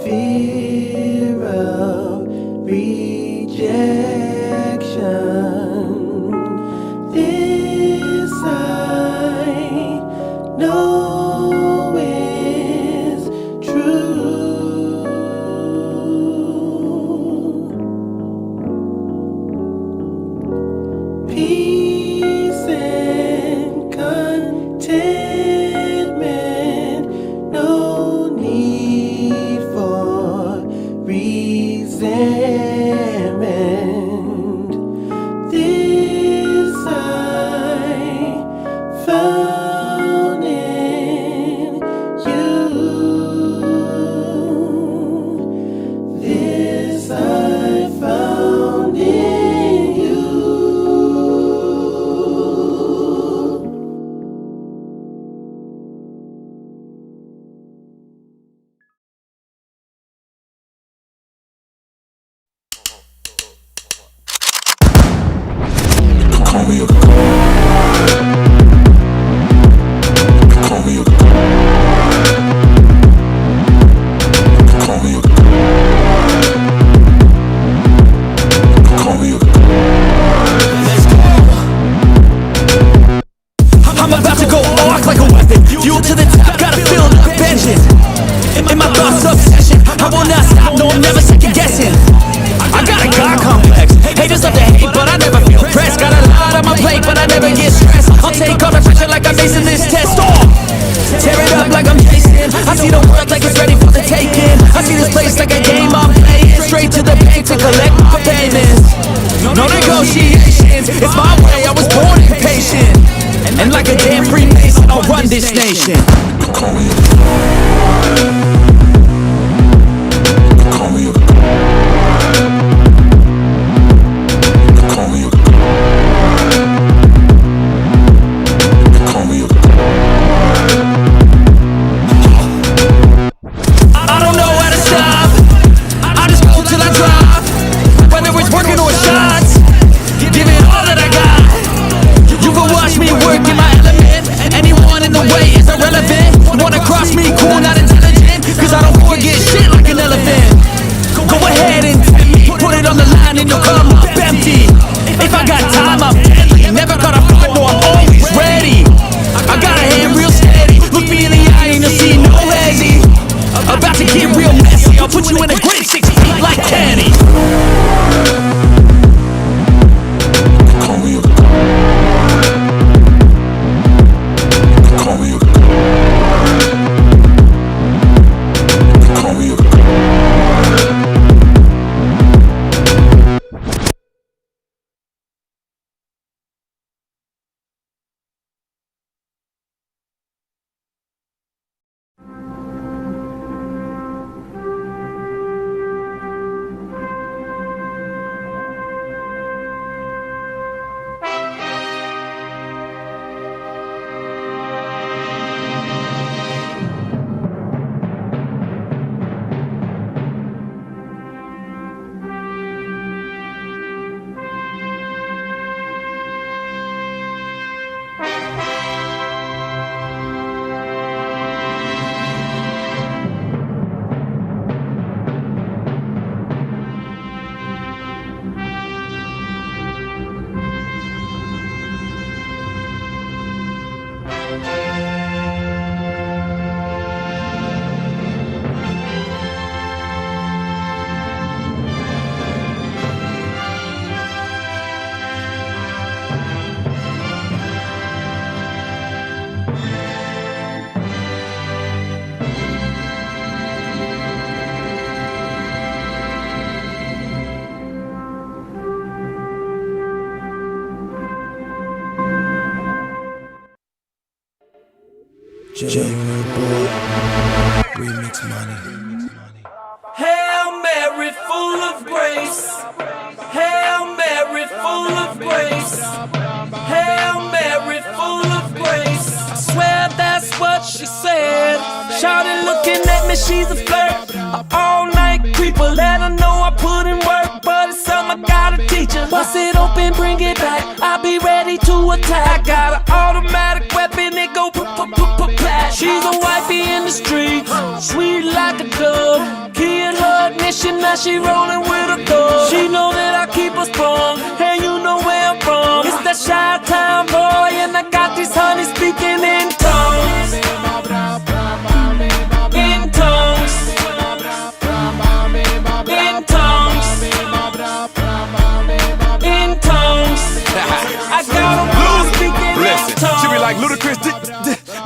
fear of rejection. This I know is true. Peace and contentment, no need for resentment. This I found in you. This I found in you. Call me a Call me a Call me a Call me a I'm about to go arc like a weapon. Fuel to the top, gotta feel the vengeance. In my thoughts, obsession. I will not stop, no, I'm never second guessing. I got a God complex. Haters love to hate, but I never feel pressed. Got a lot on my plate, but I never get stressed. I'll take all the pressure like I'm facing this test. Tear it up like I'm chasing. I see the world like it's ready for the taking. I see this place like a game I'm playing. Straight to the bank to collect my payments. No negotiations, it's my way, I was born impatient. And like a damn Freemason, I'll run this nation. Call me a Call me a Call me a Call me a I don't know how to stop. I just go till I drop. Whether it's working or shots, give it all that I got. You can watch me work in my element. Anyone in the way is irrelevant. Wanna cross me, cool, not intelligent. Cause I don't forget shit like an elephant. Go ahead and tempt me, put it on the line and you'll come up empty. If I got time, I'm deadly. Never got a fight, no, I'm always ready. I got a hand real steady. Look me in the eye and you'll see no hezzy. About to get real messy. I'll put you in a grave 6 feet like Kenny. Call me a Call me a Call me a Remix money. Hail Mary, full of grace. Hail Mary, full of grace. Hail Mary, full of grace. I swear that's what she said. Shawty looking at me, she's a flirt. An all-night creeper, let her know I put in work. But it's something I gotta teach her. Bust it open, bring it back. I'll be ready to attack. Got an automatic weapon, it go pop. She's a wifey in the streets, sweet like a dove. Key station, now she rolling with a thug. She know that I keep her sprung, and you know where I'm from. It's that Chi-Town boy, and I got these honeys speaking in tongues. In tongues. In tongues. In tongues. I got them all speaking in tongues. She be like, Ludacris,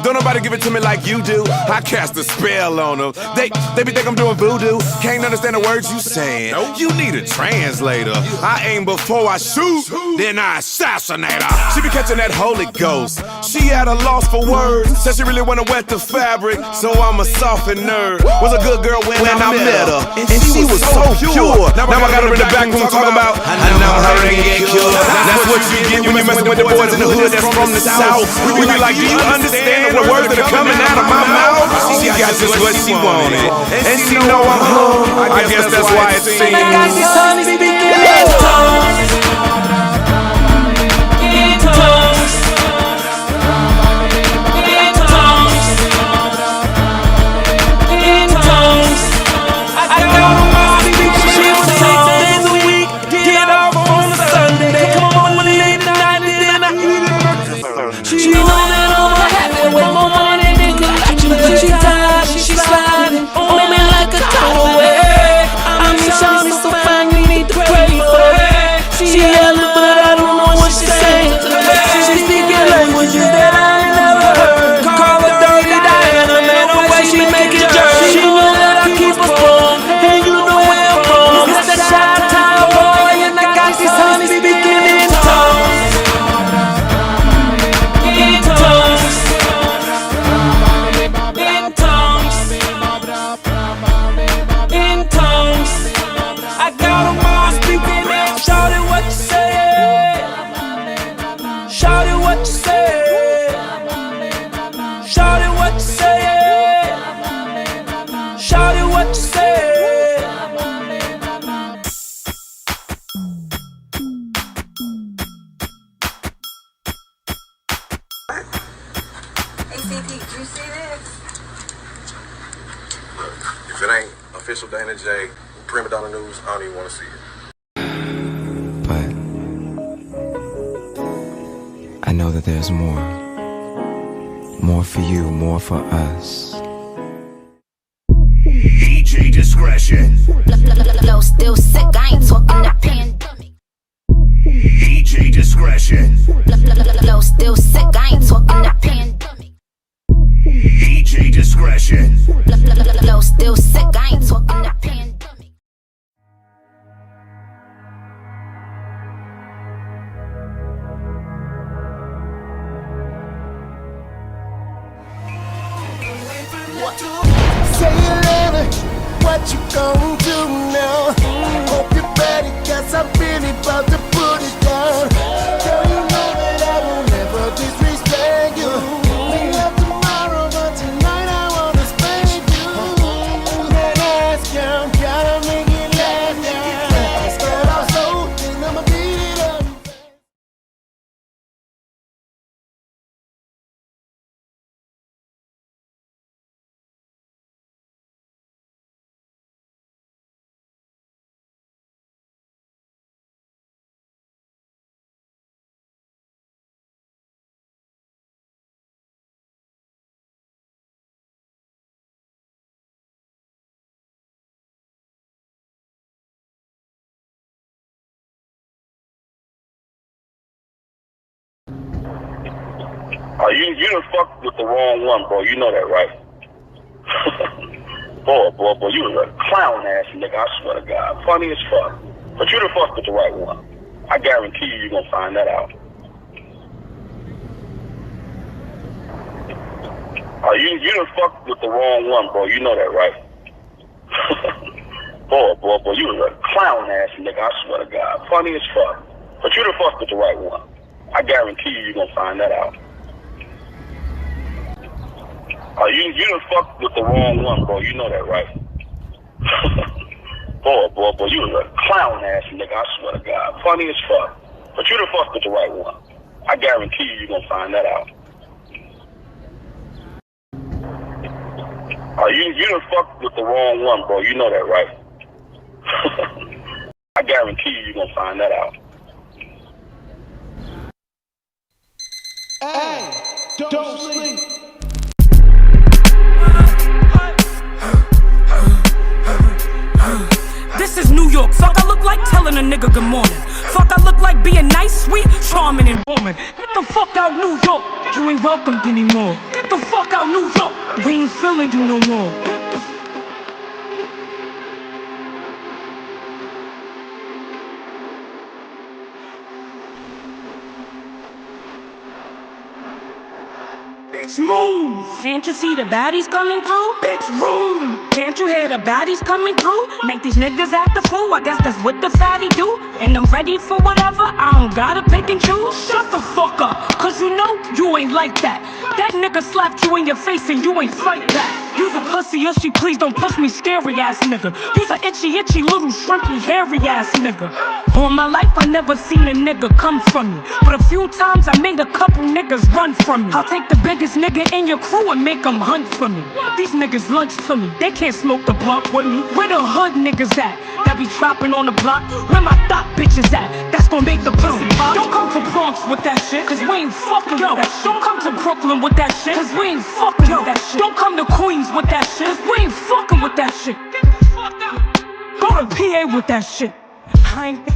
don't nobody give it to me like you do. I cast a spell on them. They be think I'm doing voodoo. Can't understand the words you saying. You need a translator. I aim before I shoot, then I assassinate her. She be catching that Holy Ghost. She at a loss for words. Said she really wanna wet the fabric, so I'm a softened nerd. Was a good girl when I met her, and she was so pure. Now I got her in the back room talking about I know her and get cured. That's what you get when you messing with the boys in the hood that's from the south. We be like, do you understand the words that are coming out of my mouth? She got just what she wanted, and she know I'm home. I guess that's why it seems. I got these honeys speaking in tongues. In tongues. In tongues. In tongues. I got them all speaking. She was 6 days a week, get off on a Sunday. Come on late night and then I eat it. She know that I'm happy with more money than collection. She tired, she sliding on me like a throwaway. I mean, Shawty's so fine, you need to pray for her. She yelling, but I don't know what she's saying. She speaking languages that I ain't never heard. Call her Dirty Diana, man, the way she make it jerk. She know that I keep her strong, and you know where I'm from. It's that Chi-Town boy, and I got these honeys speaking in tongues. In tongues. In tongues. In tongues. I got them all speaking in. Shout it what you say. Shout it what you say. Shout it what you say. Shout it what you say. ACP, did you see this? If it ain't official DanaJay, Prima Donna News, I don't even want to see it. But I know that there's more. More for you, more for us. DJ discretion. Flow still sick, I ain't talking that pandemic. DJ discretion. Flow still sick, I ain't talking that pandemic. DJ discretion. Flow still sick, I ain't talking that pandemic. Say it louder, what you gon' do now? Hope you're ready, cause I'm really about to put it down. Girl, you know that I will never disrespect you. We love tomorrow, but tonight I wanna spank you. That ass count, gotta make it last now. Spread out so, then I'ma beat it up. You done fucked with the wrong one, bro. You know that, right? boy, you was a clown ass nigga, I swear to God. Funny as fuck. But you done fucked with the right one. I guarantee you gonna find that out. You done fucked with the wrong one, bro. You know that, right? boy, you was a clown ass nigga, I swear to God. Funny as fuck. But you done fucked with the right one. I guarantee you gonna find that out. You done fucked with the wrong one, bro. You know that, right? boy, you was a clown ass nigga, I swear to God. Funny as fuck. But you done fucked with the right one. I guarantee you gonna find that out. You done fucked with the wrong one, bro. You know that, right? I guarantee you're going to find that out. Hey, don't sleep. This is New York. Fuck, I look like telling a nigga good morning. Fuck, I look like being nice, sweet, charming, and warming. Get the fuck out, New York. You ain't welcomed anymore. Get the fuck out, New York. We ain't feeling you no more. Bitch, move! Can't you see the baddies coming through? Bitch, move! Can't you hear the baddies coming through? Make these niggas act a fool, I guess that's what the fatty do. And I'm ready for whatever, I don't gotta pick and choose. Shut the fuck up, cause you know you ain't like that. That nigga slapped you in your face and you ain't fight back. You's a pussy, she please don't push me, scary ass nigga. You's a itchy little shrimpy hairy ass nigga. All my life I never seen a nigga come from me, but a few times I made a couple niggas run from me. I'll take the biggest nigga in your crew and make them hunt for me. These niggas lunch to me, they can't smoke the blunt with me. Where the hood niggas at? That be trapping on the block. Where my thought bitches at? That's gonna make the pussy pop. Don't come to Bronx with that shit, cause we ain't fucking with that shit. Don't come to Brooklyn with that shit, cause we ain't fucking with that shit. Don't come to Queens with that shit, cause we ain't fucking with that shit. Go to PA with that shit. I ain't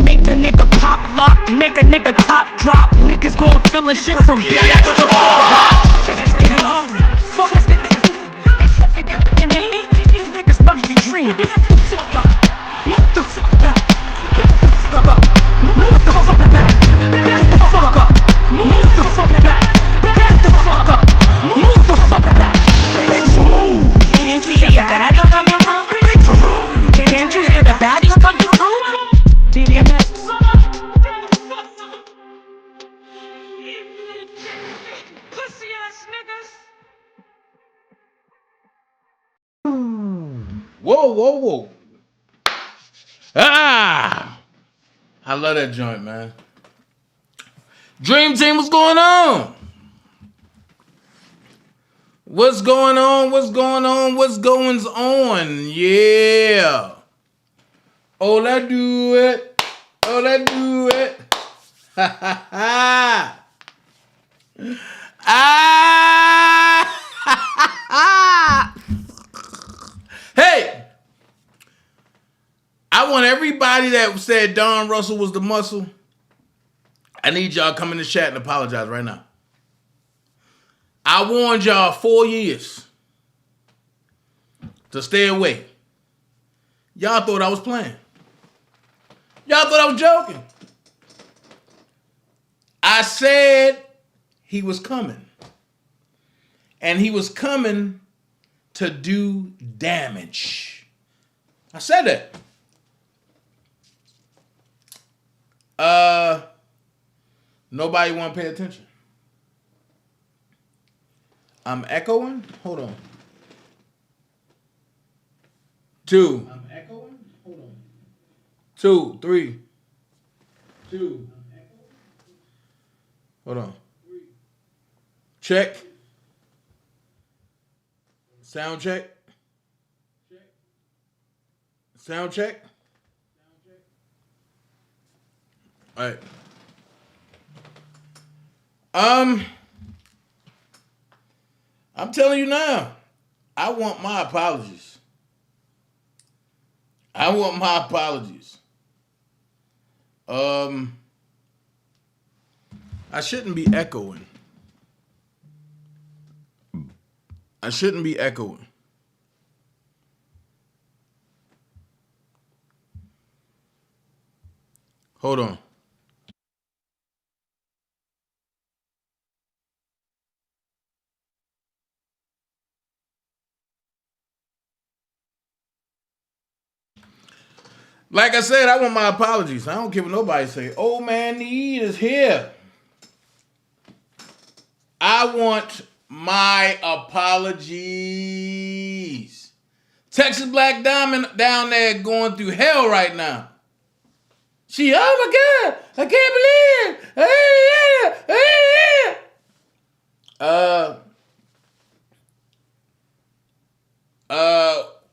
make the nigga pop lock, make a nigga top drop. Niggas gon' feelin' shit from here to the fuck is this? These niggas must be dreaming. Move the fuck back. Move the fuck back. Back the fuck up. Move the fuck back. Back the fuck up. Move the fuck back. Bitch, move. Can't you hear that coming through? Can't you hear the baddies coming through? DMX. Pussy ass niggas. Whoa, whoa, whoa. Ah! I love that joint, man. Dream Team, what's going on? What's going on? What's going on? What's going on? Yeah. Oh, let's do it. Oh, let's do it. Ha ha ha. Ah! Hey! I want everybody that said Don Russell was the muscle. I need y'all to come in the chat and apologize right now. I warned y'all 4 years to stay away. Y'all thought I was playing. Y'all thought I was joking. I said he was coming. And he was coming to do damage. I said that. Nobody want to pay attention. I'm echoing? Hold on. 2. I'm echoing? Hold on. 2, 3. 2. Hold on. Check. Sound check. Sound check. All right. I'm telling you now, I want my apologies. I want my apologies. I shouldn't be echoing. I shouldn't be echoing. Hold on. Like I said, I want my apologies. I don't care what nobody say. Old man Need is here. I want my apologies. Texas Black Diamond down there going through hell right now. She, oh my God, I can't believe it.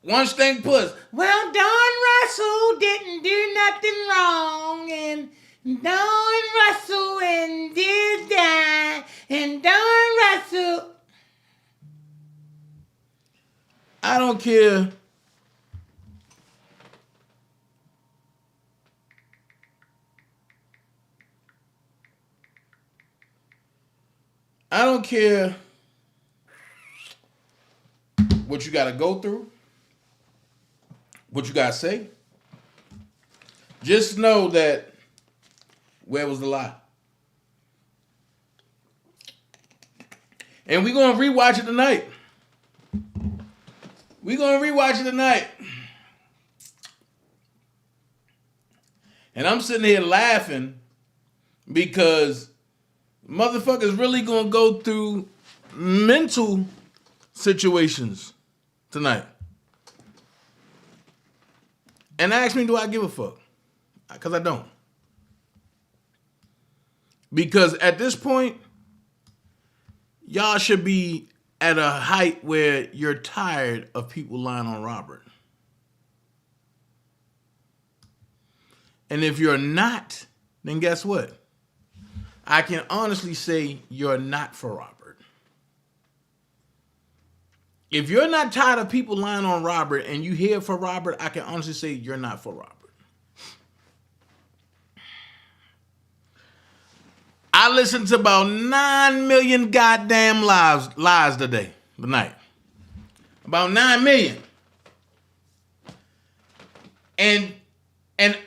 One stink puss. Well, Don Russell didn't do nothing wrong, and Don Russell and this guy, and Don Russell. I don't care. I don't care what you got to go through, what you got to say. Just know that where was the lie? And we're going to rewatch it tonight. We're going to rewatch it tonight. And I'm sitting here laughing because motherfuckers really going to go through mental situations tonight. And ask me, do I give a fuck? Because I don't. Because at this point, y'all should be at a height where you're tired of people lying on Robert. And if you're not, then guess what? I can honestly say you're not for Robert. If you're not tired of people lying on Robert and you here for Robert, I can honestly say you're not for Robert. I listened to about 9 million goddamn lies tonight. About 9 million. And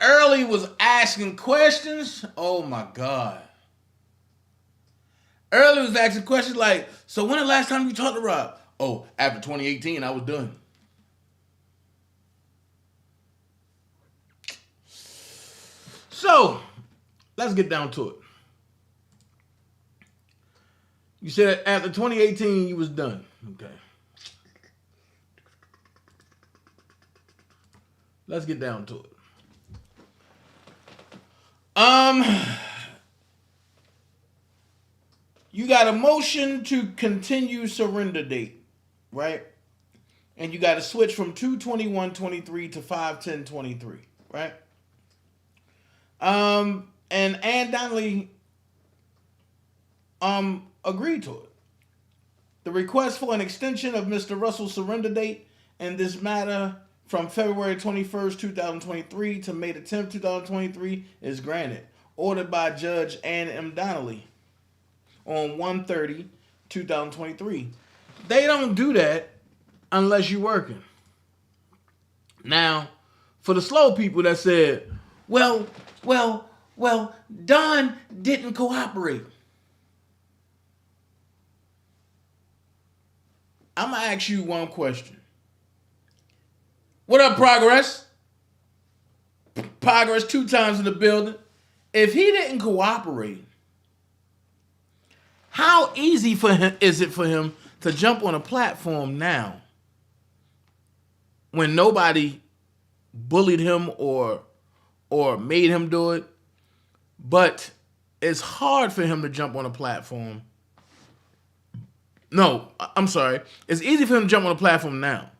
Early was asking questions. Oh my God. Early was asking questions like, so when the last time you talked to Rob? Oh, after 2018, I was done. So, let's get down to it. You said after 2018, you was done. Okay. Let's get down to it. You got a motion to continue surrender date, right? And you got to switch from 2/21/23 to 5/10/23, right? And Ann Donnelly agreed to it. The request for an extension of Mr. Russell's surrender date in this matter from February 21st, 2023 to May the 10th, 2023 is granted. Ordered by Judge Ann M. Donnelly on 1/30/2023. They don't do that unless you're working. Now, for the slow people that said, well, Don didn't cooperate. I'm going to ask you one question. What up, Progress? Progress 2 times in the building. If he didn't cooperate, how easy is it for him to jump on a platform now when nobody bullied him or made him do it? But it's hard for him to jump on a platform. No, I'm sorry. It's easy for him to jump on a platform now.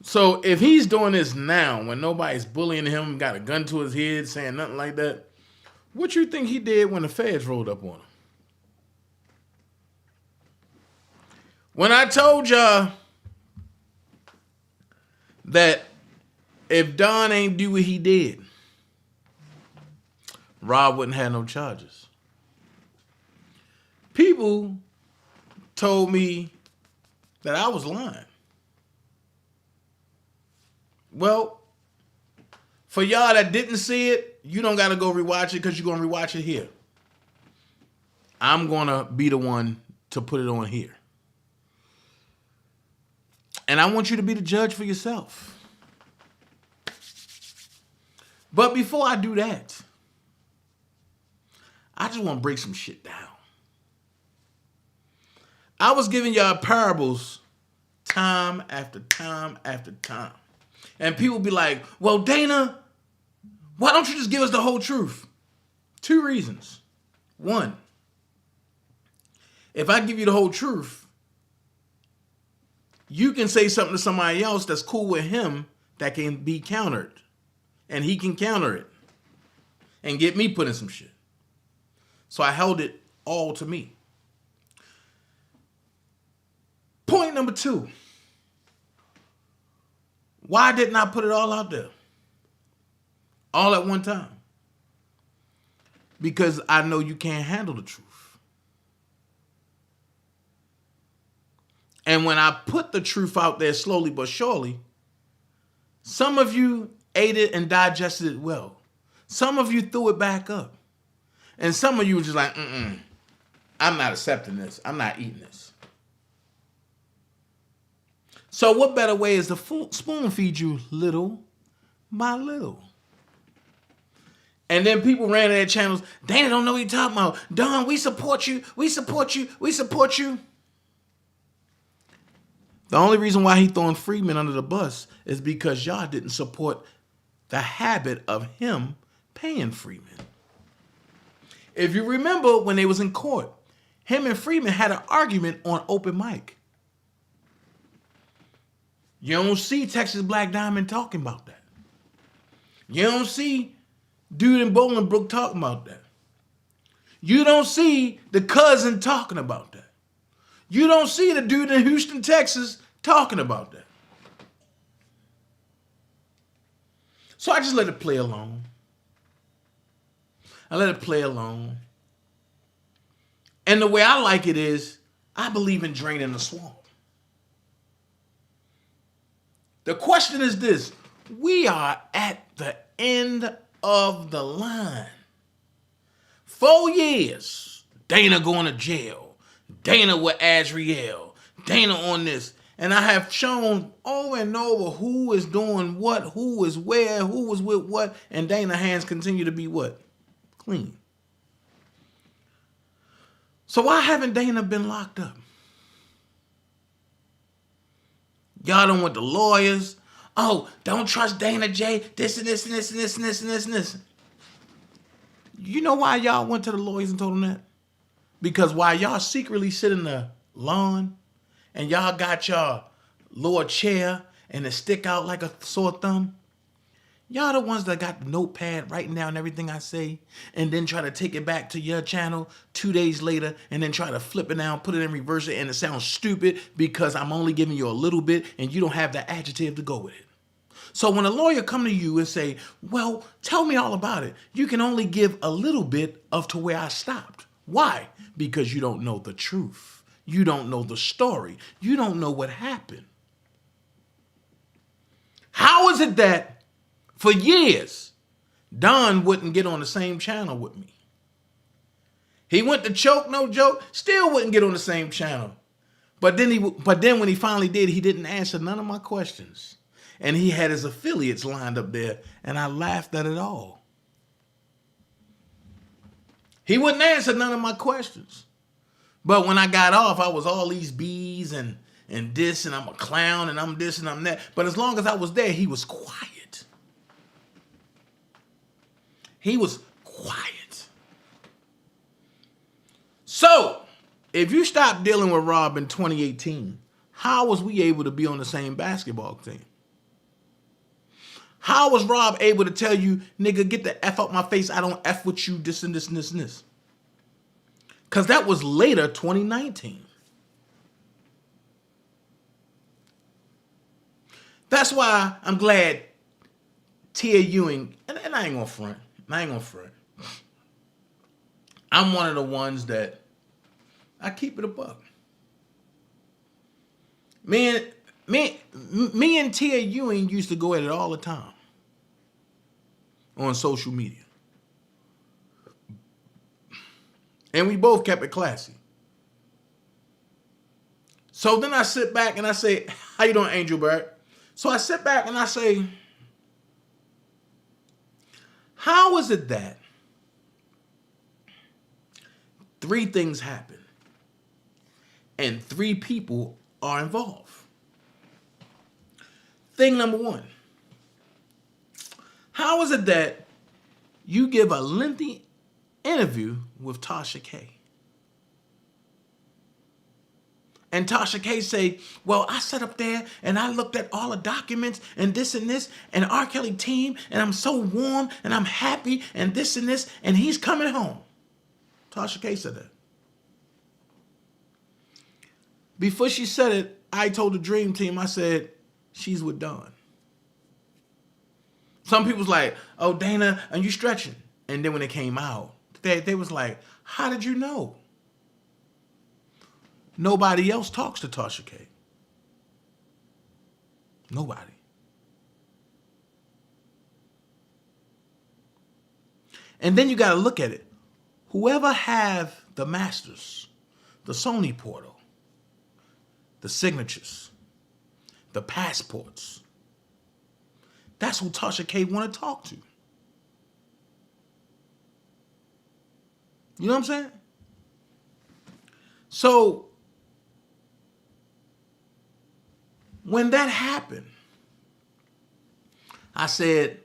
So if he's doing this now when nobody's bullying him, got a gun to his head, saying nothing like that, what you think he did when the feds rolled up on him? When I told y'all that if Don ain't do what he did, Rob wouldn't have no charges. People told me that I was lying. Well, for y'all that didn't see it, you don't got to go rewatch it because you're going to rewatch it here. I'm going to be the one to put it on here. And I want you to be the judge for yourself. But before I do that, I just want to break some shit down. I was giving y'all parables time after time after time. And people be like, well, Dana, Why don't you just give us the whole truth? 2 reasons. 1, if I give you the whole truth, you can say something to somebody else that's cool with him that can be countered. And he can counter it and get me put in some shit. So I held it all to me. Point number 2. Why didn't I put it all out there? All at one time? Because I know you can't handle the truth. And when I put the truth out there slowly but surely, some of you ate it and digested it well. Some of you threw it back up. And some of you were just like, I'm not accepting this. I'm not eating this. So what better way is to spoon feed you little by little? And then people ran to their channels. Dana don't know what you're talking about. Don, we support you. We support you. We support you. The only reason why he throwing Freeman under the bus is because y'all didn't support the habit of him paying Freeman. If you remember when they was in court, him and Freeman had an argument on open mic. You don't see Texas Black Diamond talking about that. You don't see dude in Bolingbrook talking about that. You don't see the cousin talking about that. You don't see the dude in Houston, Texas talking about that. So I just let it play along. I let it play along. And the way I like it is, I believe in draining the swamp. The question is this: we are at the end of the line. 4 years, Dana going to jail. Dana with Azriel. Dana on this. And I have shown over and over who is doing what, who is where, who was with what, and Dana's hands continue to be what? Clean. So why haven't Dana been locked up? Y'all don't want the lawyers. Oh, don't trust DanaJay. This and this and this and this and this and this and this. You know why y'all went to the lawyers and told them that? Because while y'all secretly sit in the lawn and y'all got y'all lower chair and it stick out like a sore thumb, y'all the ones that got the notepad writing down everything I say and then try to take it back to your channel 2 days later and then try to flip it down, put it in reverse it, and it sounds stupid because I'm only giving you a little bit and you don't have the adjective to go with it. So when a lawyer come to you and say, well, tell me all about it, you can only give a little bit of to where I stopped. Why? Because you don't know the truth. You don't know the story. You don't know what happened. How is it that for years, Don wouldn't get on the same channel with me? He went to Choke No Joke, still wouldn't get on the same channel. But then when he finally did, he didn't answer none of my questions. And he had his affiliates lined up there, and I laughed at it all. He wouldn't answer none of my questions. But when I got off, I was all these B's and this, and I'm a clown, and I'm this, and I'm that. But as long as I was there, he was quiet. He was quiet. So, if you stopped dealing with Rob in 2018, how was we able to be on the same basketball team? How was Rob able to tell you, nigga, get the F out my face, I don't F with you, this and this and this and this? Because that was later 2019. That's why I'm glad Tia Ewing, and I ain't gonna front. I'm one of the ones that I keep it a buck. Me and Tia Ewing used to go at it all the time on social media. And we both kept it classy. So then I sit back and I say, how you doing, Angel Bird? So I sit back and I say, how is it that 3 things happen and 3 people are involved? Thing number 1, how is it that you give a lengthy interview with Tasha K. And Tasha K say, well, I sat up there and I looked at all the documents and this and R. Kelly team, and I'm so warm and I'm happy and this and he's coming home. Tasha K said that. Before she said it, I told the Dream Team, I said, she's with Don. Some people's like, oh, Dana, are you stretching? And then when it came out, they was like, how did you know? Nobody else talks to Tasha K. Nobody. And then you got to look at it. Whoever have the masters, the Sony portal, the signatures, the passports, that's who Tasha K want to talk to. You know what I'm saying? So when that happened, I said,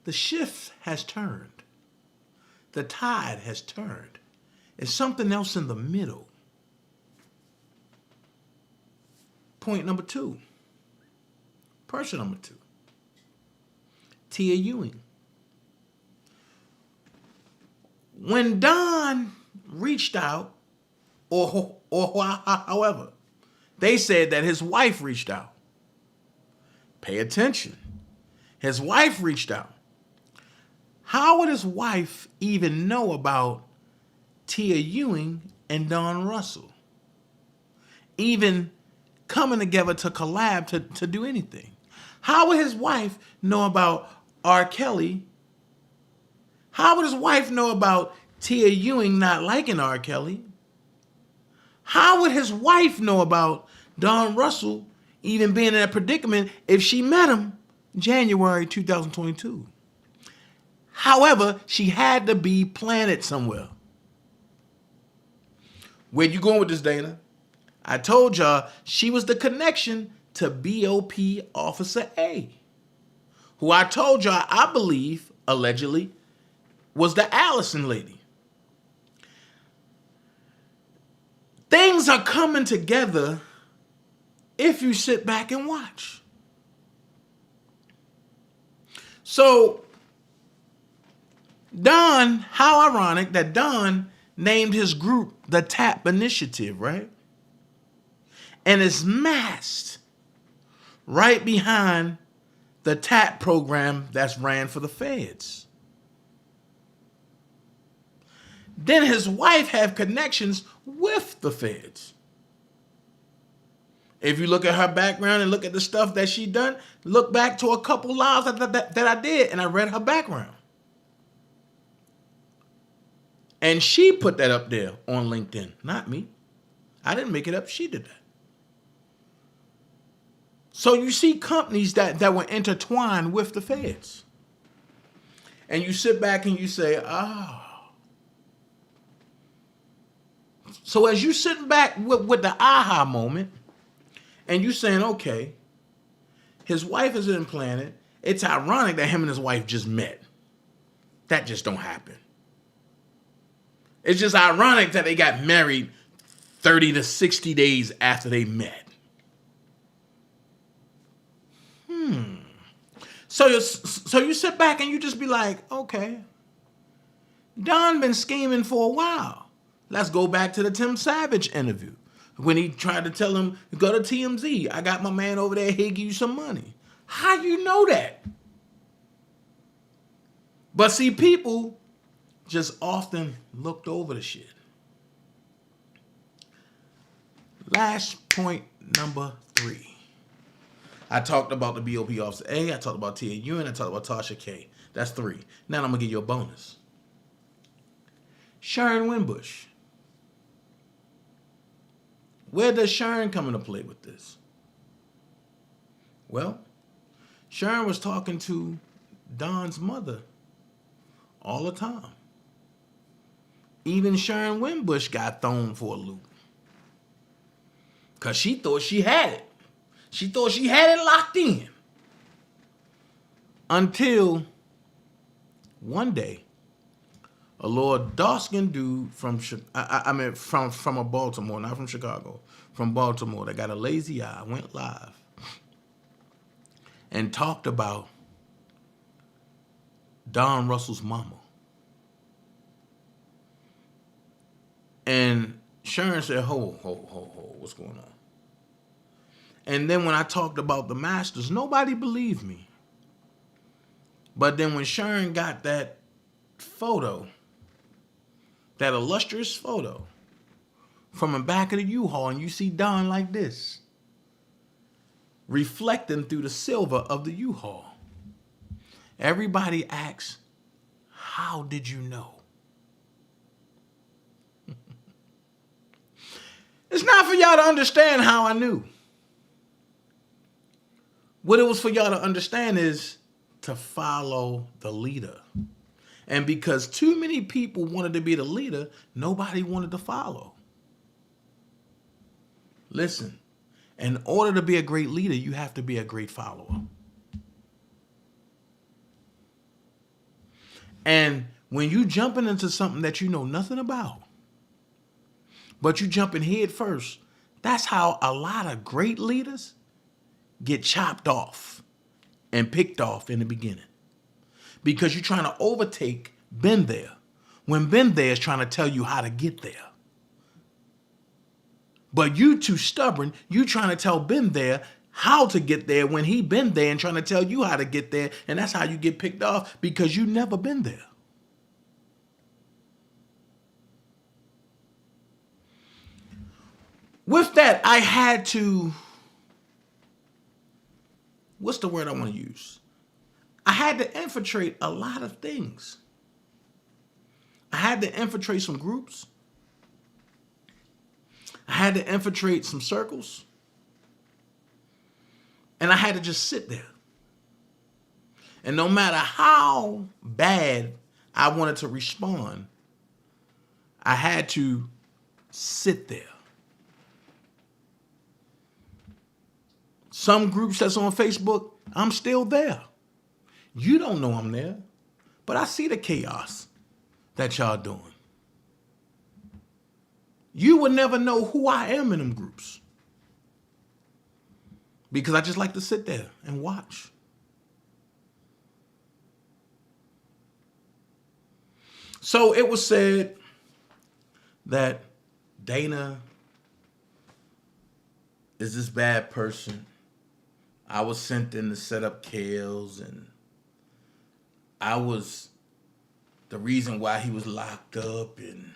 the shift has turned. The tide has turned. It's something else in the middle. Point number 2. Person number 2. Tia Ewing. When Don reached out, or however, they said that his wife reached out. Pay attention. His wife reached out. How would his wife even know about Tia Ewing and Don Russell? Even coming together to collab to do anything. How would his wife know about R. Kelly? How would his wife know about Tia Ewing not liking R. Kelly? How would his wife know about Don Russell even being in a predicament if she met him January 2022? However, she had to be planted somewhere. Where you going with this, Dana? I told y'all she was the connection to BOP Officer A, who I told y'all I believe, allegedly, was the Allison lady. Things are coming together if you sit back and watch. So, Don, how ironic that Don named his group the TAP Initiative, right? And it's masked right behind the TAP program that's ran for the feds. Then his wife have connections with the feds. If you look at her background and look at the stuff that she done, look back to a couple lives that I did, and I read her background. And she put that up there on LinkedIn, not me. I didn't make it up, she did that. So you see companies that were intertwined with the feds. And you sit back and you say, oh. So as you sitting back with the aha moment, and you saying, okay, his wife is implanted. It's ironic that him and his wife just met. That just don't happen. It's just ironic that they got married 30 to 60 days after they met. So you sit back and you just be like, okay, Don been scheming for a while. Let's go back to the Tim Savage interview when he tried to tell him, go to TMZ. I got my man over there. He'll give you some money. How you know that? But see, people just often looked over the shit. Last point number 3. I talked about the BOP Officer A. I talked about Tia Ewing. I talked about Tasha K. That's 3. Now I'm going to give you a bonus. Sharon Winbush. Where does Sharon come into play with this? Well, Sharon was talking to Don's mother all the time. Even Sharon Winbush got thrown for a loop. Because she thought she had it. She thought she had it locked in. Until one day, A little dark-skinned dude from from a Baltimore, not from Chicago, from Baltimore that got a lazy eye, went live and talked about Don Russell's mama. And Sharon said, ho, what's going on? And then when I talked about the masters, nobody believed me. But then when Sharon got that photo, that illustrious photo from the back of the U-Haul, and you see Don like this, reflecting through the silver of the U-Haul, everybody asks, how did you know? It's not for y'all to understand how I knew. What it was for y'all to understand is to follow the leader. And because too many people wanted to be the leader, nobody wanted to follow. Listen, in order to be a great leader, you have to be a great follower. And when you jumping into something that you know nothing about, but you jumping head first, that's how a lot of great leaders get chopped off and picked off in the beginning. Because you're trying to overtake been there when been there is trying to tell you how to get there. But you too stubborn, you trying to tell been there how to get there when he been there and trying to tell you how to get there. And that's how you get picked off, because you never been there. With that, I had to, what's the word I want to use? I had to infiltrate a lot of things. I had to infiltrate some groups. I had to infiltrate some circles. And I had to just sit there. And no matter how bad I wanted to respond, I had to sit there. Some groups that's on Facebook, I'm still there. You don't know I'm there, but I see the chaos that y'all doing. You would never know who I am in them groups, because I just like to sit there and watch. So it was said that Dana is this bad person. I was sent in to set up Kales, and I was the reason why he was locked up, and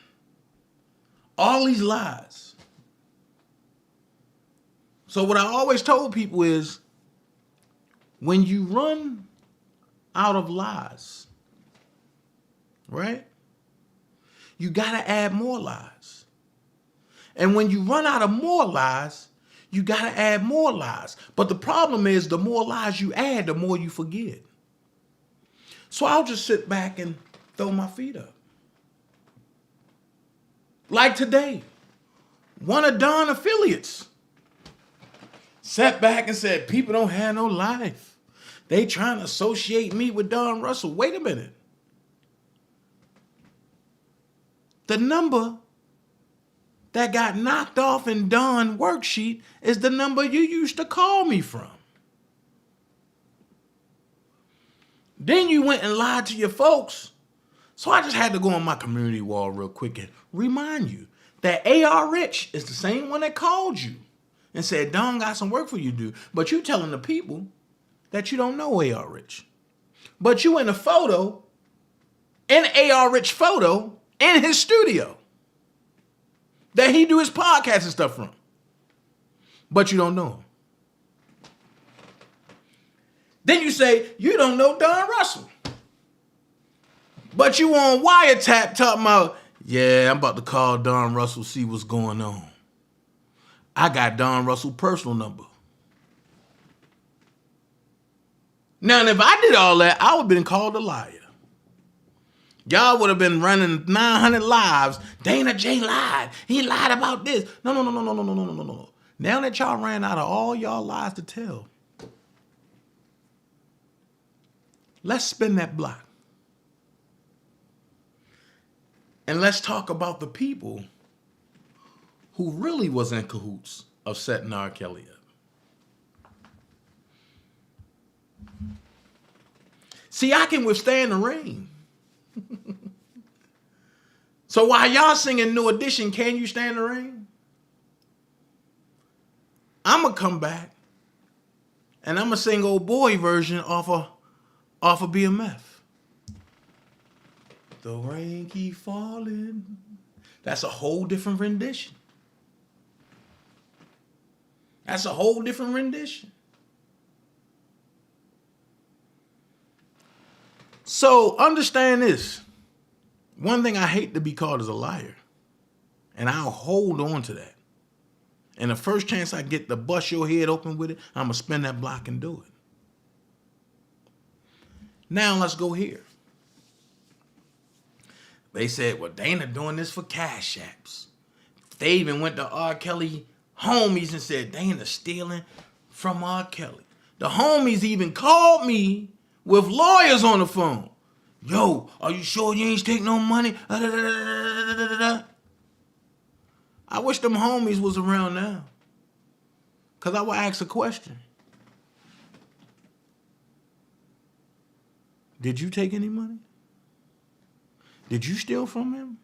all these lies. So what I always told people is, when you run out of lies, right? You gotta add more lies. And when you run out of more lies, you gotta add more lies. But the problem is, the more lies you add, the more you forget. So I'll just sit back and throw my feet up. Like today, one of Don affiliates sat back and said, people don't have no life. They trying to associate me with Don Russell. Wait a minute. The number that got knocked off in Don's worksheet is the number you used to call me from. Then you went and lied to your folks. So I just had to go on my community wall real quick and remind you that A.R. Rich is the same one that called you and said, Don got some work for you to do. But you telling the people that you don't know A.R. Rich. But you in a photo, in A.R. Rich photo, in his studio that he do his podcast and stuff from. But you don't know him. Then you say, you don't know Don Russell. But you on wiretap talking about, yeah, I'm about to call Don Russell, see what's going on. I got Don Russell's personal number. Now, if I did all that, I would have been called a liar. Y'all would have been running 900 lives. DanaJay lied. He lied about this. No. Now that y'all ran out of all y'all lies to tell, let's spin that block. And let's talk about the people who really was in cahoots of setting R. Kelly up. See, I can withstand the rain. So while y'all singing New Edition, Can You Stand the Rain? I'm going to come back and I'm going to sing old boy version off of BMF. The rain keep falling. That's a whole different rendition. That's a whole different rendition. So understand this. One thing I hate to be called is a liar. And I'll hold on to that. And the first chance I get to bust your head open with it, I'm going to spin that block and do it. Now let's go here. They said, well, Dana doing this for cash apps. They even went to R. Kelly homies and said, Dana stealing from R. Kelly. The homies even called me with lawyers on the phone. Yo, are you sure you ain't take no money? I wish them homies was around now. Because I would ask a question. Did you take any money? Did you steal from him?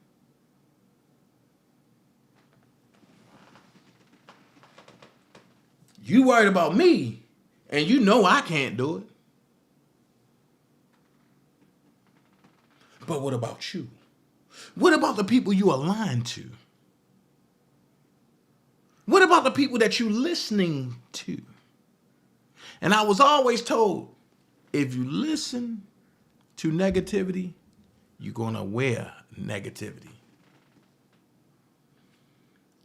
You worried about me, and you know I can't do it. But what about you? What about the people you align to? What about the people that you listening to? And I was always told, if you listen to negativity, you're going to wear negativity.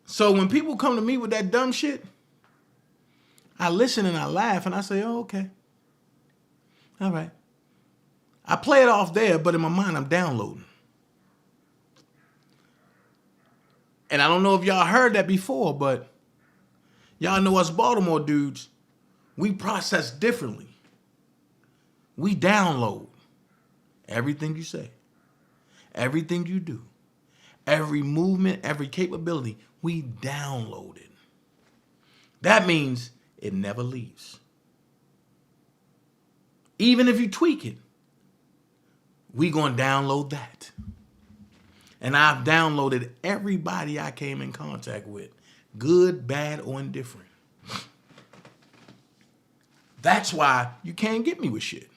So when people come to me with that dumb shit, I listen and I laugh and I say, oh, okay. All right. I play it off there, but in my mind, I'm downloading. And I don't know if y'all heard that before, but y'all know us Baltimore dudes, we process differently. We download everything you say, everything you do, every movement, every capability, we download it. That means it never leaves. Even if you tweak it, we gonna download that. And I've downloaded everybody I came in contact with, good, bad, or indifferent. That's why you can't get me with shit.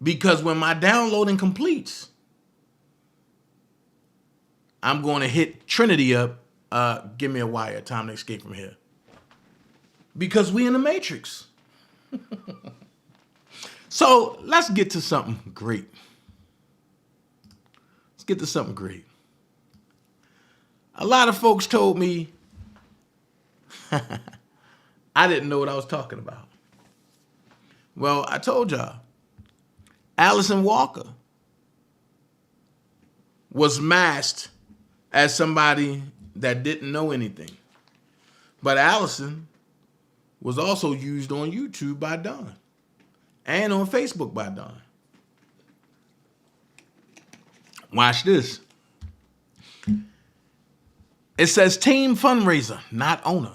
Because when my downloading completes, I'm going to hit Trinity up. Give me a wire. Time to escape from here. Because we in the Matrix. So let's get to something great. Let's get to something great. A lot of folks told me I didn't know what I was talking about. Well, I told y'all. Allison Walker was masked as somebody that didn't know anything. But Allison was also used on YouTube by Don and on Facebook by Don. Watch this. It says team fundraiser, not owner.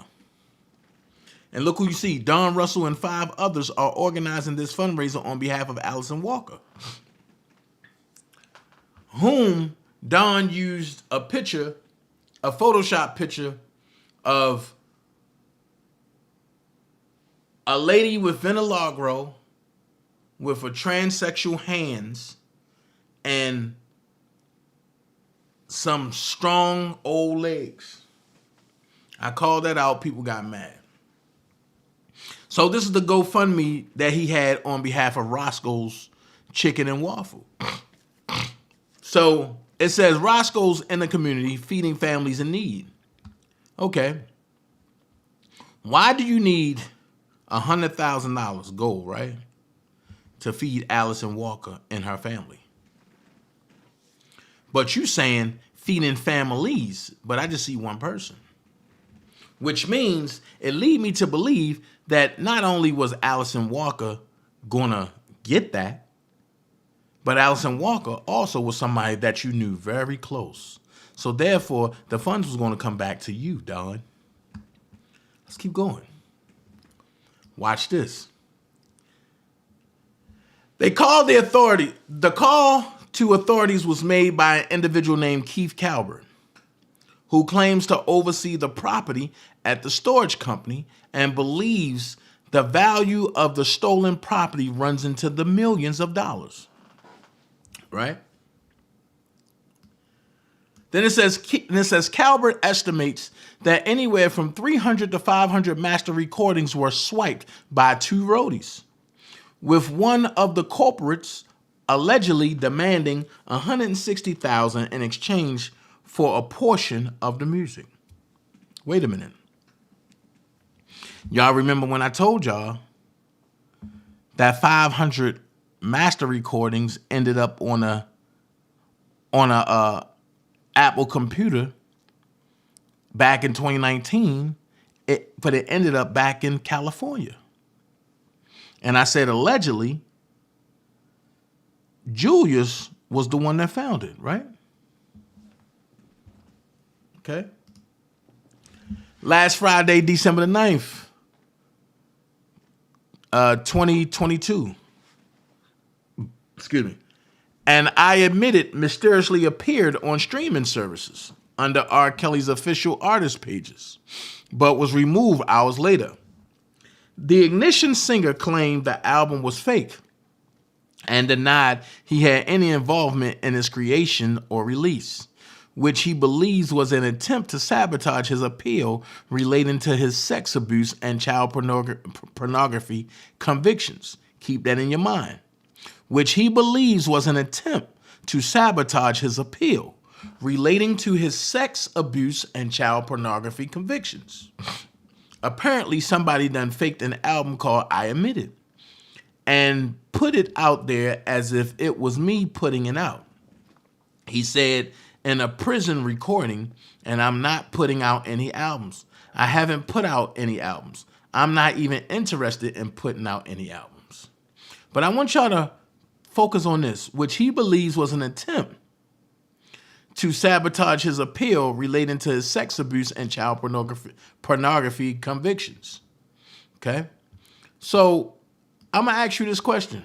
And look who you see. Don Russell and 5 others are organizing this fundraiser on behalf of Allison Walker, whom Don used a picture, a Photoshop picture of a lady with vitiligo with a transsexual hands and some strong old legs. I called that out. People got mad. So this is the GoFundMe that he had on behalf of Roscoe's Chicken and Waffle. So it says Roscoe's in the community feeding families in need. Okay. Why do you need $100,000 gold, right, to feed Allison Walker and her family? But you saying feeding families, but I just see one person. Which means it lead me to believe that not only was Allison Walker gonna get that, But Allison Walker also was somebody that you knew very close. So therefore, the funds was going to come back to you, Don. Let's keep going. Watch this. They called the authority. The call to authorities was made by an individual named Keith Calvert, who claims to oversee the property at the storage company and believes the value of the stolen property runs into the millions of dollars. Right? Then it says Calvert estimates that anywhere from 300 to 500 master recordings were swiped by 2 roadies, with one of the culprits allegedly demanding $160,000 in exchange for a portion of the music. Wait a minute. Y'all remember when I told y'all that 500 master recordings ended up on a Apple computer back in 2019, but it ended up back in California. And I said allegedly, Julius was the one that found it, right? Okay. Last Friday, December the 9th, 2022. Excuse me. And I Admitted mysteriously appeared on streaming services under R. Kelly's official artist pages, but was removed hours later. The Ignition singer claimed the album was fake and denied he had any involvement in its creation or release, which he believes was an attempt to sabotage his appeal relating to his sex abuse and child pornography convictions. Keep that in your mind. Which he believes was an attempt to sabotage his appeal relating to his sex abuse and child pornography convictions. Apparently, somebody done faked an album called I Admitted and put it out there as if it was me putting it out. He said in a prison recording, and I'm not putting out any albums. I haven't put out any albums. I'm not even interested in putting out any albums. But I want y'all to focus on this, which he believes was an attempt to sabotage his appeal relating to his sex abuse and child pornography convictions. Okay? So I'm going to ask you this question.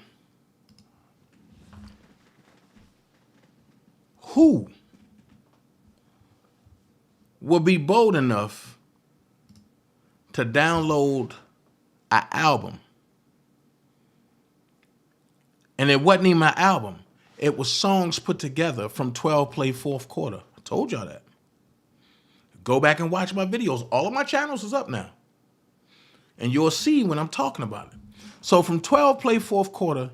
Who will be bold enough to download an album? And it wasn't even my album. It was songs put together from 12 Play Fourth Quarter. I told y'all that. Go back and watch my videos. All of my channels is up now. And you'll see when I'm talking about it. So from 12 Play Fourth Quarter,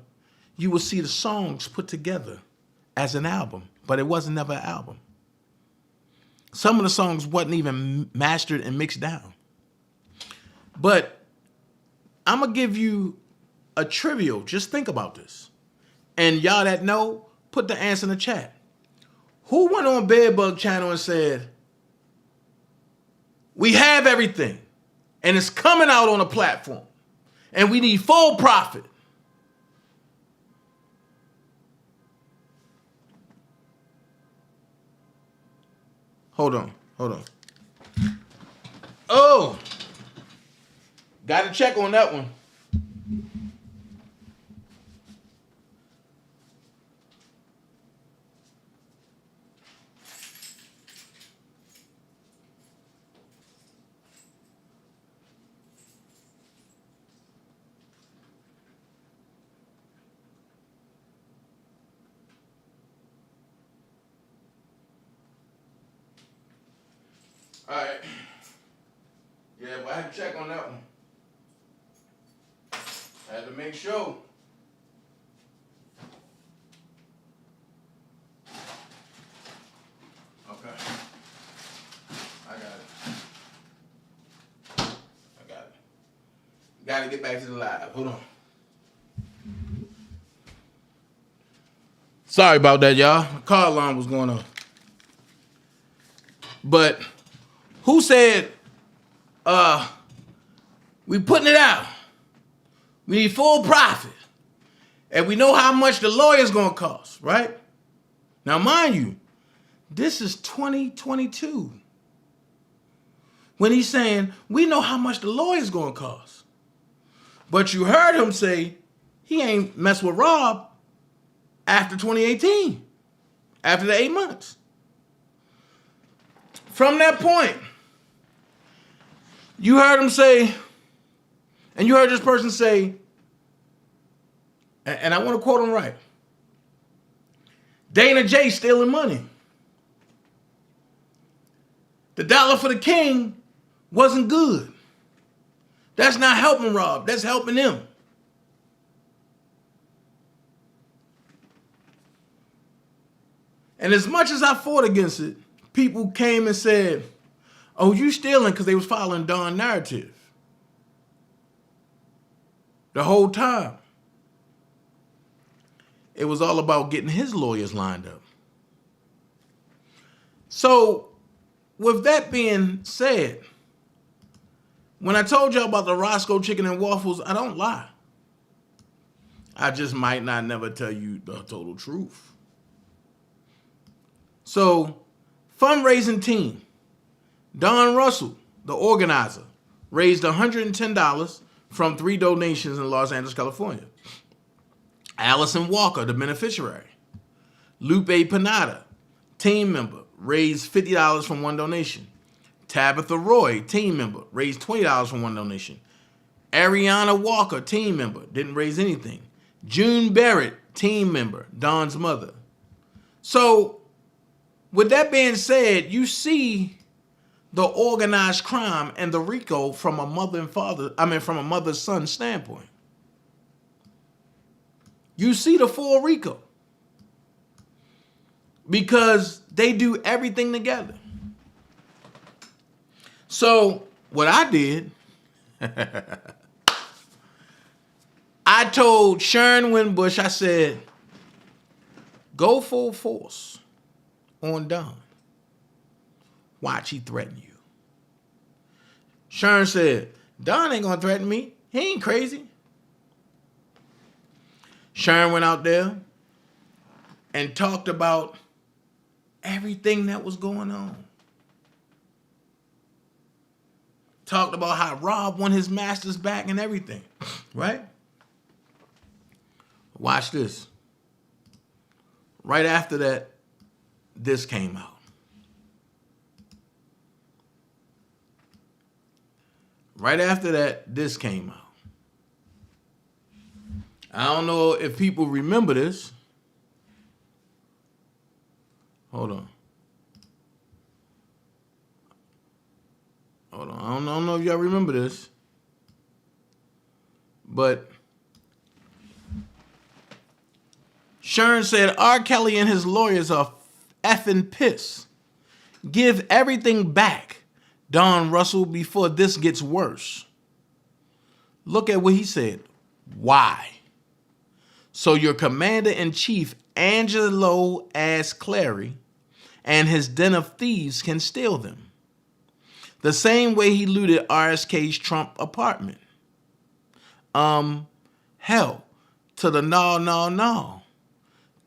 you will see the songs put together as an album. But it wasn't never an album. Some of the songs wasn't even mastered and mixed down. But I'm going to give you a trivial. Just think about this. And y'all that know, put the answer in the chat. Who went on Bedbug channel and said, we have everything and it's coming out on a platform and we need full profit? Hold on. Oh, got to check on that one. All right. Yeah, but I had to check on that one. I had to make sure. Okay. I got it. Got to get back to the live. Hold on. Sorry about that, y'all. The car alarm was going on. But who said, we putting it out? We need full profit. And we know how much the lawyer's gonna cost, right? Now, mind you, this is 2022. When he's saying, we know how much the lawyer's gonna cost. But you heard him say he ain't mess with Rob after 2018, after the 8 months. From that point, you heard him say, and you heard this person say, and I want to quote him right, DanaJay stealing money. The dollar for the king wasn't good. That's not helping Rob. That's helping him. And as much as I fought against it, people came and said, oh, you stealing because they was following Don's narrative. The whole time. It was all about getting his lawyers lined up. So, with that being said, when I told y'all about the Roscoe chicken and waffles, I don't lie. I just might not never tell you the total truth. So, fundraising team, Don Russell, the organizer, raised $110 from 3 donations in Los Angeles, California. Allison Walker, the beneficiary. Lupe Panada, team member, raised $50 from 1 donation. Tabitha Roy, team member, raised $20 from 1 donation. Ariana Walker, team member, didn't raise anything. June Barrett, team member, Don's mother. So, with that being said, you see the organized crime and the RICO from a mother-son standpoint. You see the full RICO. Because they do everything together. So, what I did, I told Sharon Winbush, I said, go full force on Don. Watch he threaten you. Sharon said, Don ain't gonna threaten me. He ain't crazy. Sharon went out there and talked about everything that was going on. Talked about how Rob won his masters back and everything, right? Watch this. Right after that, this came out. Right after that, this came out. I don't know if people remember this. Hold on. I don't know if y'all remember this. But Sharon said R. Kelly and his lawyers are effing pissed. Give everything back, Don Russell, before this gets worse. Look at what he said. Why? So your commander-in-chief, Angelo Ass Clary, and his den of thieves can steal them. The same way he looted RSK's Trump apartment. Hell, to the no.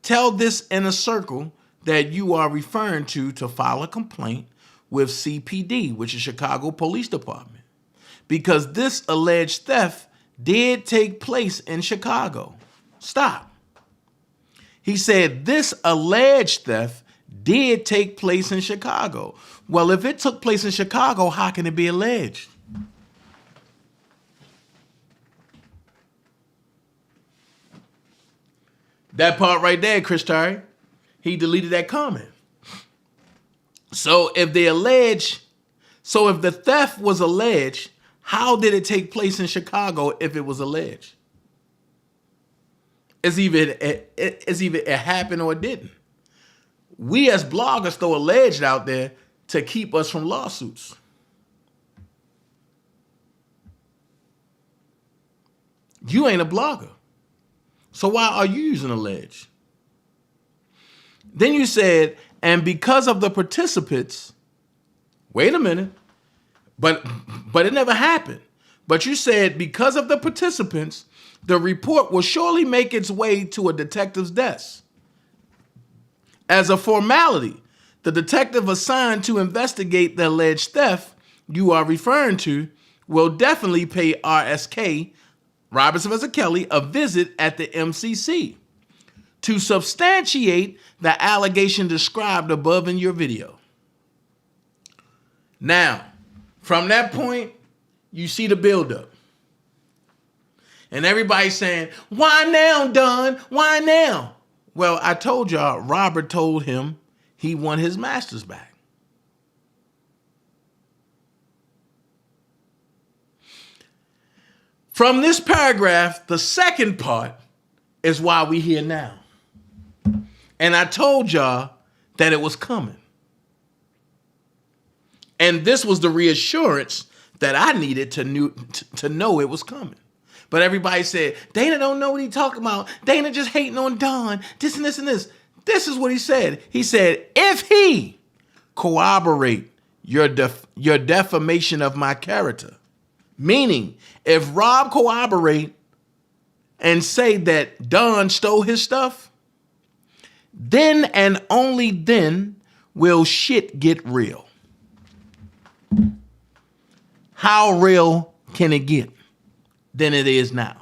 Tell this inner circle that you are referring to file a complaint with CPD, which is Chicago Police Department, because this alleged theft did take place in Chicago. Stop. He said this alleged theft did take place in Chicago. Well, if it took place in Chicago, how can it be alleged? That part right there, Chris Terry, he deleted that comment. So if the theft was alleged, how did it take place in Chicago if it was alleged? It's either it happened or it didn't. We as bloggers throw alleged out there to keep us from lawsuits. You ain't a blogger. So why are you using alleged? Then you said, and because of the participants, wait a minute, but it never happened. But you said because of the participants, the report will surely make its way to a detective's desk. As a formality, the detective assigned to investigate the alleged theft you are referring to will definitely pay RSK, Robert Sylvester Kelly, a visit at the MCC to substantiate the allegation described above in your video. Now, from that point, you see the buildup. And everybody's saying, why now, Don? Why now? Well, I told y'all, Robert told him he won his masters back. From this paragraph, the second part is why we here now. And I told y'all that it was coming. And this was the reassurance that I needed to know it was coming. But everybody said, Dana don't know what he talking about. Dana just hating on Don, this and this and this. This is what he said. He said, if he corroborate your defamation of my character, meaning if Rob corroborate and say that Don stole his stuff, then and only then will shit get real. How real can it get than it is now?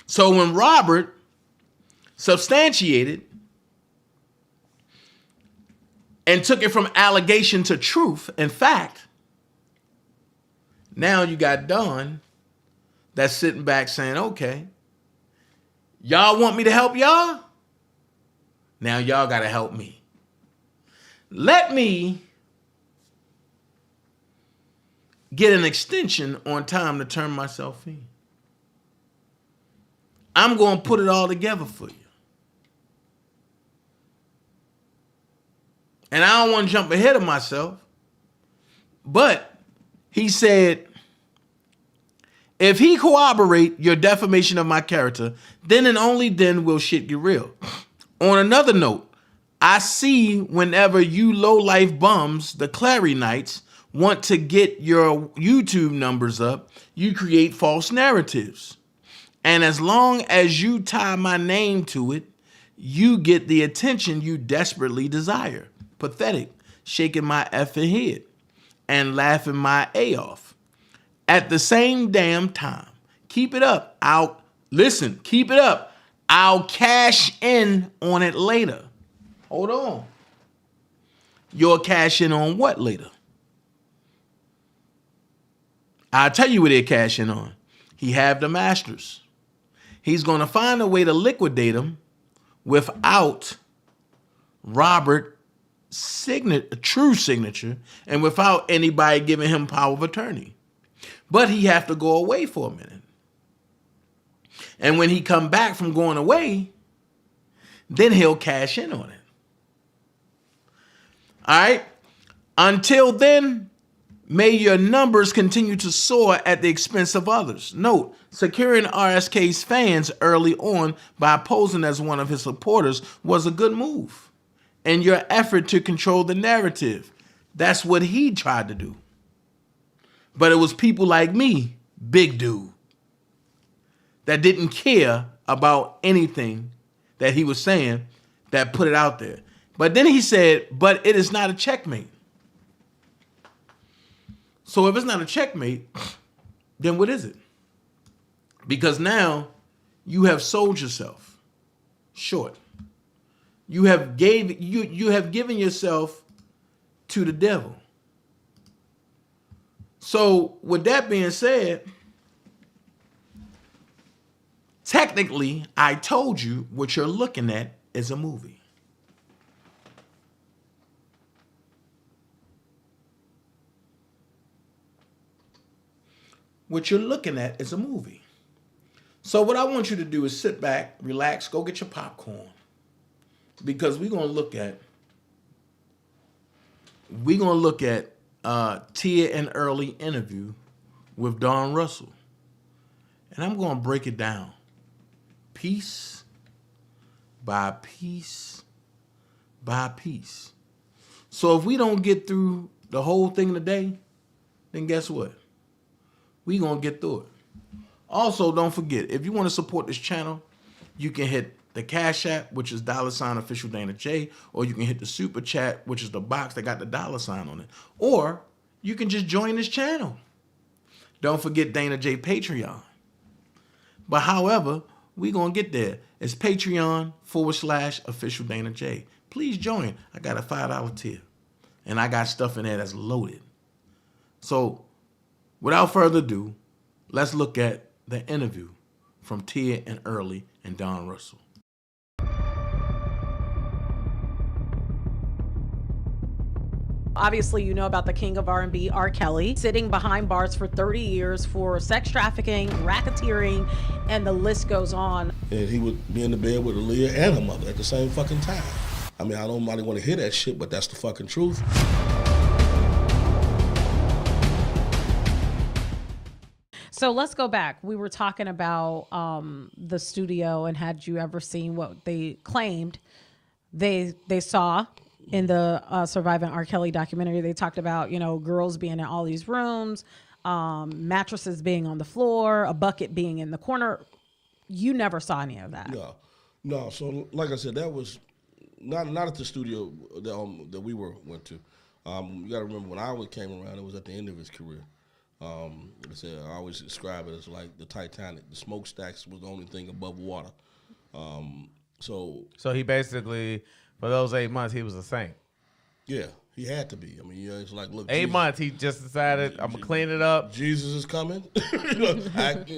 So when Robert substantiated and took it from allegation to truth and fact, now you got Don that's sitting back saying, okay, y'all want me to help y'all? Now y'all got to help me. Let me get an extension on time to turn myself in. I'm going to put it all together for you. And I don't want to jump ahead of myself, but he said, if he corroborate your defamation of my character, then and only then will shit get real. On another note, I see whenever you low-life bums, the Clary Knights, want to get your YouTube numbers up, you create false narratives. And as long as you tie my name to it, you get the attention you desperately desire. Pathetic, shaking my effing head and laughing my A off. At the same damn time, keep it up. Keep it up. I'll cash in on it later. Hold on. You'll cash in on what later? I'll tell you what they're cashing on. He have the masters. He's going to find a way to liquidate them without Robert's true signature and without anybody giving him power of attorney. But he have to go away for a minute. And when he come back from going away, then he'll cash in on it. All right? Until then, may your numbers continue to soar at the expense of others. Note, securing RSK's fans early on by posing as one of his supporters was a good move. And your effort to control the narrative, that's what he tried to do. But it was people like me, big dude, that didn't care about anything that he was saying that put it out there. But then he said, but it is not a checkmate. So if it's not a checkmate, then what is it? Because now you have sold yourself short. You have given yourself to the devil. So with that being said, technically, I told you what you're looking at is a movie. What you're looking at is a movie. So what I want you to do is sit back, relax, go get your popcorn. Because we're going to look at Tia and Early interview with Don Russell. And I'm going to break it down piece by piece by piece. So if we don't get through the whole thing today, then guess what? We going to get through it. Also, don't forget, if you want to support this channel, you can hit the Cash App, which is $OfficialDanaJay, or you can hit the Super Chat, which is the box that got the $sign on it. Or you can just join this channel. Don't forget Dana J Patreon. But however, we going to get there. It's Patreon.com/OfficialDanaJay. Please join. I got a $5 tier. And I got stuff in there that's loaded. So, without further ado, let's look at the interview from Tia and Early and Don Russell. Obviously, you know about the king of R&B, R. Kelly, sitting behind bars for 30 years for sex trafficking, racketeering, and the list goes on. And he would be in the bed with a Lier and a mother at the same fucking time. I mean, I don't really want to hear that shit, but that's the fucking truth. So let's go back. We were talking about the studio, and had you ever seen what they claimed they saw in the Surviving R. Kelly documentary? They talked about, you know, girls being in all these rooms, mattresses being on the floor, a bucket being in the corner. You never saw any of that. No. So like I said, that was not at the studio that we went to. You got to remember, when I came around, it was at the end of his career. Like I said, I always describe it as like the Titanic. The smokestacks was the only thing above water. So he basically, for those 8 months, he was a saint. Yeah, he had to be. I mean, it's like, look, 8 months, he just decided, I'm gonna clean it up. Jesus is coming. act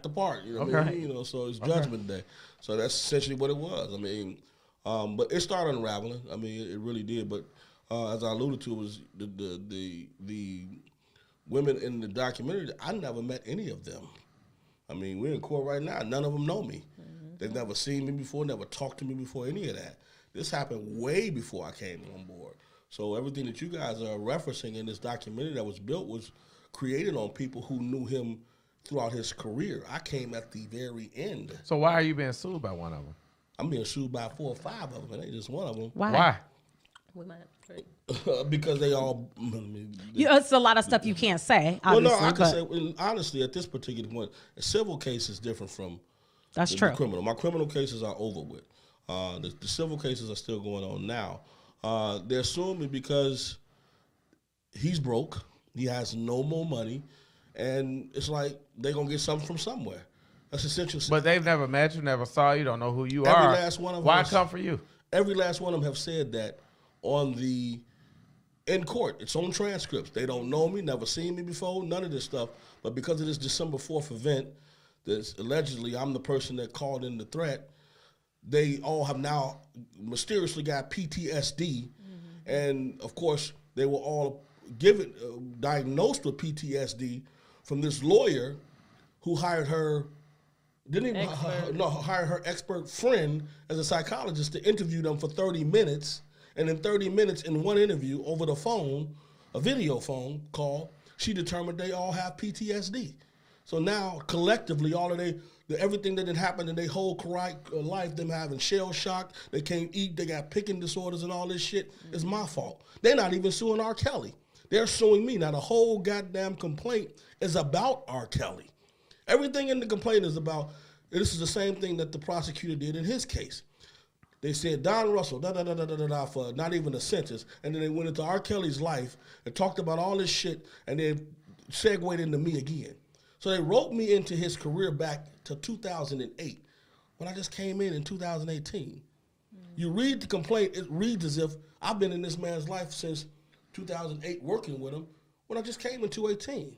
the part. You know what I mean? You know, so it's Judgment Day. So that's essentially what it was. I mean, but it started unraveling. I mean, it really did. But as I alluded to, it was the women in the documentary. I never met any of them. I mean, we're in court right now. None of them know me. They've never seen me before, never talked to me before, any of that. This happened way before I came on board. So everything that you guys are referencing in this documentary that was built was created on people who knew him throughout his career. I came at the very end. So why are you being sued by one of them? I'm being sued by 4 or 5 of them, and they just one of them. Why? Because they all... It's a lot of stuff you can't say, obviously. Well, no, I can say, honestly, at this particular point, a civil case is different from the criminal. My criminal cases are over with. The civil cases are still going on now. They're suing me because he's broke. He has no more money. And it's like they're going to get something from somewhere. That's essential. But they've never met you, never saw you, don't know who you are. Every last one of them. Why come for you? Every last one of them have said that in court. It's on transcripts. They don't know me, never seen me before, none of this stuff. But because of this December 4th event, that's allegedly I'm the person that called in the threat, they all have now mysteriously got PTSD. And of course, they were all diagnosed with PTSD from this lawyer who hired her, hired her expert friend as a psychologist to interview them for 30 minutes. And in 30 minutes in one interview over the phone, a video phone call, she determined they all have PTSD. So now, collectively, all of everything that had happened in their whole life, them having shell shock, they can't eat, they got picking disorders and all this shit, is my fault. They're not even suing R. Kelly. They're suing me. Now, the whole goddamn complaint is about R. Kelly. Everything in the complaint is about, this is the same thing that the prosecutor did in his case. They said Don Russell, for not even a sentence, and then they went into R. Kelly's life and talked about all this shit, and they segued into me again. So they wrote me into his career back to 2008, when I just came in 2018. You read the complaint, it reads as if I've been in this man's life since 2008 working with him, when I just came in 2018.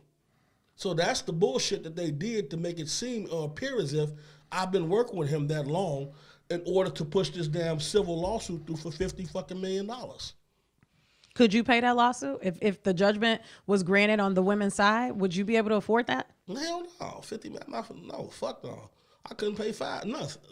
So that's the bullshit that they did to make it seem or appear as if I've been working with him that long in order to push this damn civil lawsuit through for $50 million. Could you pay that lawsuit? If the judgment was granted on the women's side, would you be able to afford that? Hell no, $50 million, no, fuck no. I couldn't pay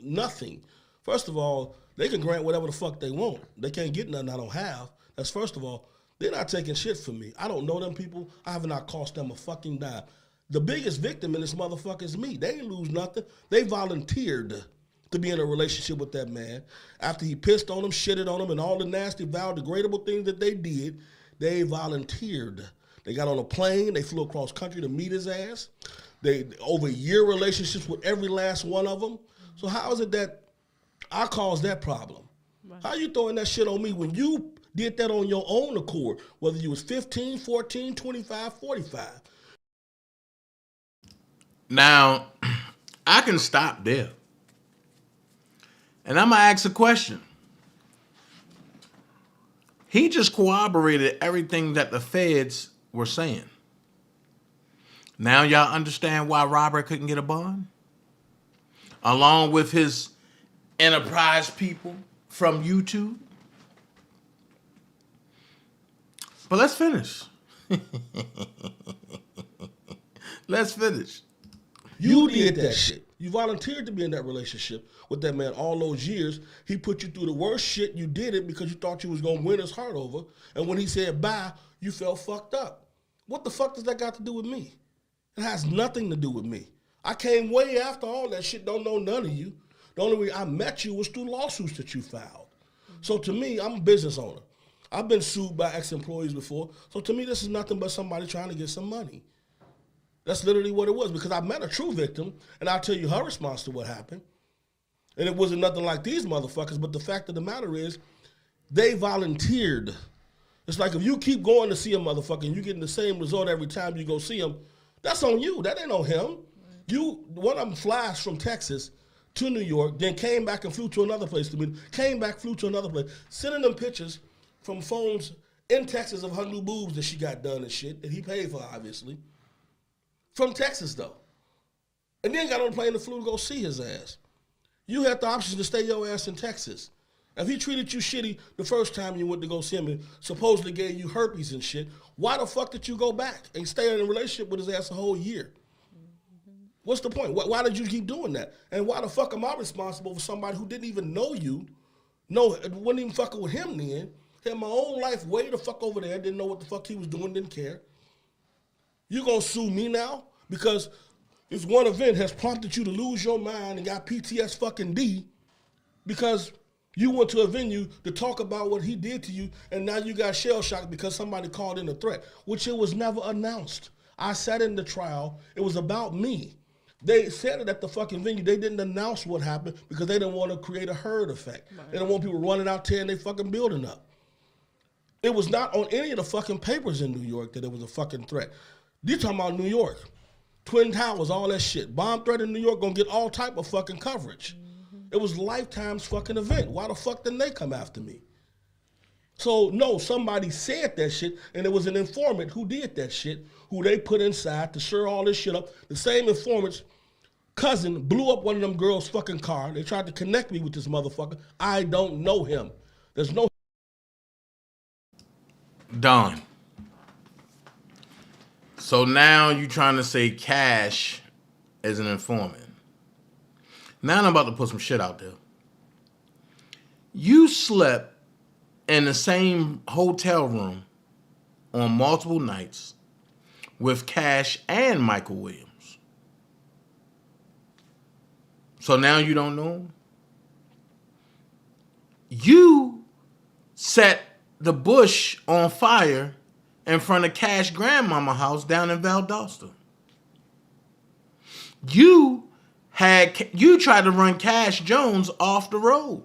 nothing. First of all, they can grant whatever the fuck they want. They can't get nothing I don't have. That's first of all. They're not taking shit from me. I don't know them people. I have not cost them a fucking dime. The biggest victim in this motherfucker is me. They didn't lose nothing. They volunteered to be in a relationship with that man. After he pissed on them, shitted on them, and all the nasty, vile, degradable things that they did, they volunteered. They got on a plane. They flew across country to meet his ass. They over year relationships with every last one of them. So how is it that I caused that problem? How you throwing that shit on me when you did that on your own accord, whether you was 15, 14, 25, 45? Now, I can stop there. And I'm going to ask a question. He just corroborated everything that the feds were saying. Now y'all understand why Robert couldn't get a bond? Along with his enterprise people from YouTube. But let's finish. Let's finish. You did that shit. You volunteered to be in that relationship with that man all those years. He put you through the worst shit. You did it because you thought you was going to win his heart over. And when he said bye, you felt fucked up. What the fuck does that got to do with me? It has nothing to do with me. I came way after all that shit. Don't know none of you. The only way I met you was through lawsuits that you filed. So to me, I'm a business owner. I've been sued by ex-employees before. So to me, this is nothing but somebody trying to get some money. That's literally what it was, because I met a true victim, and I'll tell you her response to what happened. And it wasn't nothing like these motherfuckers, but the fact of the matter is, they volunteered. It's like if you keep going to see a motherfucker and you getting the same result every time you go see him, that's on you. That ain't on him. One of them flies from Texas to New York, then came back and flew to another place to meet, came back, flew to another place, sending them pictures from phones in Texas of her new boobs that she got done and shit, that he paid for, obviously. From Texas, though. And then got on the plane and flew to go see his ass. You had the option to stay your ass in Texas. If he treated you shitty the first time you went to go see him and supposedly gave you herpes and shit, why the fuck did you go back and stay in a relationship with his ass a whole year? What's the point? Why did you keep doing that? And why the fuck am I responsible for somebody who didn't even know you, wasn't even fucking with him then, had my own life way the fuck over there, didn't know what the fuck he was doing, didn't care. You gonna sue me now because this one event has prompted you to lose your mind and got PTS fucking D because you went to a venue to talk about what he did to you, and now you got shell shocked because somebody called in a threat, which it was never announced. I sat in the trial. It was about me. They said it at the fucking venue. They didn't announce what happened because they didn't want to create a herd effect. Right. They didn't want people running out tearing their fucking building up. It was not on any of the fucking papers in New York that it was a fucking threat. You talking about New York. Twin Towers, all that shit. Bomb threat in New York gonna get all type of fucking coverage. It was Lifetime's fucking event. Why the fuck didn't they come after me? So no, somebody said that shit, and it was an informant who did that shit, who they put inside to stir all this shit up. The same informant's cousin blew up one of them girls' fucking car. They tried to connect me with this motherfucker. I don't know him. There's no... Don. So now you trying to say Cash as an informant. Now I'm about to put some shit out there. You slept in the same hotel room on multiple nights with Cash and Michael Williams. So now you don't know him? You set the bush on fire in front of Cash grandmama house down in Valdosta. You tried to run Cash Jones off the road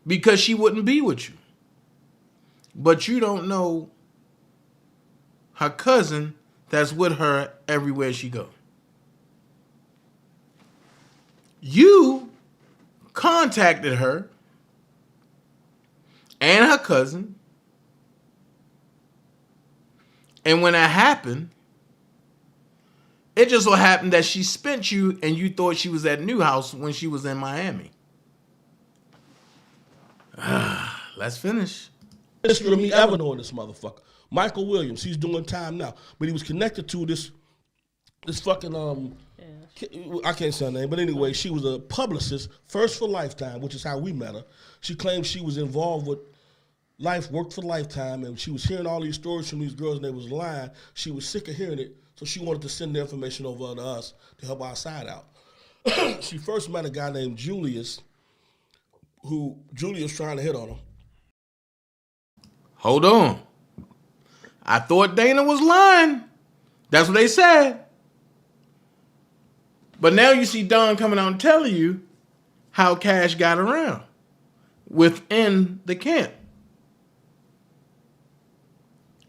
because she wouldn't be with you. But you don't know her cousin that's with her everywhere she go. You contacted her and her cousin. And when that happened, it just so happened that she spent you and you thought she was at Newhouse when she was in Miami. Let's finish. History of me ever knowing this motherfucker. Michael Williams, he's doing time now. But he was connected to this fucking, I can't say her name, but anyway, she was a publicist, first for Lifetime, which is how we met her. She claimed she was involved with worked for Lifetime, and she was hearing all these stories from these girls and they was lying. She was sick of hearing it, so she wanted to send the information over to us to help our side out. She first met a guy named Julius, who Julius trying to hit on her. Hold on. I thought Dana was lying. That's what they said. But now you see Don coming out and telling you how Cash got around within the camp.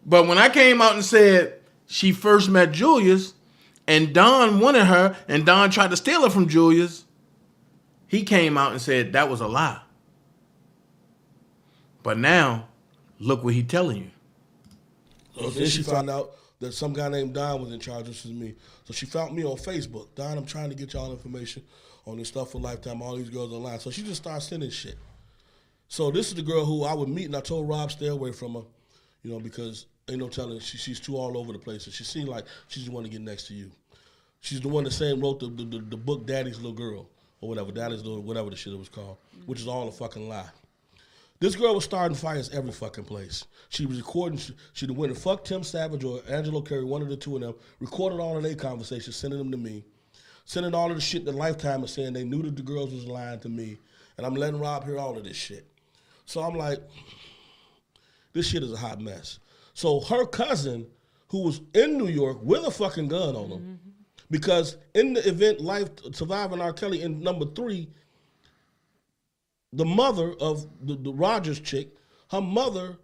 But when I came out and said she first met Julius and Don wanted her and Don tried to steal her from Julius, he came out and said that was a lie. But now, look what he's telling you. So then she found out that some guy named Don was in charge, which is me. So she found me on Facebook. Don, I'm trying to get y'all information on this stuff for Lifetime, all these girls online. So she just started sending shit. So this is the girl who I would meet, and I told Rob stay away from her, you know, because ain't no telling, she's too all over the place. And she seemed like she's the one to get next to you. She's the one that wrote the book Daddy's Little Girl, or whatever, Daddy's Little, whatever the shit it was called, which is all a fucking lie. This girl was starting fires every fucking place. She was recording, she went and fucked Tim Savage or Angelo Curry, one of the two of them, recorded all of their conversations, sending them to me, sending all of the shit that Lifetime was saying they knew that the girls was lying to me, and I'm letting Rob hear all of this shit. So I'm like, this shit is a hot mess. So her cousin, who was in New York with a fucking gun on him, because in the event Life Surviving R. Kelly in number 3, the mother of the Rogers chick, her mother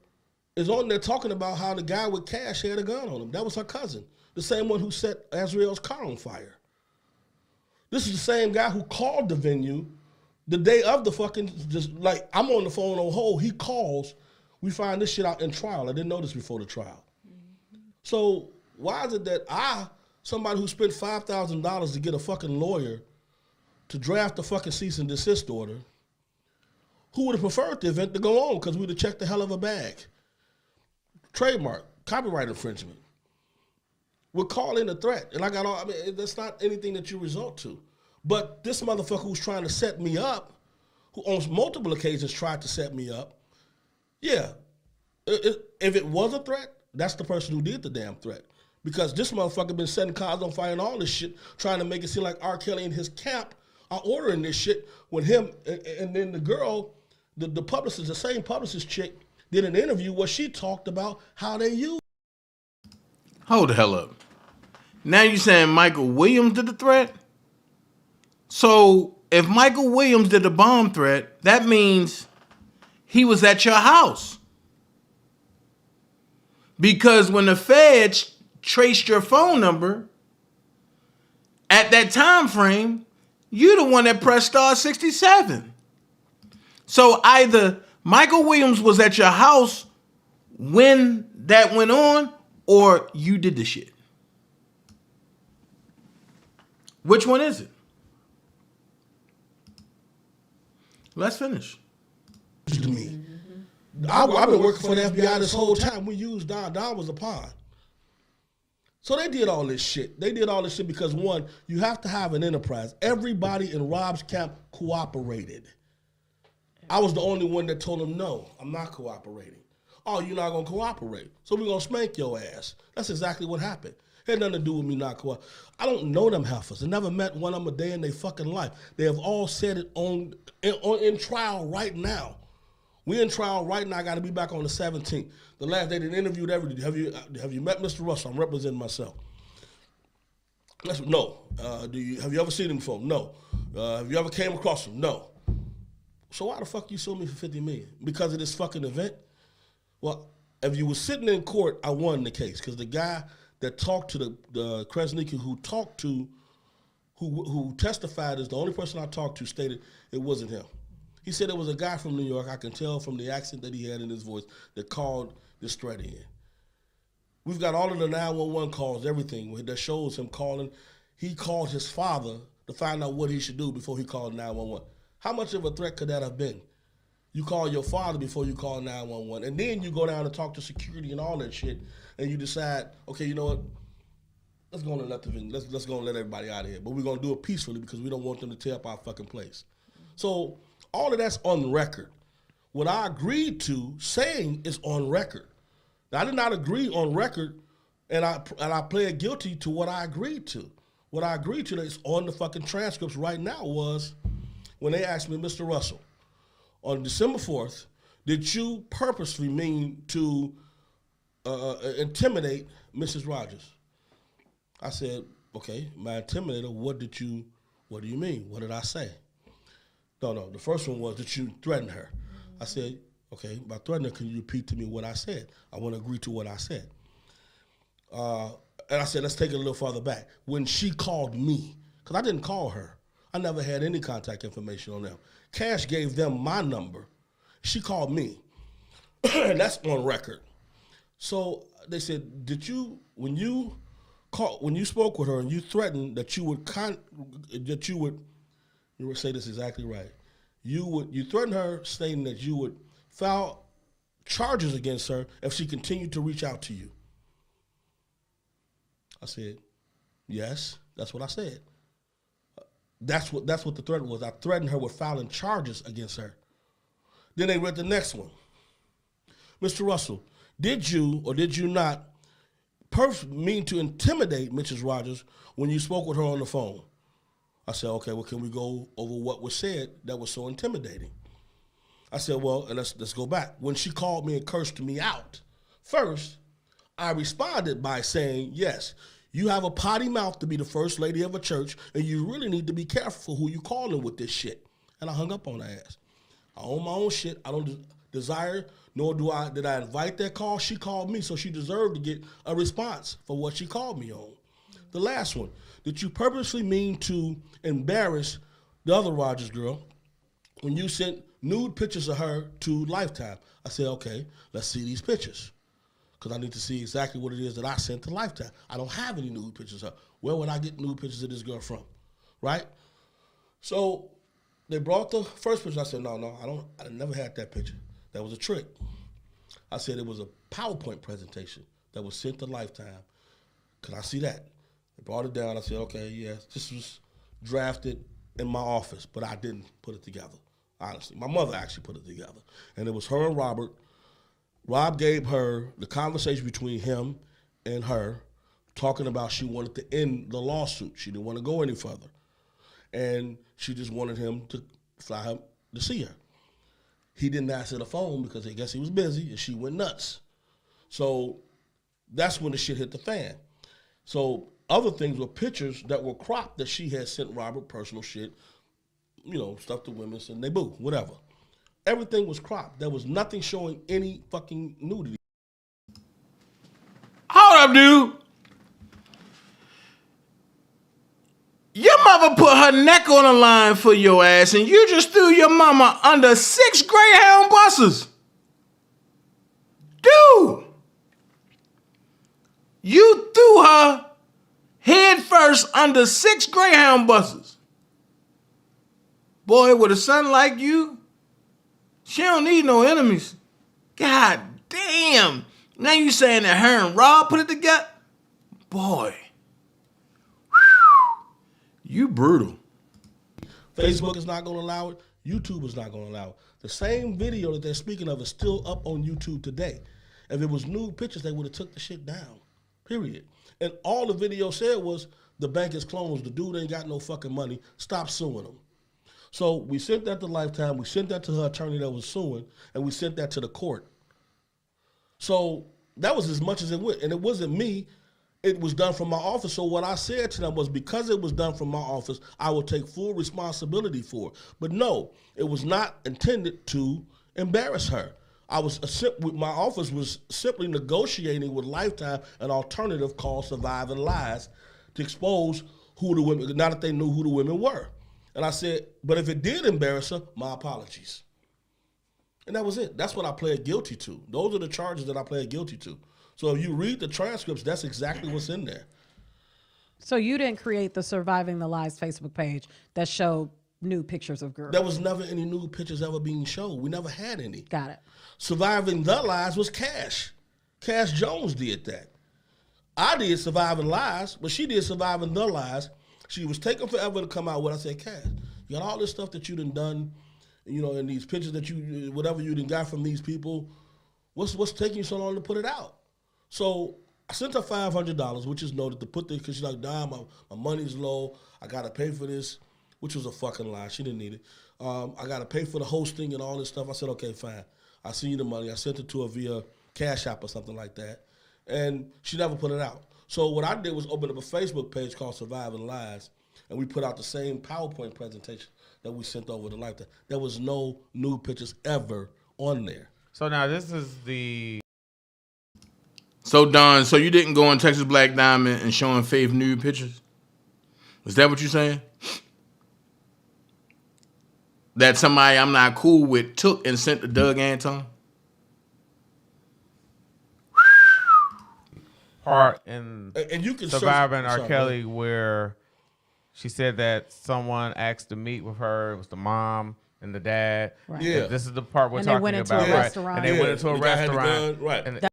is on there talking about how the guy with Cash had a gun on him. That was her cousin, the same one who set Azriel's car on fire. This is the same guy who called the venue the day of the fucking, just like, I'm on the phone on hold, he calls, we find this shit out in trial. I didn't know this before the trial. So why is it that somebody who spent $5,000 to get a fucking lawyer to draft a fucking cease and desist order, who would have preferred the event to go on because we would have checked the hell of a bag. Trademark, copyright infringement. We're calling a threat. And I got all, I mean, that's not anything that you resort to. But this motherfucker who's trying to set me up, who on multiple occasions tried to set me up, yeah, if it was a threat, that's the person who did the damn threat. Because this motherfucker been setting cars on fire and all this shit, trying to make it seem like R. Kelly and his camp are ordering this shit with him. And then the girl, the publicist, the same publicist chick, did an interview where she talked about how they use. Hold the hell up. Now you saying Michael Williams did the threat? So if Michael Williams did the bomb threat, that means he was at your house. Because when the feds traced your phone number, at that time frame, you're the one that pressed star 67. So either Michael Williams was at your house when that went on, or you did the shit. Which one is it? Let's finish. To me. I've been working for the FBI this whole time. We used Don. Don was a pawn. So they did all this shit. They did all this shit because, one, you have to have an enterprise. Everybody in Rob's camp cooperated. I was the only one that told him, no, I'm not cooperating. Oh, you're not going to cooperate. So we're going to spank your ass. That's exactly what happened. It had nothing to do with me not cooperating. I don't know them heifers. I never met one of them a day in their fucking life. They have all said it in trial right now. We're in trial right now. I got to be back on the 17th. The last day they interviewed everybody. Have you met Mr. Russell? I'm representing myself. No. Have you ever seen him before? No. Have you ever came across him? No. So why the fuck you sued me for $50 million? Because of this fucking event? Well, if you were sitting in court, I won the case because the guy that talked to the Kresnicki who testified as the only person I talked to stated it wasn't him. He said it was a guy from New York, I can tell from the accent that he had in his voice, that called this threat in. We've got all of the 911 calls, everything that shows him calling. He called his father to find out what he should do before he called 911. How much of a threat could that have been? You call your father before you call 911, and then you go down and talk to security and all that shit, and you decide, okay, you know what? Let's go and let's go and let everybody out of here. But we're gonna do it peacefully because we don't want them to tear up our fucking place. So all of that's on record. What I agreed to saying is on record. Now, I did not agree on record, and I pled guilty to what I agreed to. What I agreed to that's on the fucking transcripts right now was when they asked me, Mr. Russell, on December 4th, did you purposely mean to intimidate Mrs. Rogers? I said, okay, my intimidator, what did you What do you mean? What did I say? No. The first one was that you threatened her. I said, okay, by threatening her, can you repeat to me what I said? I want to agree to what I said. And I said, let's take it a little farther back. When she called me, because I didn't call her. I never had any contact information on them. Cash gave them my number. She called me. And that's on record. So they said, did you, when you spoke with her and you threatened that you would say this exactly right. You threatened her stating that you would file charges against her if she continued to reach out to you. I said, yes, that's what I said. That's what the threat was. I threatened her with filing charges against her. Then they read the next one. Mr. Russell, did you or did you not mean to intimidate Mrs. Rogers when you spoke with her on the phone? I said, okay, well, can we go over what was said that was so intimidating? I said, well, and let's go back. When she called me and cursed me out, first, I responded by saying, yes, you have a potty mouth to be the first lady of a church, and you really need to be careful who you calling with this shit. And I hung up on her ass. I own my own shit. I don't desire, nor did I invite that call. She called me, so she deserved to get a response for what she called me on. The last one, did you purposely mean to embarrass the other Rogers girl when you sent nude pictures of her to Lifetime? I said, okay, let's see these pictures, because I need to see exactly what it is that I sent to Lifetime. I don't have any nude pictures of her. Where would I get nude pictures of this girl from, right? So they brought the first picture. I said, no, I never had that picture. That was a trick. I said it was a PowerPoint presentation that was sent to Lifetime. Could I see that? They brought it down. I said, okay, yes, this was drafted in my office, but I didn't put it together, honestly. My mother actually put it together. And it was her and Robert. Rob gave her the conversation between him and her, talking about she wanted to end the lawsuit. She didn't want to go any further. And she just wanted him to fly her to see her. He didn't answer the phone because I guess he was busy, and she went nuts. So that's when the shit hit the fan. So other things were pictures that were cropped that she had sent Robert, personal shit, stuff to women, and they boo, whatever. Everything was cropped. There was nothing showing any fucking nudity. Hold up, dude. Your mother put her neck on the line for your ass, and you just threw your mama under 6 Greyhound buses. Dude. You threw her head first under 6 Greyhound buses. Boy, with a son like you, she don't need no enemies. God damn. Now you saying that her and Rob put it together? Boy. You brutal. Facebook is not going to allow it. YouTube is not going to allow it. The same video that they're speaking of is still up on YouTube today. If it was nude pictures, they would have took the shit down, period. And all the video said was, the bank is closed. The dude ain't got no fucking money. Stop suing him. So we sent that to Lifetime. We sent that to her attorney that was suing, and we sent that to the court. So that was as much as it went. And it wasn't me. It was done from my office. So what I said to them was, because it was done from my office, I will take full responsibility for it. But no, it was not intended to embarrass her. My office was simply negotiating with Lifetime an alternative called Surviving Lies to expose who the women, now that they knew who the women were. And I said, but if it did embarrass her, my apologies. And that was it. That's what I pled guilty to. Those are the charges that I pled guilty to. So if you read the transcripts, that's exactly what's in there. So you didn't create the Surviving the Lies Facebook page that showed nude pictures of girls? There was never any nude pictures ever being shown. We never had any. Got it. Surviving the Lies was Cash. Cash Jones did that. I did Surviving Lies, but she did Surviving the Lies. She was taking forever to come out with. I said, Cash, you got all this stuff that you done, and these pictures that whatever you done got from these people. What's taking you so long to put it out? So I sent her $500, which is noted to put the, because she's like, nah, my money's low. I got to pay for this, which was a fucking lie. She didn't need it. I got to pay for the hosting and all this stuff. I said, okay, fine. I'll send you the money. I sent it to her via Cash App or something like that. And she never put it out. So what I did was open up a Facebook page called Surviving Lies. and we put out the same PowerPoint presentation that we sent over to Lifetime. There was no nude pictures ever on there. So now this is the... So Don, so you didn't go on Texas Black Diamond and showing Faith nude pictures? Is that what you're saying? That somebody I'm not cool with took and sent to Doug Anton? Part in and you can Surviving R. Kelly where she said that someone asked to meet with her. It was the mom and the dad. Right. Yeah. This is the part we're And talking they went into about, a right? restaurant. And they went into a The guy had the restaurant. gun, right. And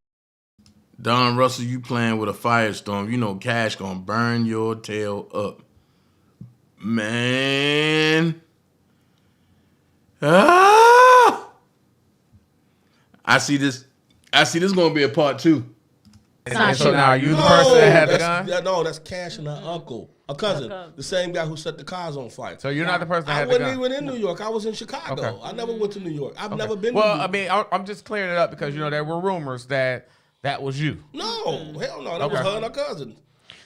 Don Russell, you playing with a firestorm. You know Cash gonna burn your tail up. Man. Ah! I see this gonna be a part 2. and so now are you the person that had the gun? No, that's Cash and her uncle, a cousin, the same guy who set the cars on fire. So you're not the person that I had the gun? wasn't even in New York. I was in Chicago. Okay. I never went to New York. I've never been Well, to New York. I mean, I'm just clearing it up because, you know, there were rumors that was you. No, hell no. That was her and her cousin.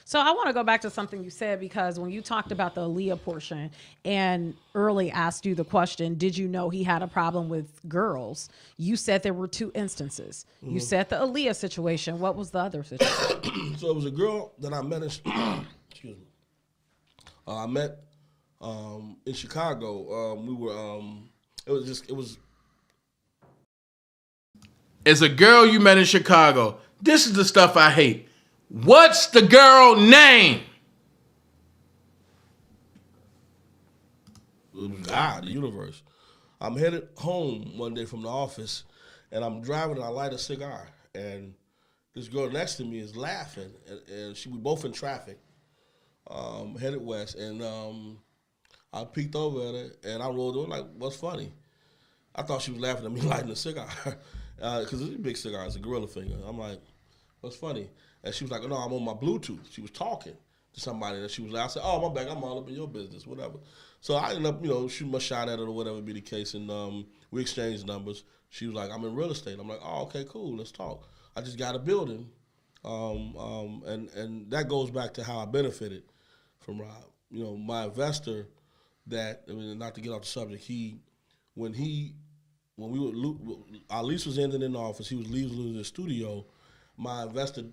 So I want to go back to something you said, because when you talked about the Lier portion and Early asked you the question, did you know he had a problem with girls? You said there were 2 instances. You said the Aaliyah situation. What was the other situation? So it was a girl that I met in, excuse me. I met in Chicago. We were, It's a girl you met in Chicago. This is the stuff I hate. What's the girl name? God, the universe. I'm headed home one day from the office, and I'm driving and I light a cigar, and this girl next to me is laughing, and we both in traffic, headed west, and I peeked over at her, and I rolled over like, what's funny? I thought she was laughing at me lighting a cigar, because it's a big cigar, it's a gorilla finger. I'm like, what's funny? And she was like, oh, no, I'm on my Bluetooth. She was talking to somebody, and she was like, I said, oh, my bad, I'm all up in your business, whatever. So I ended up, shooting my shot at her or whatever be the case, and we exchanged numbers. She was like, I'm in real estate. I'm like, oh, okay, cool, let's talk. I just got a building, and that goes back to how I benefited from Rob. My investor not to get off the subject, when our lease was ending in the office, he was losing the studio, my investor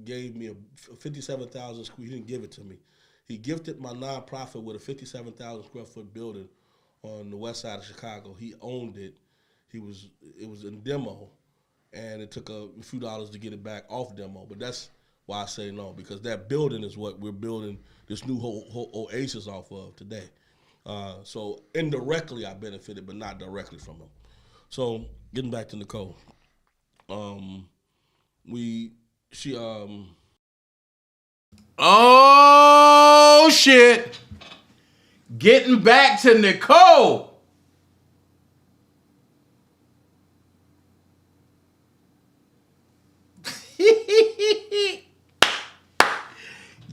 gave me a 57,000 square. He didn't give it to me. He gifted my nonprofit with a 57,000 square foot building on the west side of Chicago. He owned it. It was in demo, and it took a few dollars to get it back off demo. But that's why I say no, because that building is what we're building this new whole oasis off of today. So indirectly I benefited, but not directly from him. So getting back to Nicole. Oh shit. Getting back to Nicole.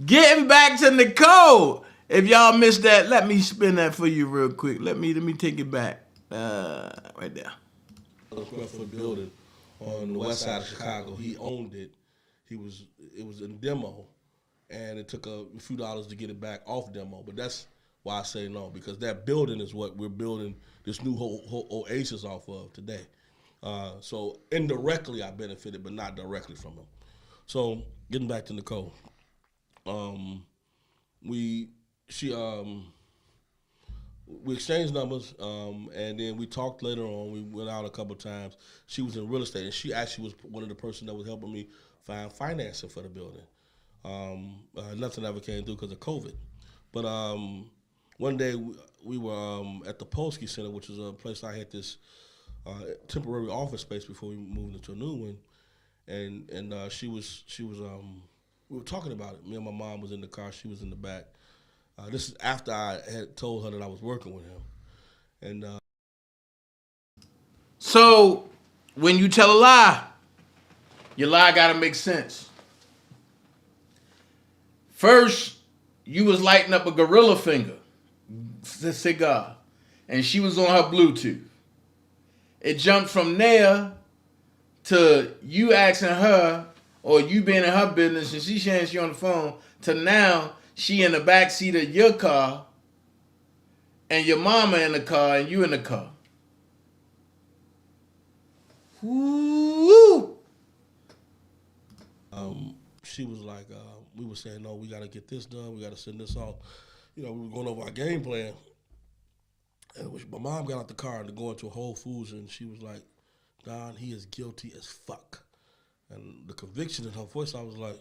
Getting back to Nicole. If y'all missed that, let me spin that for you real quick. Let me take it back. Right there. Square foot building on the west side of Chicago. He owned it. It was in demo, and it took a few dollars to get it back off demo. But that's why I say no, because that building is what we're building this new whole oasis off of today. So indirectly I benefited, but not directly from him. So getting back to Nicole, we exchanged numbers, and then we talked later on. We went out a couple of times. She was in real estate, and she actually was one of the person that was helping me find financing for the building. Nothing ever came through because of COVID. But one day we were at the Polsky Center, which is a place I had this temporary office space before we moved into a new one, and she was we were talking about it. Me and my mom was in the car. She was in the back. This is after I had told her that I was working with him. And so when you tell a lie, your lie gotta make sense. First, you was lighting up a gorilla finger, the cigar, and she was on her Bluetooth. It jumped from there to you asking her, or you being in her business and she saying she on the phone, to now she in the back seat of your car, and your mama in the car, and you in the car. Woo! She was like, we were saying, no, we got to get this done. We got to send this off. You know, we were going over our game plan. And my mom got out the car to go into Whole Foods, and she was like, Don, he is guilty as fuck. And the conviction in her voice, I was like,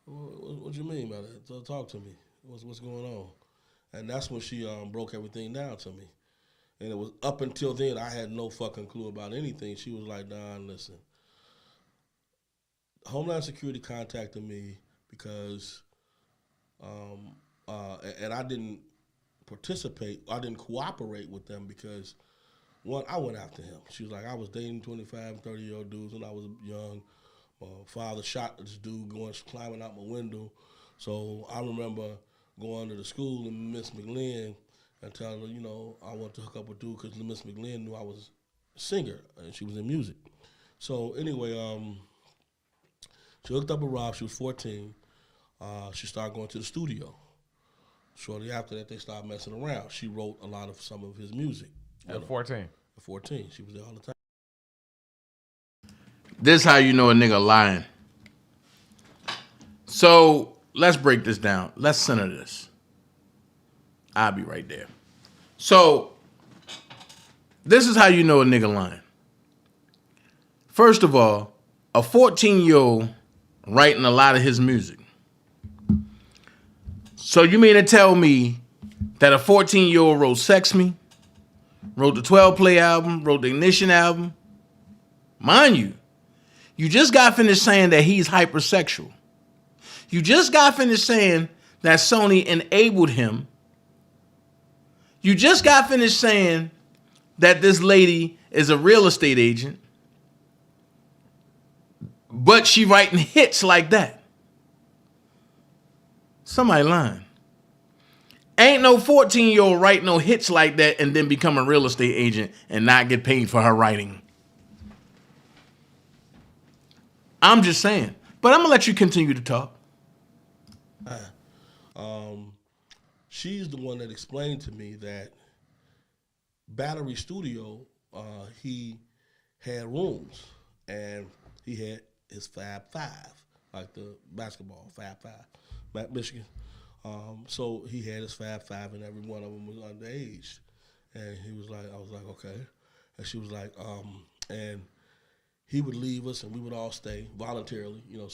what do you mean by that? Talk to me. What's going on? And that's when she broke everything down to me. And it was up until then, I had no fucking clue about anything. She was like, Don, listen. Homeland Security contacted me because, and I didn't participate, I didn't cooperate with them because, one, I went after him. She was like, I was dating 25, 30-year-old dudes when I was young. My father shot this dude climbing out my window. So I remember going to the school and Miss McLean and telling her, you know, I want to hook up with dude because Miss McLean knew I was a singer and she was in music. So anyway, she hooked up with Rob. She was 14. She started going to the studio. Shortly after that, they started messing around. She wrote some of his music. At 14? At 14. She was there all the time. This how you know a nigga lying. So let's break this down. Let's center this. I'll be right there. So this is how you know a nigga lying. First of all, a 14-year-old writing a lot of his music. So you mean to tell me that a 14-year-old wrote Sex Me, wrote the 12 Play album, wrote the Ignition album? Mind you, you just got finished saying that he's hypersexual. You just got finished saying that Sony enabled him. You just got finished saying that this lady is a real estate agent, but she writing hits like that. Somebody lying. Ain't no 14-year-old write no hits like that and then become a real estate agent and not get paid for her writing. I'm just saying. But I'm going to let you continue to talk. She's the one that explained to me that Battery Studio, he had rooms and he had his Fab Five, like the basketball Fab Five, Michigan. So he had his Fab Five and every one of them was underage. And he was like, I was like, okay. And she was like, and he would leave us and we would all stay voluntarily. You know,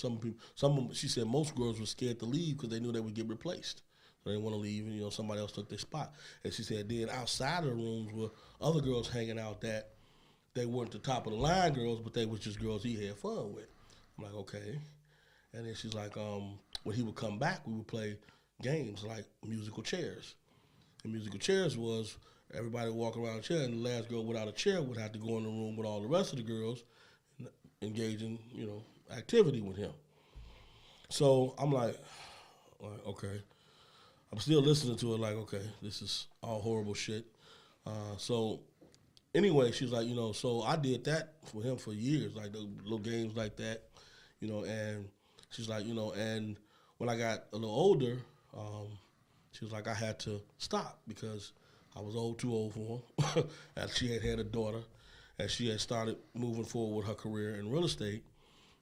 she said most girls were scared to leave because they knew they would get replaced. So they didn't want to leave and, you know, somebody else took their spot. And she said then outside of the rooms were other girls hanging out that they weren't the top of the line girls, but they was just girls he had fun with. I'm like, okay. And then she's like, when he would come back, we would play games like musical chairs. And musical chairs was everybody would walk around a chair, and the last girl without a chair would have to go in the room with all the rest of the girls, engage in, you know, activity with him. So I'm like, okay. I'm still listening to it like, okay, this is all horrible shit. So anyway, she's like, you know, so I did that for him for years, like the little games like that, you know, and she's like, you know, and when I got a little older, she was like, I had to stop because I was too old for him. And she had a daughter, and she had started moving forward with her career in real estate,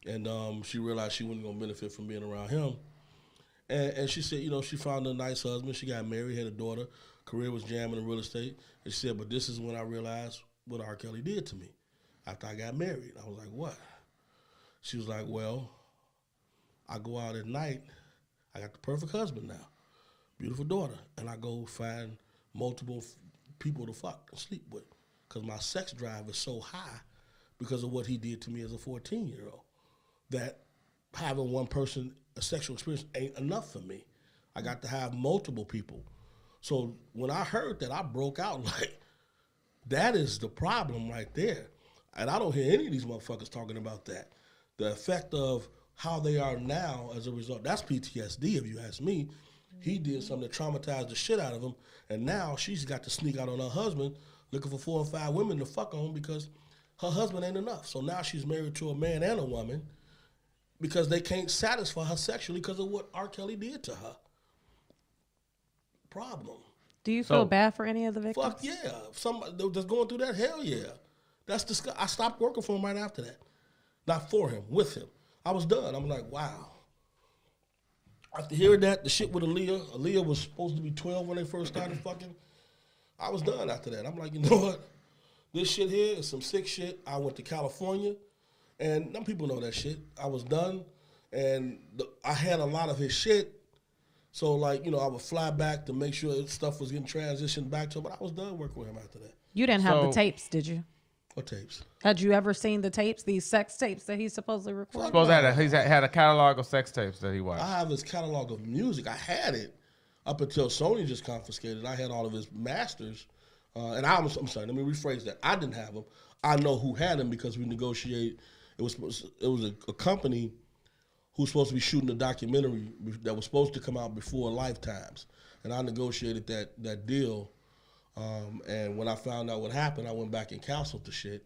and she realized she wasn't gonna benefit from being around him. And she said, you know, she found a nice husband. She got married, had a daughter. Career was jamming in real estate. And she said, but this is when I realized what R. Kelly did to me after I got married. I was like, what? She was like, well, I go out at night. I got the perfect husband now, beautiful daughter. And I go find multiple people to fuck and sleep with because my sex drive is so high because of what he did to me as a 14-year-old that having one person, a sexual experience ain't enough for me. I got to have multiple people. So when I heard that, I broke out like, that is the problem right there. And I don't hear any of these motherfuckers talking about that. The effect of how they are now as a result, that's PTSD if you ask me. He did something that traumatized the shit out of him, and now she's got to sneak out on her husband looking for 4 or 5 women to fuck on because her husband ain't enough. So now she's married to a man and a woman, because they can't satisfy her sexually because of what R. Kelly did to her. Problem. Do you feel bad for any of the victims? Fuck yeah. Somebody that's going through that, hell yeah. That's disgusting. I stopped working for him right after that. Not for him, with him. I was done. I'm like, wow. After hearing that, the shit with Aaliyah was supposed to be 12 when they first started fucking. I was done after that. I'm like, you know what? This shit here is some sick shit. I went to California, and some people know that shit. I was done, and I had a lot of his shit. So, like, you know, I would fly back to make sure stuff was getting transitioned back to him, but I was done working with him after that. You didn't have the tapes, did you? What tapes? Had you ever seen the tapes, these sex tapes that he supposedly recorded? He's had a catalog of sex tapes that he watched. I have his catalog of music. I had it up until Sony just confiscated it. I had all of his masters. And I'm sorry, let me rephrase that. I didn't have them. I know who had them because we negotiated. It was a company who was supposed to be shooting a documentary that was supposed to come out before Lifetimes. And I negotiated that deal. And when I found out what happened, I went back and counseled the shit,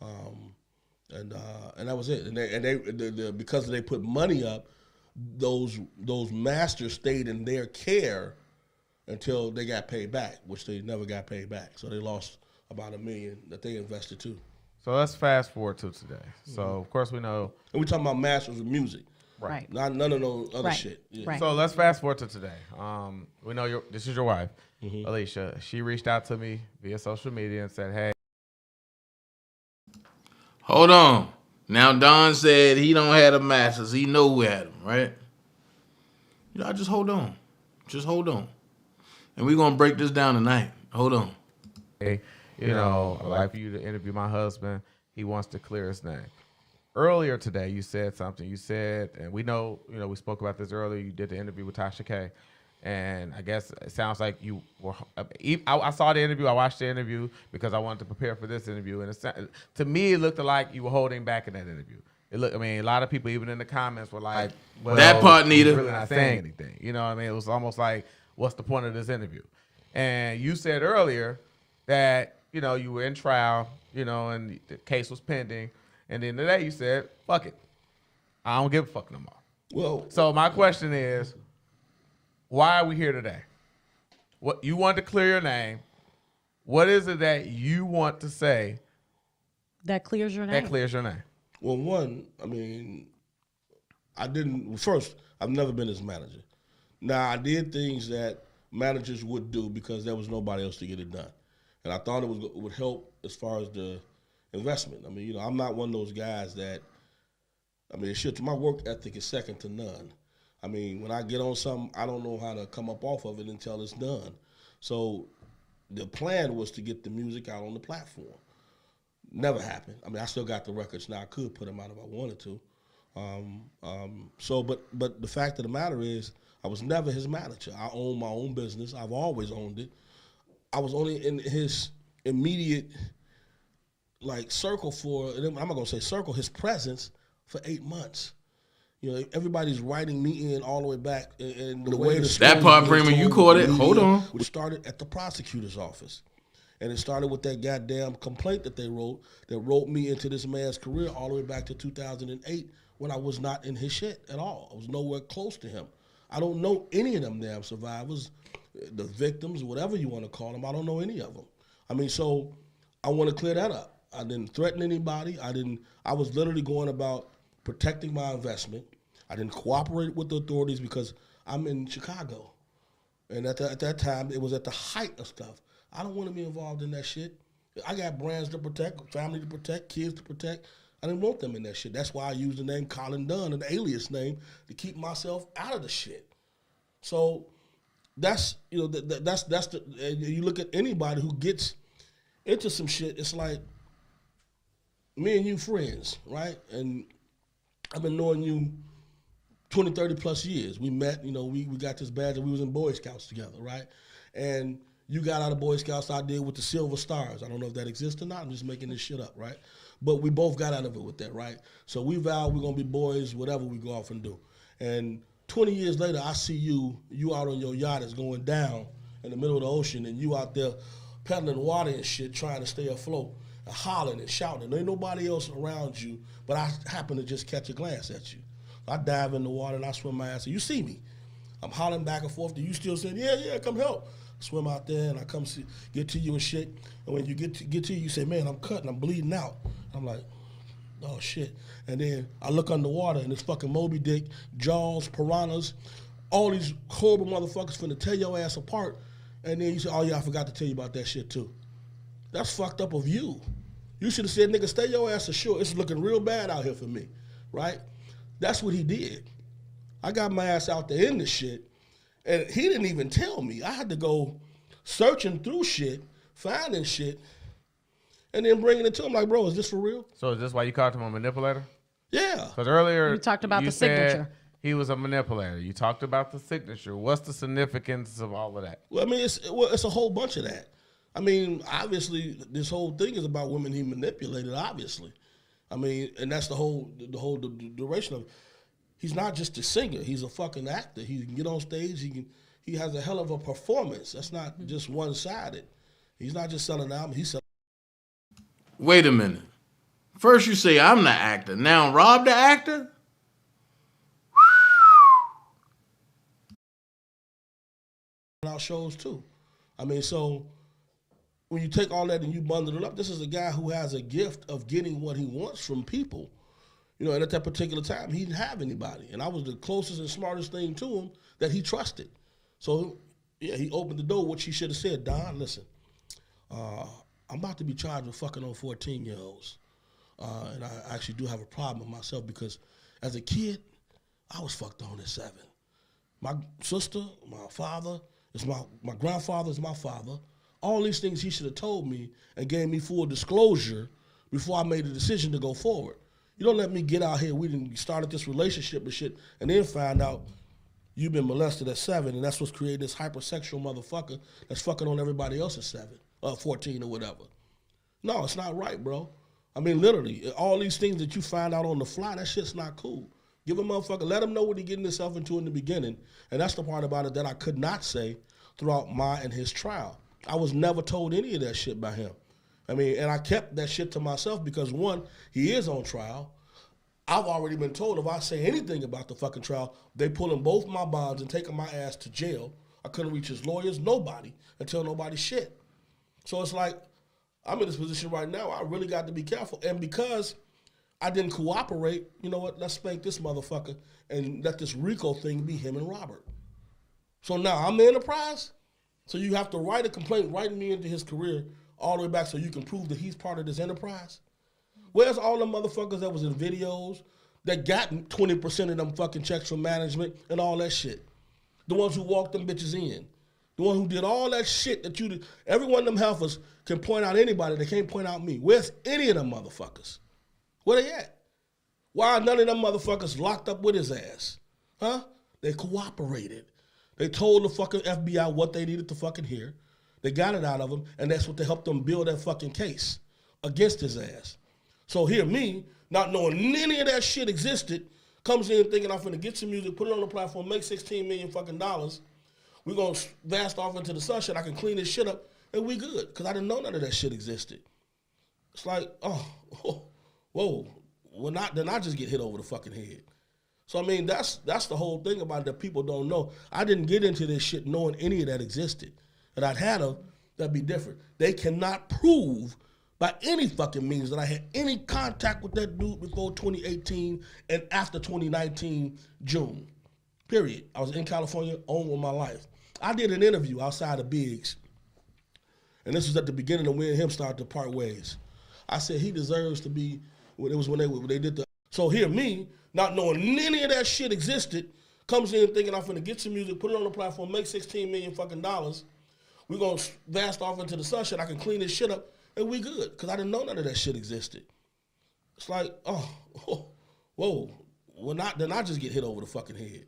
and that was it. And they because they put money up, those masters stayed in their care until they got paid back, which they never got paid back. So they lost about $1 million that they invested too. So let's fast forward to today. So of course we know, and we're talking about masters of music, right? Not none of those other shit. Yeah. Right. So let's fast forward to today. We know this is your wife. Alicia, she reached out to me via social media and said, hey. Hold on. Now Don said he don't have the masters. He know who had them, right? You know, just hold on. Just hold on. And we're going to break this down tonight. Hold on. Hey, you know, I'd like for you to interview my husband. He wants to clear his name. Earlier today, you said something. You said, and we know, we spoke about this earlier. You did the interview with Tasha K. And I guess it sounds like you were. I saw the interview. I watched the interview because I wanted to prepare for this interview. And to me, it looked like you were holding back in that interview. I mean, a lot of people, even in the comments, were like, well, that part, Nita. Really not saying anything. You know what I mean? It was almost like, what's the point of this interview? And you said earlier that, you were in trial, and the case was pending. And then today you said, fuck it. I don't give a fuck no more. Well, so my question is, why are we here today? What you want to clear your name? What is it that you want to say that clears your name? That clears your name. Well, one, I mean, first, I've never been his manager. Now, I did things that managers would do because there was nobody else to get it done. And I thought it would help as far as the investment. I mean, I'm not one of those guys that, my work ethic is second to none. I mean, when I get on something, I don't know how to come up off of it until it's done. So the plan was to get the music out on the platform. Never happened. I mean, I still got the records now. I could put them out if I wanted to. But the fact of the matter is, I was never his manager. I own my own business. I've always owned it. I was only in his immediate, circle I'm not going to say circle, his presence for 8 months. Everybody's writing me in all the way back, and the way that part, Freeman, you caught it. Hold on. Which started at the prosecutor's office, and it started with that goddamn complaint that they wrote that wrote me into this man's career all the way back to 2008 when I was not in his shit at all. I was nowhere close to him. I don't know any of them damn survivors, the victims, whatever you want to call them. I don't know any of them. I mean, so I want to clear that up. I didn't threaten anybody. I was literally going about protecting my investment. I didn't cooperate with the authorities because I'm in Chicago. And at that time, it was at the height of stuff. I don't want to be involved in that shit. I got brands to protect, family to protect, kids to protect. I didn't want them in that shit. That's why I used the name Colin Dunn, an alias name, to keep myself out of the shit. So that's, that's the, you look at anybody who gets into some shit, it's like me and you friends, right? And I've been knowing you 20, 30 plus years. We met, we got this badge and we was in Boy Scouts together, right? And you got out of Boy Scouts, I did with the Silver Stars. I don't know if that exists or not. I'm just making this shit up, right? But we both got out of it with that, right? So we vowed we're going to be boys, whatever we go off and do. And 20 years later, I see you out on your yacht is going down in the middle of the ocean, and you out there peddling water and shit, trying to stay afloat, and hollering and shouting. There ain't nobody else around you, but I happen to just catch a glance at you. I dive in the water and I swim my ass. So you see me. I'm hollering back and forth. You still saying, yeah, come help. Swim out there and I come get to you and shit. And when you get to you, you say, man, I'm cut and I'm bleeding out. I'm like, oh shit. And then I look underwater and it's fucking Moby Dick, Jaws, piranhas, all these horrible motherfuckers finna tear your ass apart. And then you say, oh yeah, I forgot to tell you about that shit too. That's fucked up of you. You should have said, nigga, stay your ass ashore. It's looking real bad out here for me, right? That's what he did. I got my ass out there in the shit, and he didn't even tell me. I had to go searching through shit, finding shit, and then bringing it to him like, bro, is this for real? So is this why you called him a manipulator? Yeah. Because earlier You talked about the said signature. he was a manipulator. You talked about the signature. What's the significance of all of that? Well, I mean, it's a whole bunch of that. I mean, obviously, this whole thing is about women he manipulated, obviously. I mean, and that's the whole duration of it. He's not just a singer. He's a fucking actor. He can get on stage. He has a hell of a performance. That's not just one-sided. He's not just selling albums. He's selling. Wait a minute. First you say I'm the actor. Now Rob the actor? Our shows too. I mean, so when you take all that and you bundle it up, this is a guy who has a gift of getting what he wants from people. You know, and at that particular time, he didn't have anybody. And I was the closest and smartest thing to him that he trusted. So, yeah, he opened the door, which he should have said, Don, listen, I'm about to be charged with fucking on 14-year-olds. And I actually do have a problem with myself because as a kid, I was fucked on at 7. My sister, my father, my grandfather is my father. All these things he should have told me and gave me full disclosure before I made a decision to go forward. You don't let me get out here, we didn't started this relationship and shit, and then find out you've been molested at 7, and that's what's creating this hypersexual motherfucker that's fucking on everybody else at 7, 14 or whatever. No, it's not right, bro. I mean, literally, all these things that you find out on the fly, that shit's not cool. Give a motherfucker, let him know what he getting himself into in the beginning, and that's the part about it that I could not say throughout my and his trial. I was never told any of that shit by him. I mean, and I kept that shit to myself because, one, he is on trial. I've already been told if I say anything about the fucking trial, they pulling both my bonds and taking my ass to jail. I couldn't reach his lawyers, nobody, and tell nobody shit. So it's like, I'm in this position right now, I really got to be careful. And because I didn't cooperate, you know what, let's spank this motherfucker and let this RICO thing be him and Robert. So now I'm the enterprise, so you have to write a complaint writing me into his career all the way back so you can prove that he's part of this enterprise? Where's all the motherfuckers that was in videos that got 20% of them fucking checks from management and all that shit? The ones who walked them bitches in. The one who did all that shit that you did. Every one of them heifers can point out anybody. They can't point out me. Where's any of them motherfuckers? Where they at? Why are none of them motherfuckers locked up with his ass? Huh? They cooperated. They told the fucking FBI what they needed to fucking hear. They got it out of him, and that's what they helped them build that fucking case against his ass. So here me, not knowing any of that shit existed, comes in thinking I'm finna get some music, put it on the platform, make $16 million fucking dollars. We're gonna vast off into the sunshine. I can clean this shit up, and we good. Because I didn't know none of that shit existed. It's like, whoa. Well, then I just get hit over the fucking head. So I mean, that's the whole thing about it that people don't know. I didn't get into this shit knowing any of that existed. And I'd had them, that'd be different. They cannot prove by any fucking means that I had any contact with that dude before 2018 and after 2019 June. Period. I was in California, on with my life. I did an interview outside of Biggs, and this was at the beginning of when him started to part ways. I said he deserves to be. It was when they did the. So here me, not knowing any of that shit existed, comes in thinking I'm finna get some music, put it on the platform, make $16 million fucking dollars. We're gonna vast off into the sunshine. I can clean this shit up, and we good. Because I didn't know none of that shit existed. It's like, whoa. Well, then I just get hit over the fucking head.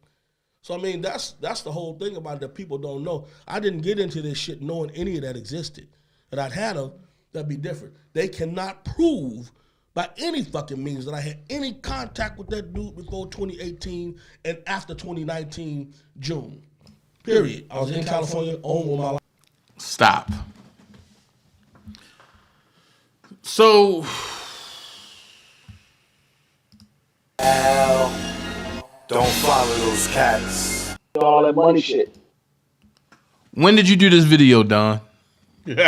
So I mean, that's the whole thing about it that people don't know. I didn't get into this shit knowing any of that existed. And I'd had them, that'd be different. They cannot prove by any fucking means that I had any contact with that dude before 2018 and after 2019 June. Period. I was in California, on with my life. Stop. So, Don't follow those cats. All that money shit. When did you do this video, Don? This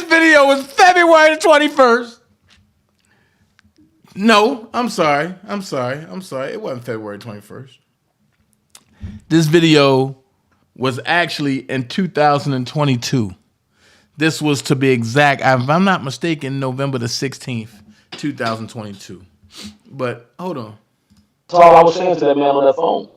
video was February 21st. No, I'm sorry. It wasn't February 21st. This video was actually in 2022. This was, to be exact, if I'm not mistaken, November the 16th, 2022. But hold on. That's all I was saying to that man on that phone.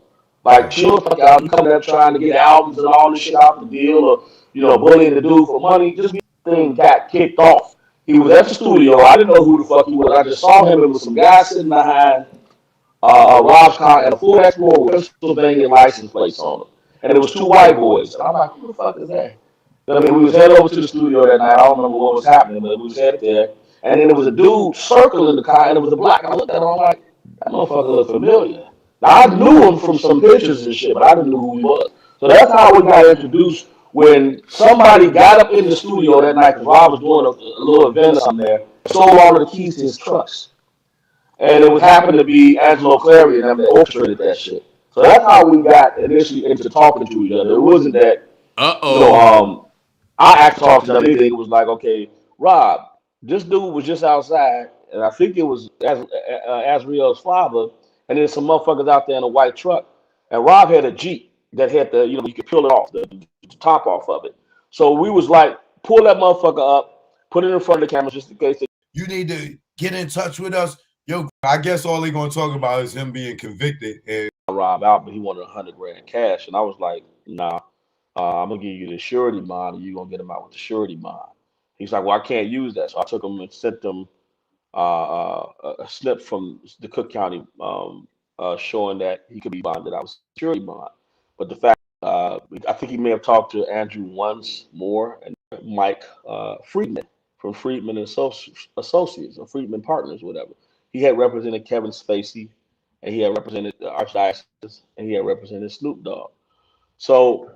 Like, chill the fuck out. You come there trying to get albums and all this shit out the deal, or bullying the dude for money. Just thing got kicked off. He was at the studio. I didn't know who the fuck he was. I just saw him. It was some guy sitting behind Rob's car at a full Explorer with Pennsylvania license plates on them. And it was two white boys. And I'm like, who the fuck is that? I mean, we was headed over to the studio that night. I don't remember what was happening, but we was headed there. And then there was a dude circling the car, and it was a black. I looked at him, I'm like, that motherfucker looked familiar. Now, I knew him from some pictures and shit, but I didn't know who he was. So that's how we got introduced. When somebody got up in the studio that night, because Rob was doing a little event or something there, sold all of the keys to his trucks. And it was happened to be Angelo Clary and them that orchestrated that shit. So that's how we got initially into talking to each other. It wasn't that, I actually talked to them. It was like, okay, Rob, this dude was just outside, and I think it was Azriel's father, and then some motherfuckers out there in a white truck. And Rob had a Jeep that had the, you could peel it off, the top off of it. So we was like, pull that motherfucker up, put it in front of the camera just in case. You need to get in touch with us. Yo, I guess all they're going to talk about is him being convicted. And Rob out, but he wanted $100,000 cash. And I was like, nah, I'm going to give you the surety bond, and you're going to get him out with the surety bond. He's like, well, I can't use that. So I took him and sent them a snip from the Cook County showing that he could be bonded out with surety bond. But the fact, I think he may have talked to Andrew once more and Mike Friedman from Friedman and Associates or Friedman Partners, whatever. He had represented Kevin Spacey, and he had represented the Archdiocese, and he had represented Snoop Dogg. So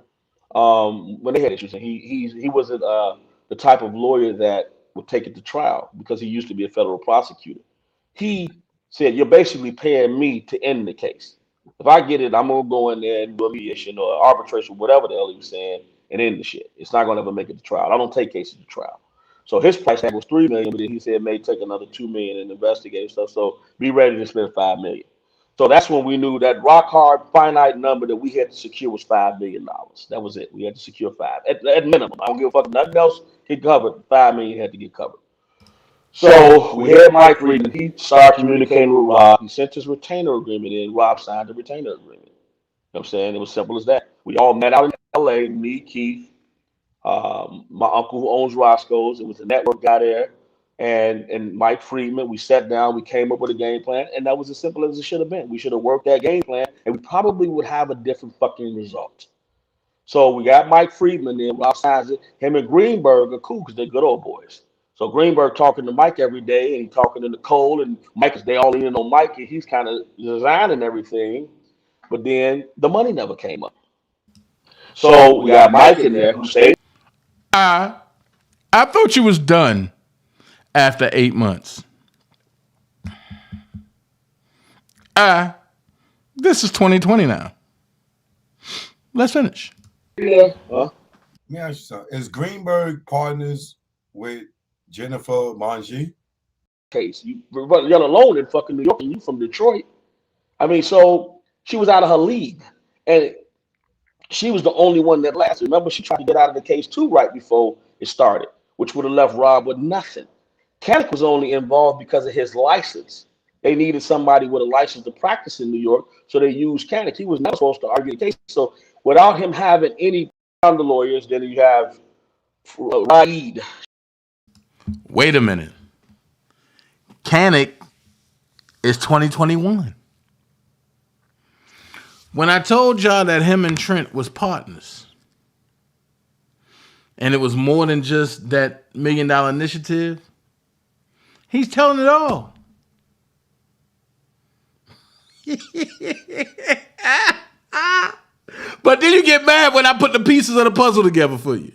when they had issues, and he wasn't the type of lawyer that would take it to trial because he used to be a federal prosecutor. He said, you're basically paying me to end the case. If I get it, I'm going to go in there and do a mediation or arbitration, whatever the hell he was saying, and end the shit. It's not going to ever make it to trial. I don't take cases to trial. So his price tag was $3 million, but then he said it may take another $2 million in investigative stuff. So be ready to spend $5 million. So that's when we knew that rock hard finite number that we had to secure was $5 million. That was it. We had to secure $5 at minimum. I don't give a fuck. Nothing else get covered. $5 million had to get covered. So we had Mike Friedman. He started communicating with Rob. He sent his retainer agreement in. Rob signed the retainer agreement. You know what I'm saying? It was simple as that. We all met out in LA, me, Keith, my uncle who owns Roscoe's. It was a network guy there. And Mike Friedman. We sat down, we came up with a game plan, and that was as simple as it should have been. We should have worked that game plan, and we probably would have a different fucking result. So we got Mike Friedman in, Rob signs it. Him and Greenberg are cool because they're good old boys. So Greenberg talking to Mike every day, and he talking to Nicole, and Mike, they all leaning on Mike, and he's kind of designing everything. But then the money never came up. So we got Mike in there who stayed. I thought you was done after 8 months. This is 2020 now. Let's finish. Yeah. Let me ask you something. Is Greenberg partners with Jennifer Manji? Case you're alone in fucking New York, and you from Detroit. I mean, so she was out of her league, and she was the only one that lasted. Remember, she tried to get out of the case too right before it started, which would have left Rob with nothing. Kanik was only involved because of his license. They needed somebody with a license to practice in New York, so they used Kanik. He was not supposed to argue the case. So without him having any other lawyers, then you have Raid. Wait a minute. Kanik is 2021. When I told y'all that him and Trent was partners, and it was more than just that $1 million initiative, he's telling it all. But then you get mad when I put the pieces of the puzzle together for you.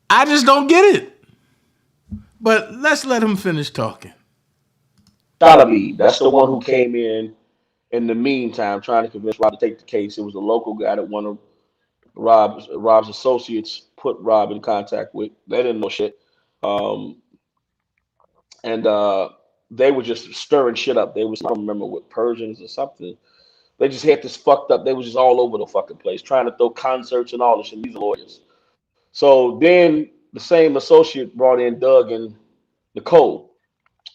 I just don't get it. But let's let him finish talking. Shalaby, that's the one who came in the meantime, trying to convince Rob to take the case. It was a local guy that one of Rob's associates put Rob in contact with. They didn't know shit. And they were just stirring shit up. They was, I don't remember what, Persians or something. They just had this fucked up. They was just all over the fucking place, trying to throw concerts and all this shit. These are lawyers. So then the same associate brought in Doug and Nicole.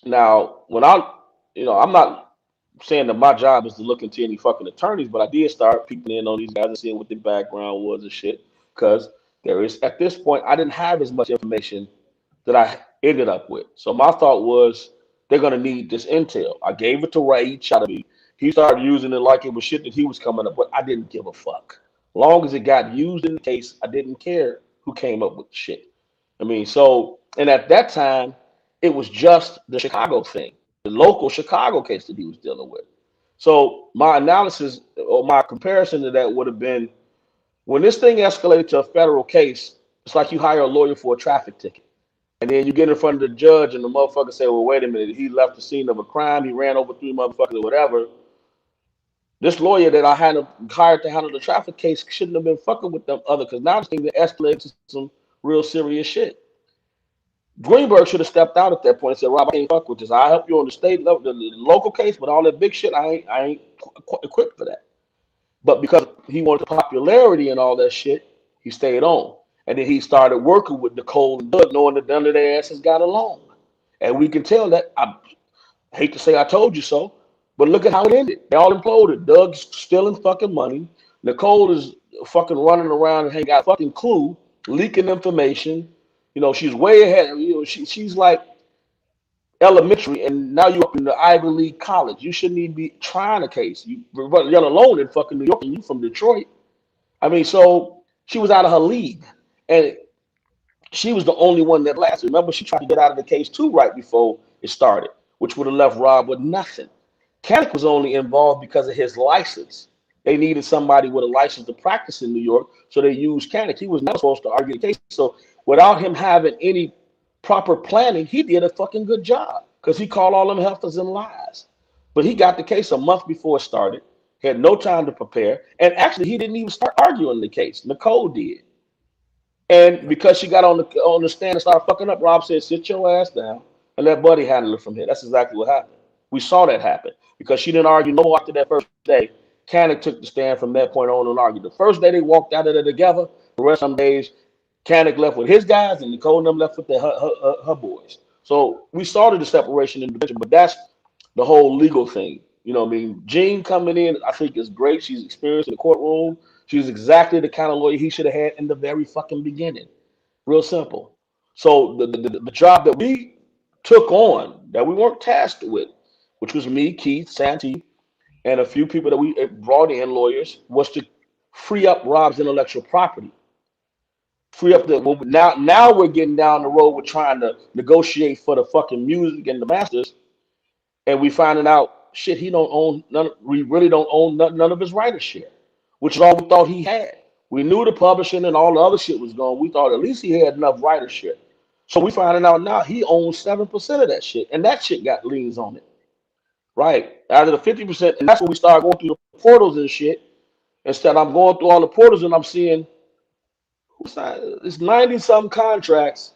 Now, when I'm not saying that my job is to look into any fucking attorneys, but I did start peeking in on these guys and seeing what their background was and shit. Because at this point, I didn't have as much information that I ended up with. So my thought was, they're going to need this intel. I gave it to Ray Shalaby. He started using it like it was shit that he was coming up with. I didn't give a fuck. Long as it got used in the case, I didn't care who came up with the shit. I mean, and at that time, it was just the Chicago thing, the local Chicago case that he was dealing with. So my analysis or my comparison to that would have been, when this thing escalated to a federal case, it's like you hire a lawyer for a traffic ticket. And then you get in front of the judge and the motherfucker say, well, wait a minute, he left the scene of a crime, he ran over 3 motherfuckers or whatever. This lawyer that I had hired to handle the traffic case shouldn't have been fucking with them other, because now this thing escalated to some real serious shit. Greenberg should have stepped out at that point and said, Rob, I can't fuck with this. I'll help you on the state level, the local case, but all that big shit, I ain't equipped for that. But because he wanted popularity and all that shit, he stayed on. And then he started working with Nicole and Doug, knowing that none of their asses got along. And we can tell that. I hate to say I told you so, but look at how it ended. They all imploded. Doug's stealing fucking money. Nicole is fucking running around and ain't got a fucking clue, leaking information. You know, she's way ahead. You know, she's like elementary, and now you're up in the Ivy League college. You shouldn't even be trying a case. You're alone in fucking New York, and you from Detroit. I mean, so she was out of her league. And she was the only one that lasted. Remember, she tried to get out of the case too right before it started, which would have left Rob with nothing. Kanik was only involved because of his license. They needed somebody with a license to practice in New York, so they used Kanik. He was not supposed to argue the case. So without him having any proper planning, he did a fucking good job, because he called all them heifers and lies. But he got the case a month before it started, had no time to prepare, and actually he didn't even start arguing the case. Nicole did. And because she got on the stand and started fucking up, Rob said, sit your ass down and let Buddy handle it from here. That's exactly what happened. We saw that happen because she didn't argue no more after that first day. Kanik took the stand from that point on and argued. The first day they walked out of there together, the rest of them days, Kanik left with his guys and Nicole and them left with her boys. So we started the separation in the division, but that's the whole legal thing. You know what I mean? Jean coming in, I think, is great. She's experienced in the courtroom. She's exactly the kind of lawyer he should have had in the very fucking beginning. Real simple. So the job that we took on, that we weren't tasked with, which was me, Keith, Santee, and a few people that we brought in, lawyers, was to free up Rob's intellectual property. Free up now we're getting down the road, we're trying to negotiate for the fucking music and the masters, and we finding out shit, he don't own none. We really don't own none of his writer's share, which is all we thought he had. We knew the publishing and all the other shit was gone. We thought at least he had enough writer's share. So we finding out now he owns 7% of that shit, and that shit got liens on it. Right. Out of the 50%, and that's when we started going through the portals and shit. Instead, I'm going through all the portals and I'm seeing it's 90-some contracts,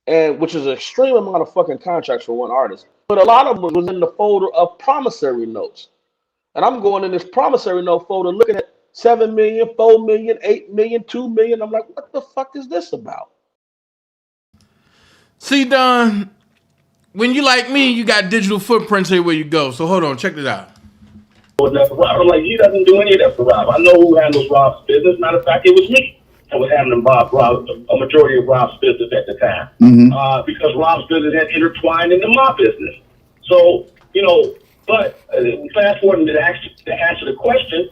and which is an extreme amount of fucking contracts for one artist. But a lot of them was in the folder of promissory notes. And I'm going in this promissory note folder looking at 7 million, 4 million, 8 million, 2 million. I'm like, what the fuck is this about? See, Don, when you like me, you got digital footprints everywhere you go. So hold on, check it out. I'm like, he doesn't do any of that for Rob. I know who handles Rob's business. Matter of fact, it was me that was handling a majority of Rob's business at the time. Because Rob's business had intertwined into my business. So, you know, but fast forward to answer the question,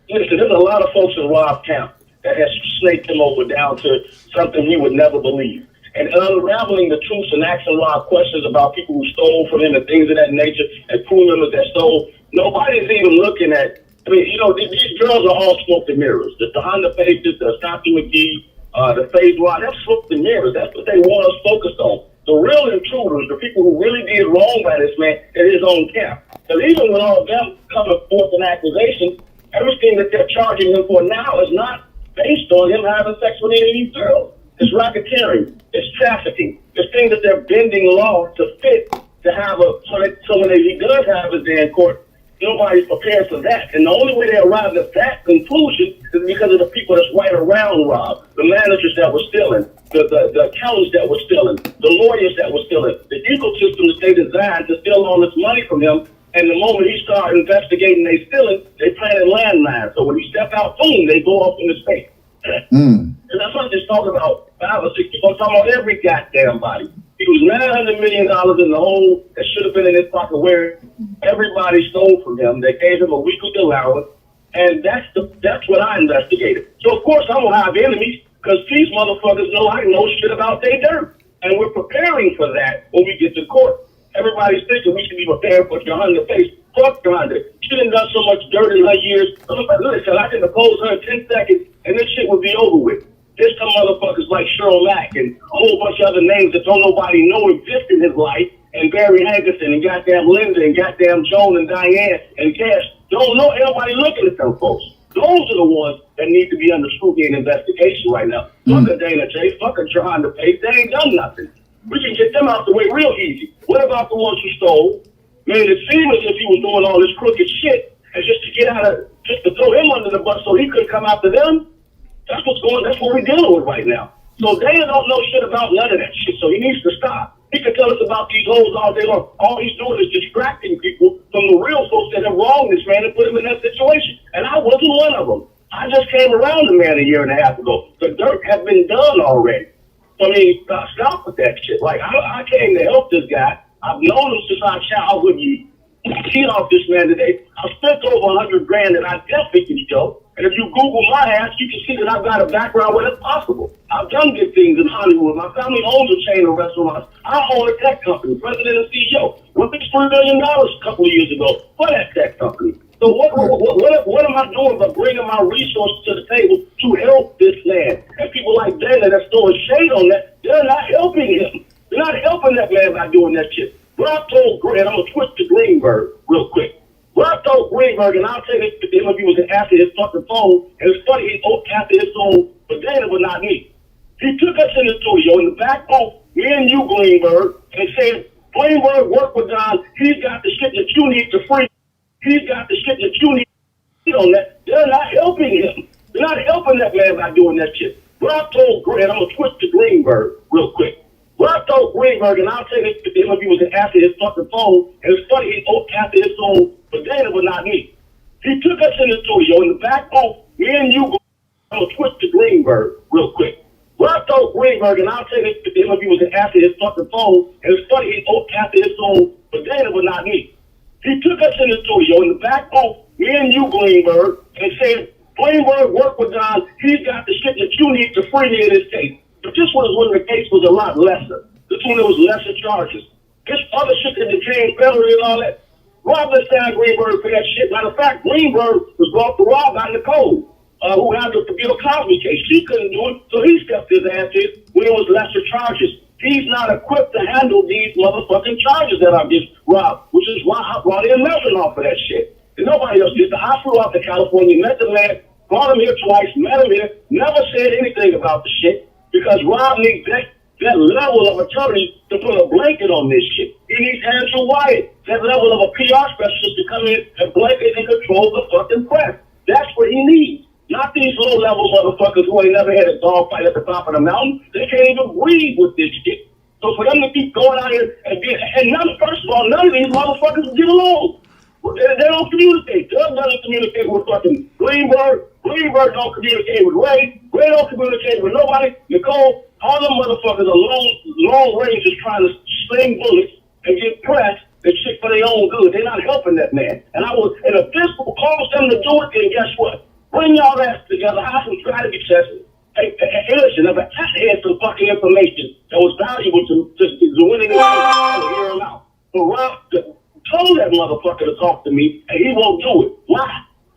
listen, there's a lot of folks in Rob's camp that has snaked him over down to something we would never believe. And unraveling the truths and asking Rob questions about people who stole from him and things of that nature and crew members that stole, nobody's even looking at. I mean, you know, these girls are all smoke and mirrors. The Honda Pages, the Ashanti McGee, the phase one, that's smoke and mirrors. That's what they want us focused on. The real intruders, the people who really did wrong by this man, in his own camp. Because even with all of them coming forth in accusation, everything that they're charging him for now is not based on him having sex with any of these girls. It's racketeering. It's trafficking. It's things that they're bending law to fit to have so when he does have his day in court, nobody's prepared for that. And the only way they arrived at that conclusion is because of the people that's right around Rob, the managers that were stealing, the accountants that were stealing, the lawyers that were stealing, the ecosystem that they designed to steal all this money from him. And the moment he started investigating they stealing, they planted landmines. So when he step out, boom, they go up in his face. And that's not just talking about 5 or 6 people. I'm talking about every goddamn body. He was $900 million in the hole that should have been in his pocket where everybody stole from him. They gave him a weekly allowance. And that's what I investigated. So, of course, I'm going to have enemies because these motherfuckers know I know shit about their dirt. And we're preparing for that when we get to court. Everybody's thinking we should be prepared for Johanna face. Fuck Johanna. She done done so much dirt in her years. Listen, I can oppose her in 10 seconds and this shit would be over with. There's some motherfuckers like Cheryl Mack and a whole bunch of other names that don't nobody know exist in his life, and Barry Hankerson and goddamn Linda and goddamn Joan and Diane and Cash. Don't know anybody looking at them folks. Those are the ones that need to be under scrutiny and investigation right now. Fuck a Dana J, fuck a Johanna Pace. They ain't done nothing. We can get them out the way real easy. What about the ones who stole? Man, it seemed as if he was doing all this crooked shit, and just to get out of, just to throw him under the bus so he couldn't come after them. That's what we're dealing with right now. So Dana don't know shit about none of that shit, so he needs to stop. He can tell us about these hoes all day long. All he's doing is distracting people from the real folks that have wronged this man and put him in that situation. And I wasn't one of them. I just came around the man a year and a half ago. The dirt had been done already. I mean, stop with that shit. Like, I came to help this guy. I've known him since our childhood. See off this man today. I spent over $100 grand that I definitely can show. And if you Google my ass, you can see that I've got a background where it's possible. I've done good things in Hollywood. My family owns a chain of restaurants. I own a tech company, president and CEO. We fixed $3 million a couple of years ago for that tech company. So what am I doing but bringing my resources to the table to help this man? And people like Dana that's throwing shade on that, they're not helping him. They're not helping that man by doing that shit. What I told Green, I'm going to twist to Greenberg real quick. What I told Greenberg, and I'll tell you the interview was after his fucking phone, and it's funny, he after his phone, but Dana, but not me. He took us in the studio in the back booth, me and you, Greenberg, and said, Greenberg, work with Don. He's got the shit that you need to free. He's got the shit that you need on that. They're not helping him. They're not helping that man by doing that shit. What I told Green, I'm going to twist to Greenberg real quick. What I told Greenberg, and I'll tell you the interview was after his fucking phone, and it's funny, he after his phone, but Dana, but not me. He took us in the studio in the back booth, me and you, I'm going to twist to Greenberg real quick. What I told Greenberg, and I'll tell you the interview was after his fucking phone, and it's funny, he after his phone, but Dana, but not me. He took us in the studio in the back booth, me and you, Greenberg, and said, Greenberg, work with Don. He's got the shit that you need to free me in this case. But this was when the case was a lot lesser. This one, there was lesser charges. This other shit that became federally and all that. Rob let down Greenberg for that shit. Matter of fact, Greenberg was brought to Rob out in the code, who handled the Bill Cosby case. She couldn't do it, so he stepped his ass in when it was lesser charges. He's not equipped to handle these motherfucking charges that I just Rob, which is why I brought in Melvin off of that shit. And nobody else did. I flew out to California, met the man, brought him here twice, met him here, never said anything about the shit. Because Rob needs that level of attorney to put a blanket on this shit. He needs Andrew Wyatt, that level of a PR specialist to come in and blanket and control the fucking press. That's what he needs. Not these low-level motherfuckers who ain't never had a dog fight at the top of the mountain. They can't even breathe with this shit. So for them to keep going out here first of all, none of these motherfuckers get along. They don't communicate. Doug doesn't communicate with fucking Greenberg. Greenberg don't communicate with Ray. Ray don't communicate with nobody. Nicole, all them motherfuckers are long rangers trying to sling bullets and get pressed and shit for their own good. They're not helping that man. And if this will cause them to do it, then guess what? Bring y'all ass together, have some strategy sessions. Hey, listen, if I had some fucking information that was valuable to winning the game, I would hear him out. But Rob told that motherfucker to talk to me, and he won't do it. Why?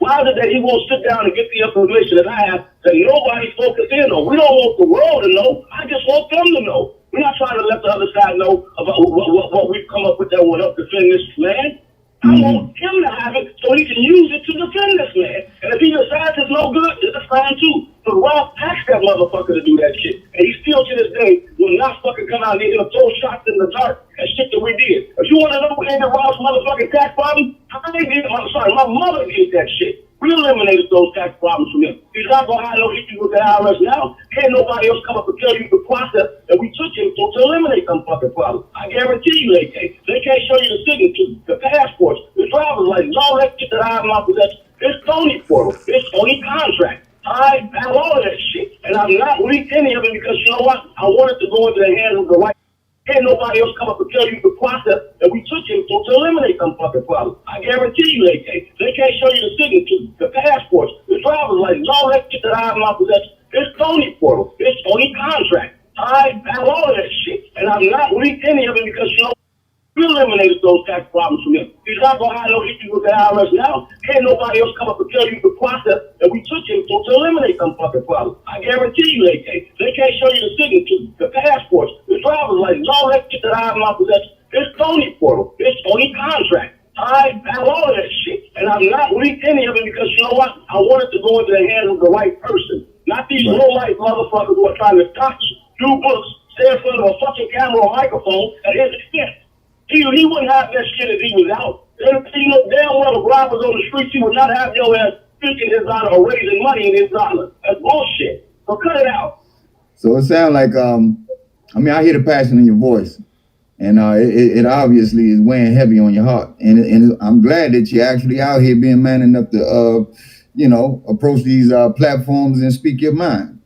Why is it that he won't sit down and get the information that I have that nobody's focused in on? We don't want the world to know. I just want them to know. We're not trying to let the other side know about what we've come up with that will help defend this man. I want him to have it so he can use it to defend this man. And if he decides it's no good, it's fine too. But Rob asked that motherfucker to do that shit. And he still to this day will not fucking come out here and throw shots in the dark and shit that we did. If you want to know who ended Rob's motherfucking tax problem, my mother did that shit. We eliminated those tax problems from him. He's not going to have no issues with the IRS now. Can't nobody else come up and tell you the process that we took him to eliminate them fucking problems. I guarantee you they can't. They can't show you the signature, the passports, the driver's license, all that shit that I have in my possession. It's phony portal. It's phony contract. I have all of that shit. And I'm not leaked any of it because you know what? I want it to go into the hands of the right. Can't nobody else come up and tell you the process that we took him to eliminate them fucking problems. I guarantee you they can't. They can't show you the signature, the passports, the driver's license, all that shit that I have in my possession. It's phony portal. It's phony contract. I have all of that shit. And I'm not leaked any of it because you know we eliminated those tax problems from him. He's not going to have no issues with the IRS now. Can't nobody else come up and tell you the process that we took him to eliminate them fucking problems. I guarantee you they can't. They can't show you the signature, the passports, the driver's license, all that shit that I have in my possession. It's phony portal. It's phony contract. I have all of that shit. And I'm not leaked any of it because you know what? I want it to go into the hands of the right person. Not these low-life motherfuckers who are trying to touch, do books, stay in front of a fucking camera or microphone at his expense. He wouldn't have that shit if he was out. You know damn well if Rob was on the streets, he would not have your ass speaking his honor or raising money in his honor. That's bullshit. So cut it out. So it sounds like, I hear the passion in your voice. And it obviously is weighing heavy on your heart. And I'm glad that you're actually out here being man enough to, approach these platforms and speak your mind.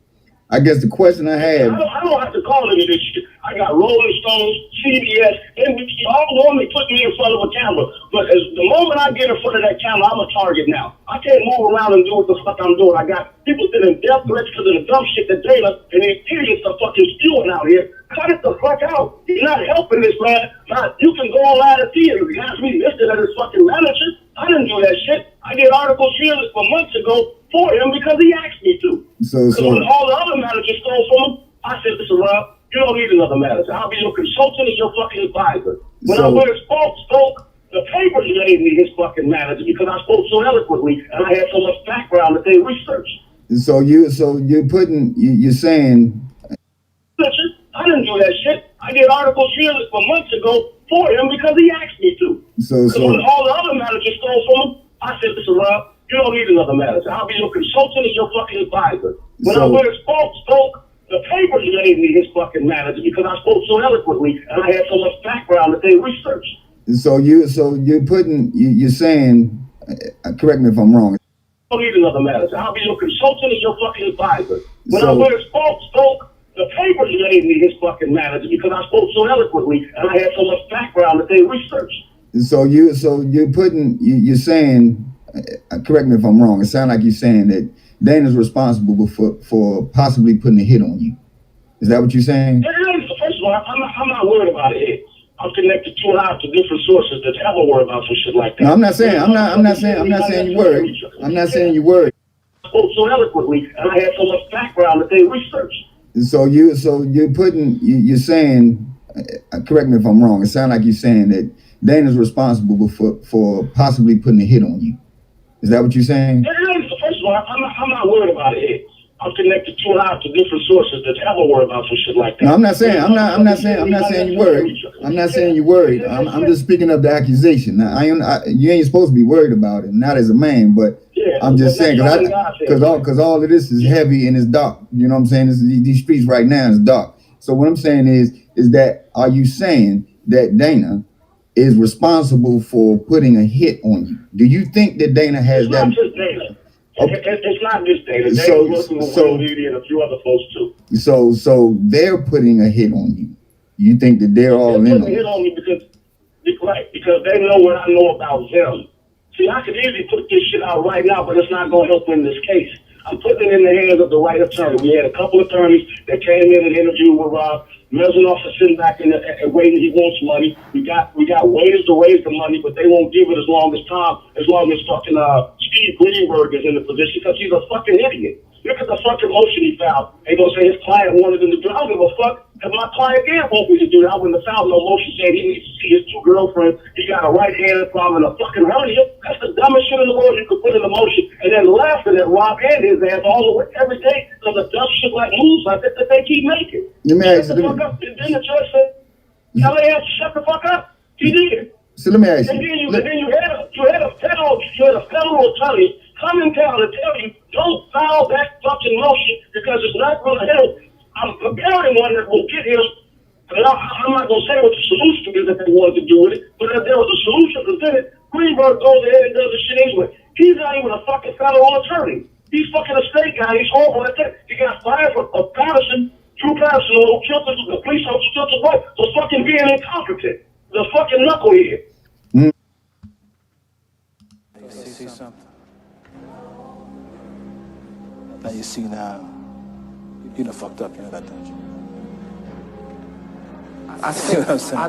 I guess the question I have... I don't have to call any of this shit. I got Rolling Stones, CBS, NBC, all normally put me in front of a camera. But the moment I get in front of that camera, I'm a target now. I can't move around and do what the fuck I'm doing. I got people sending death threats because of the dumb shit that Dana and these idiots are fucking spewing out here. Cut it the fuck out. You're not helping this man. You can go online and see it. You asked me listed as his fucking manager. I didn't do that shit. I did articles here for months ago for him because he asked me to. So when all the other managers stole from him, I said, listen, Rob, you don't need another manager. I'll be your consultant and your fucking advisor. When I went and spoke, the papers made me his fucking manager because I spoke so eloquently and I had so much background that they researched. So you're saying... Listen, I didn't do that shit. I did articles here for months ago for him because he asked me to. So when all the other managers stole from him, I said, listen, Rob, you don't need another manager. I'll be your consultant and your fucking advisor. When I went and spoke, the papers made me his fucking manager because I spoke so eloquently and I had so much background that they researched. So you're saying, correct me if I'm wrong. I don't need another manager. I'll be your consultant and your fucking advisor. When I went and spoke, the papers made me his fucking manager because I spoke so eloquently and I had so much background that they researched. So you're saying, correct me if I'm wrong. It sounds like you're saying that Dana's responsible for possibly putting a hit on you. Is that what you're saying? First of all, I'm not worried about it. I'm connected to a lot of different sources that ever worry about some shit like that. No, I'm not saying you're worried. I'm not saying you're worried. I spoke so eloquently and I had so much background that they researched. So you're saying, correct me if I'm wrong. It sounds like you're saying that Dana's responsible for possibly putting a hit on you. Is that what you're saying? First of all, I'm not worried about it. I'm connected to a lot of different sources that ever worry about some shit like that. No, I'm not saying you're worried. I'm not saying you're worried. I'm just speaking of the accusation. Now, you ain't supposed to be worried about it, not as a man, but I'm just saying because all of this is heavy and it's dark. You know what I'm saying? These streets right now is dark. So what I'm saying is that are you saying that Dana is responsible for putting a hit on you? Do you think that Dana has that? Not just Dana. Okay. It's not just Dana. Dana's working with Will Media and a few other folks too. So they're putting a hit on you. You think that they're all in on it? They're putting a hit on me because they know what I know about them. See, I could easily put this shit out right now, but it's not going to help in this case. I'm putting it in the hands of the right attorney. We had a couple attorneys that came in and interviewed with Rob. Mezinoff is sitting back and waiting. He wants money. We got ways to raise the money, but they won't give it as long as fucking Steve Greenberg is in the position because he's a fucking idiot. Look at the fucking motion he filed. They gonna say his client wanted him to do. I don't give a fuck. If my client did want me to do that, I wouldn't have filed no motion saying he needs to see his two girlfriends. He got a right-handed problem and a fucking hernia. That's the dumbest shit in the world you could put in a motion. And then laughing at Rob and his ass all over every day because of dumb shit like moves like that they keep making. Let me ask you. Shut the fuck up. And then the judge said, tell the ass to shut the fuck up. He did. So let me ask you. And then you had a federal attorney come in town and tell you, don't file that fucking motion because it's not going to help. I'm preparing one that will get him. I'm not going to say what the solution is that they wanted to do with it, but if there was a solution presented, Greenberg goes ahead and does the shit anyway. He's not even a fucking federal attorney. He's fucking a state guy. He's horrible at that. He got fired for Patterson, Drew Patterson, who killed the police officer, killed his wife, for fucking being incompetent. The fucking knucklehead. You see something? Now you see now, you done fucked up, you know that, don't you? I see what I'm saying. I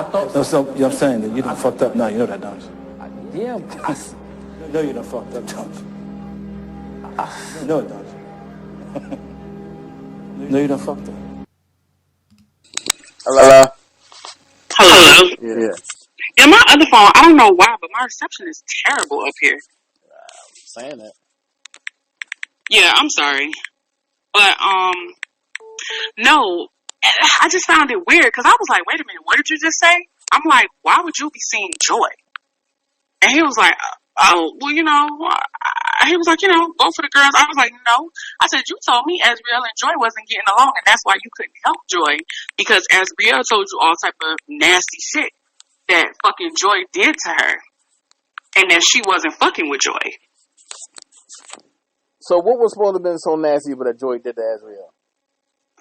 thought... No, so, you know what I'm saying? That you done fucked up now, you know that, don't you? Yeah. You know you done fucked up, don't you? You know it, don't you? No, you done fucked up. Hello? Hello? Yeah. Yeah, my other phone, I don't know why, but my reception is terrible up here. Saying that. Yeah, I'm sorry. But, no, I just found it weird because I was like, wait a minute, what did you just say? I'm like, why would you be seeing Joy? And he was like, oh, well, you know, he was like, you know, go for the girls. I was like, no. I said, you told me Azriel and Joy wasn't getting along, and that's why you couldn't help Joy because Azriel told you all type of nasty shit that fucking Joy did to her, and that she wasn't fucking with Joy. So what was supposed to have been so nasty but that Joy did to Azriel?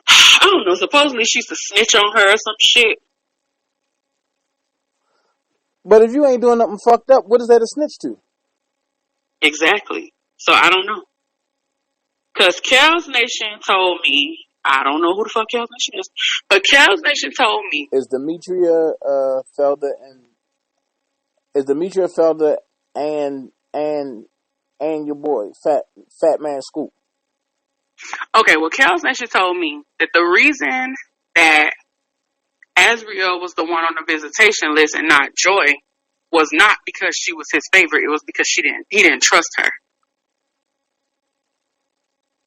I don't know. Supposedly she used to snitch on her or some shit. But if you ain't doing nothing fucked up, what is that a snitch to? Exactly. So I don't know. Because Kel's Nation told me, I don't know who the fuck Kel's Nation is, but Kel's Nation told me. Is Demetria Felder and your boy, Fat Man Scoop? Okay, well, Kel's Nation told me that the reason that Azriel was the one on the visitation list and not Joy was not because she was his favorite. It was because he didn't trust her.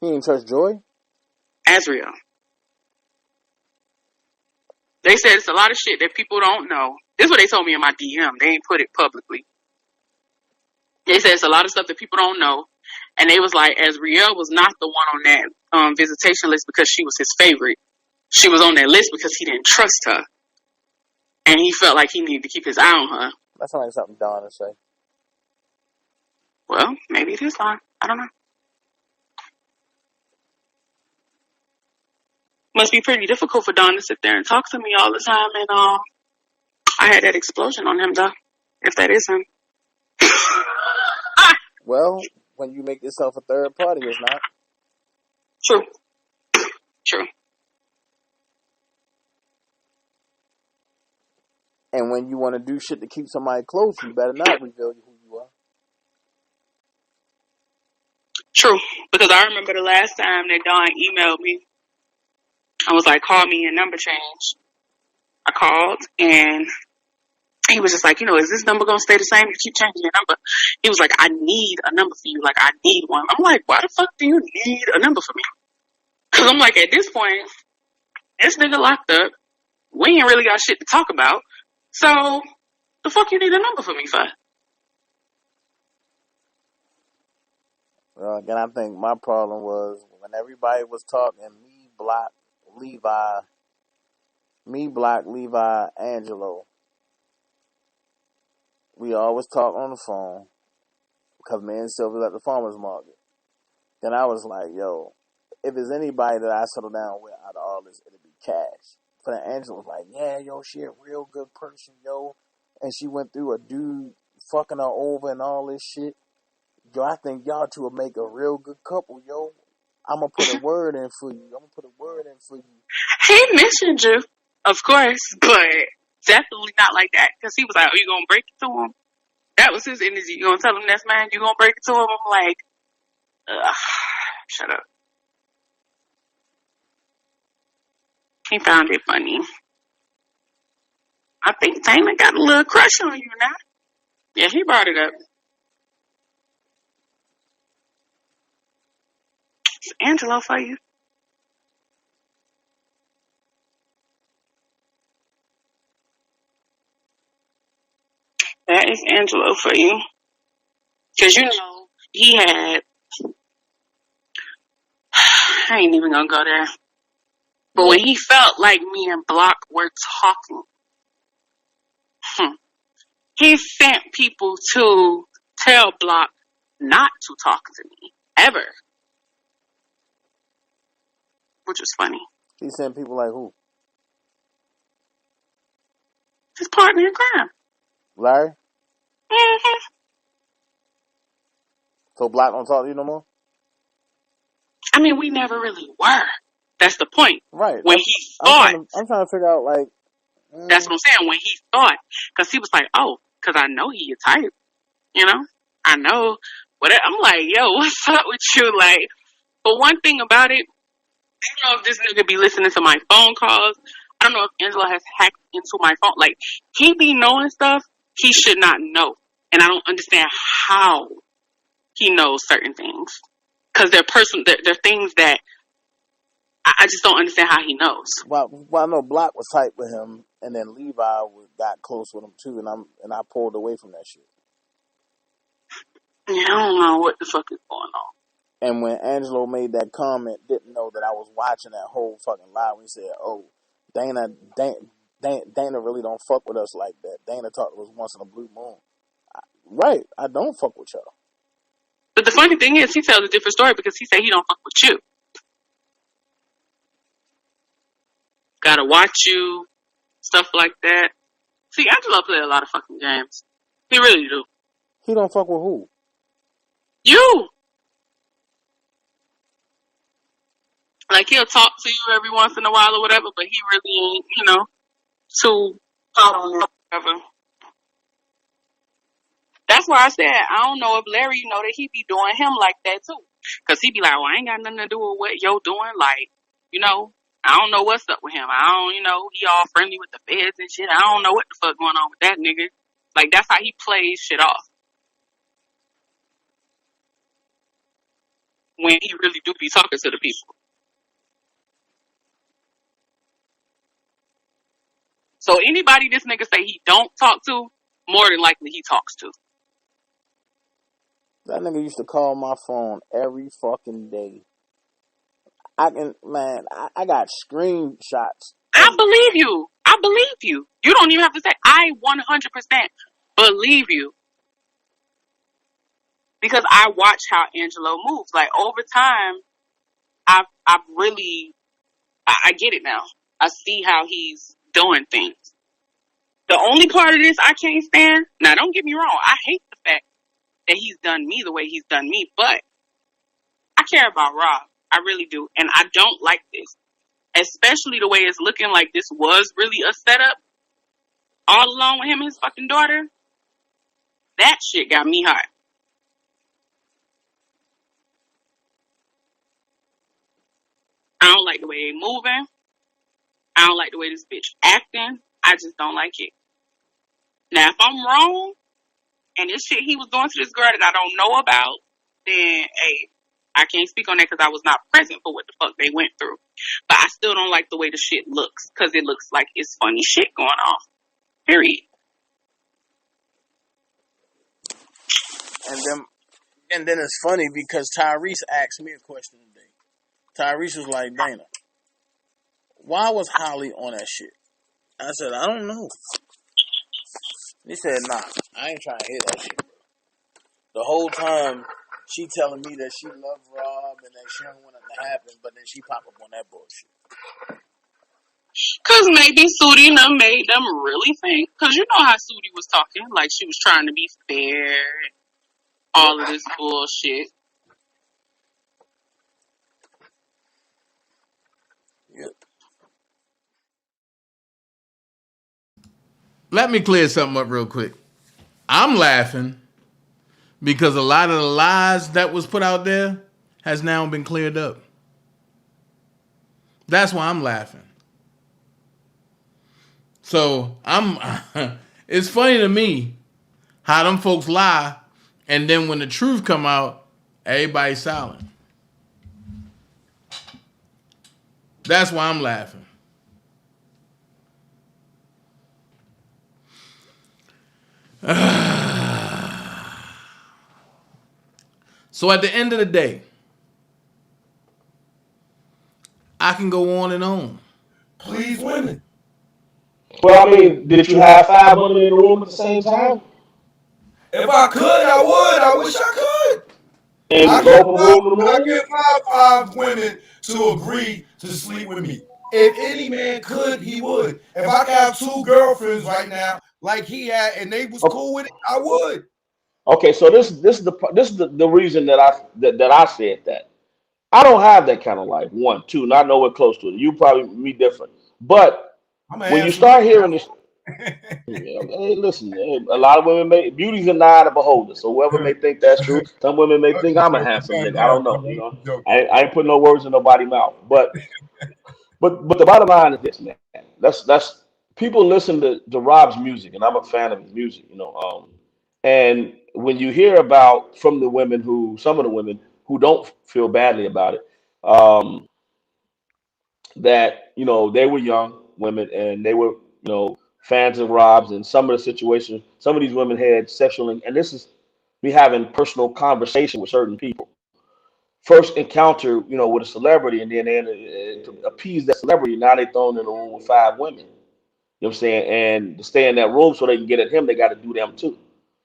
He didn't trust Joy? Azriel. They said it's a lot of shit that people don't know. This is what they told me in my DM. They ain't put it publicly. They said it's a lot of stuff that people don't know. And they was like, Azriel was not the one on that visitation list because she was his favorite. She was on that list because he didn't trust her. And he felt like he needed to keep his eye on her. That sounds like something Don would say. Well, maybe it is Don. I don't know. Must be pretty difficult for Don to sit there and talk to me all the time. And I had that explosion on him, though. If that is him. Well, when you make yourself a third party, it's not. True. True. And when you want to do shit to keep somebody close, you better not reveal who you are. True. Because I remember the last time that Don emailed me. I was like, call me, your number changed. I called, and he was just like, you know, is this number going to stay the same? You keep changing your number. He was like, I need a number for you. Like, I need one. I'm like, why the fuck do you need a number for me? Because I'm like, at this point, this nigga locked up. We ain't really got shit to talk about. So, the fuck you need a number for me for? Again, I think my problem was when everybody was talking, me, Block, Levi, Angelo. We always talk on the phone because me and Sylvia at the farmer's market. Then I was like, yo, if there's anybody that I settle down with out of all this, it'll be Cash. But then Angela was like, yeah, yo, she a real good person, yo. And she went through a dude fucking her over and all this shit. yo, I think y'all two will make a real good couple, yo. I'm gonna put a word in for you. He mentioned you, of course, but definitely not like that. Because he was like, "Are you gonna break it to him?" That was his energy. You gonna tell him that's mine? You gonna break it to him? I'm like, ugh, shut up. He found it funny. I think Dana got a little crush on you now. Yeah, he brought it up. It's Angelo for you. That is Angelo for you. Because you know, he had... I ain't even gonna go there. But when he felt like me and Block were talking, he sent people to tell Block not to talk to me. Ever. Which was funny. He sent people like who? His partner in crime. Larry? Mm-hmm. So Block don't talk to you no more? I mean, we never really were. That's the point. Right. When he thought... I'm trying to figure out, like... That's what I'm saying. When he thought... Because he was like, oh, because I know he a type. You know? I know. Whatever. I'm like, yo, what's up with you? Like, but one thing about it, I don't know if this nigga be listening to my phone calls. I don't know if Angelo has hacked into my phone. Like, he be knowing stuff he should not know. And I don't understand how he knows certain things. Because they're things that I just don't understand how he knows. Well, I know Block was tight with him, and then Levi got close with him too, and I pulled away from that shit. Yeah, I don't know what the fuck is going on. And when Angelo made that comment, didn't know that I was watching that whole fucking live. When he said, "Oh, Dana really don't fuck with us like that. Dana talked to us once in a blue moon." Right, I don't fuck with y'all. But the funny thing is, he tells a different story because he said he don't fuck with you. Gotta watch you, stuff like that. See, Angelo play a lot of fucking games. He really do. He don't fuck with who? You. Like, he'll talk to you every once in a while or whatever, but he really ain't, you know, too out on it, whatever. That's why I said, I don't know if Larry, you know, that he be doing him like that too. Because he be like, well, I ain't got nothing to do with what you're doing. Like, you know, I don't know what's up with him. I don't, you know, he all friendly with the feds and shit. I don't know what the fuck going on with that nigga. Like, that's how he plays shit off. When he really do be talking to the people. So anybody this nigga say he don't talk to, more than likely he talks to. That nigga used to call my phone every fucking day. I got screenshots. I believe you. I believe you. You don't even have to say, I 100% believe you. Because I watch how Angelo moves. Like, over time, I've really, I get it now. I see how he's doing things. The only part of this I can't stand, now don't get me wrong, I hate the fact that he's done me the way he's done me, but I care about Rob. I really do. And I don't like this. Especially the way it's looking like this was really a setup all along with him and his fucking daughter. That shit got me hot. I don't like the way they moving. I don't like the way this bitch acting. I just don't like it. Now, if I'm wrong, and this shit he was doing to this girl that I don't know about, then, hey, I can't speak on that because I was not present for what the fuck they went through. But I still don't like the way the shit looks because it looks like it's funny shit going on. Period. And then it's funny because Tyrese asked me a question today. Tyrese was like, Dana, why was Holly on that shit? I said, I don't know. He said, nah, I ain't trying to hear that shit. The whole time, she telling me that she loved Rob and that she don't want it to happen, but then she pop up on that bullshit. Because maybe Sudi and them made them really think. Because you know how Sudi was talking. Like she was trying to be fair. all of this bullshit. Let me clear something up real quick. I'm laughing because a lot of the lies that was put out there has now been cleared up. That's why I'm laughing. So it's funny to me how them folks lie, and then when the truth come out, everybody's silent. That's why I'm laughing. So at the end of the day, I can go on and on. Please women. Well, I mean, did you have 5 women in the room at the same time? If I could, I would. I wish I could. And I both of them in the room? get five women to agree to sleep with me. If any man could, he would. If I could have 2 girlfriends right now, like he had, and they was cool with it, I would. Okay, so this is the reason that I said that. I don't have that kind of life. 1, 2, not nowhere close to it. You probably me different. But when you start hearing this, hey, listen, a lot of women beauty's in the eye of the beholder. So whoever may think that's true, some women may think I'm a handsome nigga. I don't know. You know, I ain't putting no words in nobody's mouth. But the bottom line is this, man. That's people listen to Rob's music, and I'm a fan of his music. You know, and when you hear about from the women some of the women who don't feel badly about it, that they were young women and they were fans of Rob's, and some of the situations, some of these women had sexual, and this is me having personal conversation with certain people. First encounter, with a celebrity, and then to appease that celebrity, now they thrown in a room with 5 women. You know what I'm saying? And to stay in that room so they can get at him, they got to do them too. You know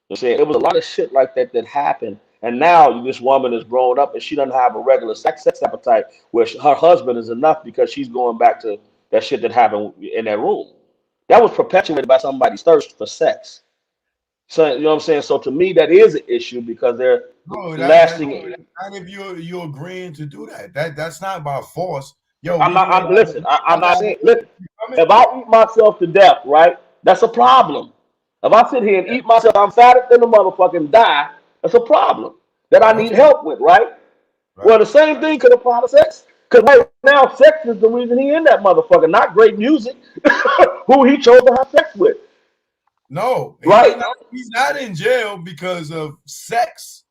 what I'm saying? It was a lot of shit like that happened. And now this woman is grown up and she doesn't have a regular sex appetite where her husband is enough because she's going back to that shit that happened in that room. That was perpetuated by somebody's thirst for sex. So, you know what I'm saying? So to me, that is an issue because they're lasting. Not if you're agreeing to do that. That's not by force. Yo, I'm not saying. Listen, if I eat myself to death, right? That's a problem. If I sit here and eat myself, I'm fatter than the motherfucking die. That's a problem that I need help with, right? Well, the same thing could apply to sex. Because right now, sex is the reason he in that motherfucker, not great music. Who he chose to have sex with. No, right? He's not in jail because of sex.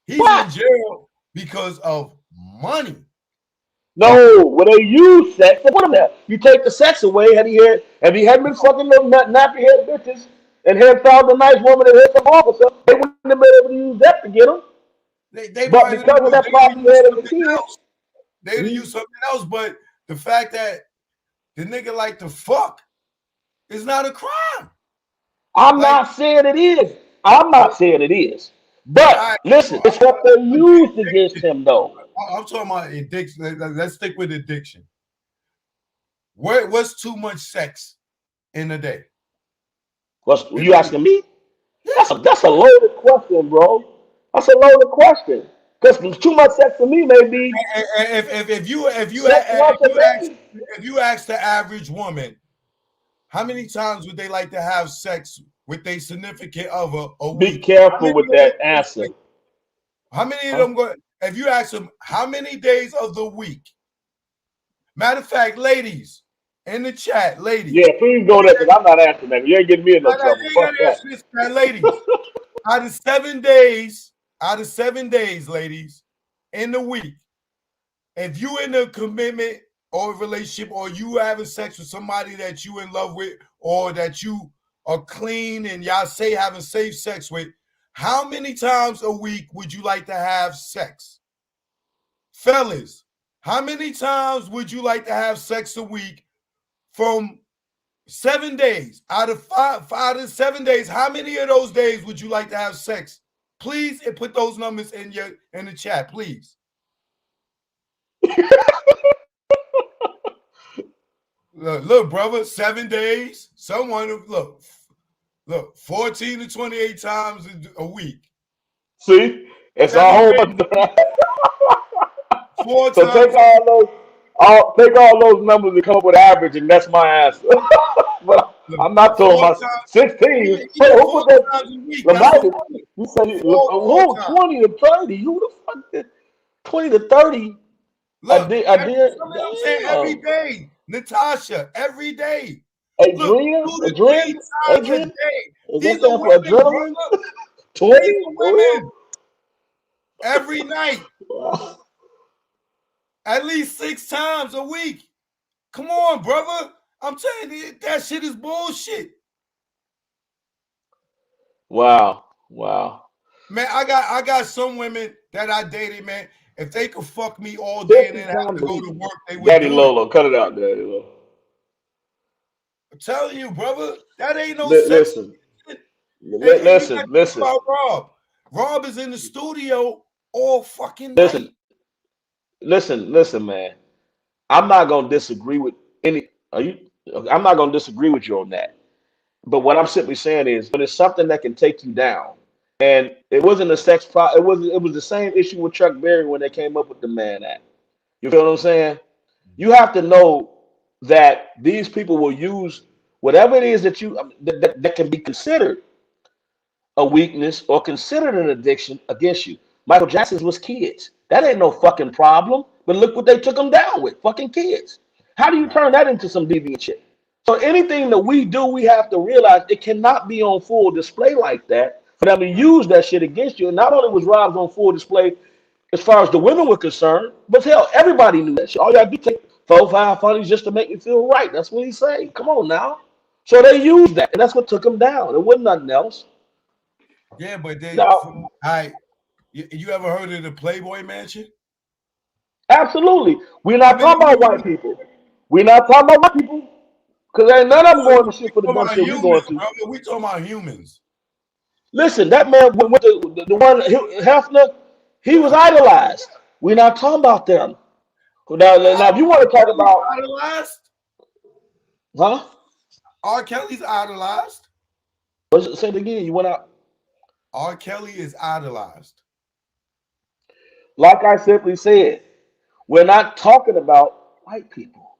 He's in jail because of money. No, when they use sex, what a minute. You take the sex away, had he had been fucking little nappy head bitches and had found a nice woman that had some officer, they wouldn't have been able to use that to get him. But because of that problem, they'd use something else. But the fact that the nigga like to fuck is not a crime. I'm not saying it is. I'm not saying it is. But listen, it's what they used against him, though. I'm talking about addiction. Let's stick with addiction. What's too much sex in a day? You asking me? That's a loaded question, bro. That's a loaded question. Because too much sex for me may be. If you ask the average woman, how many times would they like to have sex with their significant other a week? Be careful with that answer. How many of them go? If you ask them how many days of the week, matter of fact, ladies in the chat, ladies. Yeah, please go there because I'm not answering that. You ain't getting me in no trouble. Fuck that. Ladies, out of 7 days, ladies, in the week, if you in a commitment or a relationship, or you having sex with somebody that you in love with, or that you are clean and y'all say having safe sex with, how many times a week would you like to have sex? Fellas, how many times would you like to have sex a week from 7 days? Out of 7 days, how many of those days would you like to have sex? Please, and put those numbers in the chat, please. Look, brother, 7 days. Someone look, 14 to 28 times a week. See, it's a 7 whole days bunch. a week, 4 So times take a week. take all those numbers and come up with an average, and that's my answer. But Look, I'm not talking 4 about times, 16. Hold on, even who 4 put that? times a week. That's the Lamar, point. you say Four who times. 20 to 30? Who the fuck did 20 to 30? Look, I did. I'm saying every Damn. day, Natasha, every day. Look, Adrian, 2 to 3 Adrian, times a Adrian. day. Is that These are stand for women, adrenaline? brother. 20? These are For real? women. Every night, at least 6 times a week. Come on, brother. I'm telling you, that shit is bullshit. Wow. Wow. Man, I got some women that I dated, man. If they could fuck me all day and 50 then have times to a go week. to work, they would Daddy do it. Lolo, cut it out, Daddy Lolo. I'm telling you, brother, that ain't no sex. Listen, And you got to think listen, about Rob. Rob is in the studio all fucking night. listen, listen, man. I'm not gonna disagree with any. Are you? I'm not gonna disagree with you on that. But what I'm simply saying is, when it's something that can take you down, and it wasn't a sex pro. It was the same issue with Chuck Berry when they came up with the Mann Act. You feel what I'm saying? You have to know that these people will use whatever it is that that can be considered a weakness or considered an addiction against you. Michael Jackson's was kids. That ain't no fucking problem. But look what they took him down with, fucking kids. How do you turn that into some deviant shit? So anything that we do, we have to realize it cannot be on full display like that for them to use that shit against you. And not only was Rob's on full display as far as the women were concerned, but hell, everybody knew that shit. All you gotta do is take 4 5 funnies just to make you feel right. That's what he said. Come on now. So they used that, and that's what took him down. It wasn't nothing else. Yeah, but they. Now, You ever heard of the Playboy Mansion? absolutely. We're How not many talking about white women? people. We're not talking about white people. Because ain't none of them going to shit for the We dumb talking about shit we going humans, to. brother. We talking about humans. Listen, that man went to the one Hefner, he was idolized. We're not talking about them. Now if you want to talk Kelly's about, idolized. huh? R. Kelly's idolized. Say it again. You went out. R. Kelly is idolized. Like I simply said, we're not talking about white people.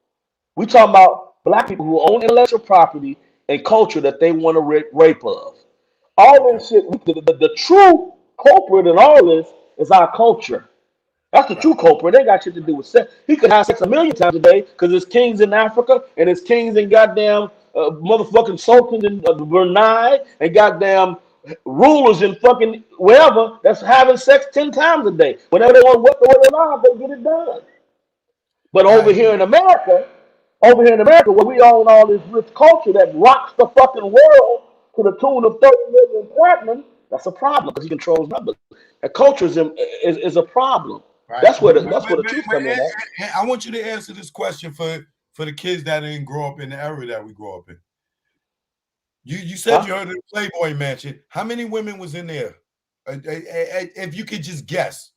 We talking about black people who own intellectual property and culture that they want to rape of. All this shit, the true culprit in all this is our culture. That's the true culprit. They got shit to do with sex. He could have sex a million times a day because there's kings in Africa and there's kings in goddamn motherfucking sultans in Brunei and goddamn rulers in fucking wherever that's having sex 10 times a day. Whenever they want to work their way alive, they get it done. But over here in America, where we own all this rich culture that rocks the fucking world to the tune of 30 million platinum, that's a problem because he controls numbers. That culture is a problem. Right. That's where the truth But comes in at. I want you to answer this question for the kids that didn't grow up in the era that we grew up in. You said you heard of the Playboy Mansion. How many women was in there? If you could just guess.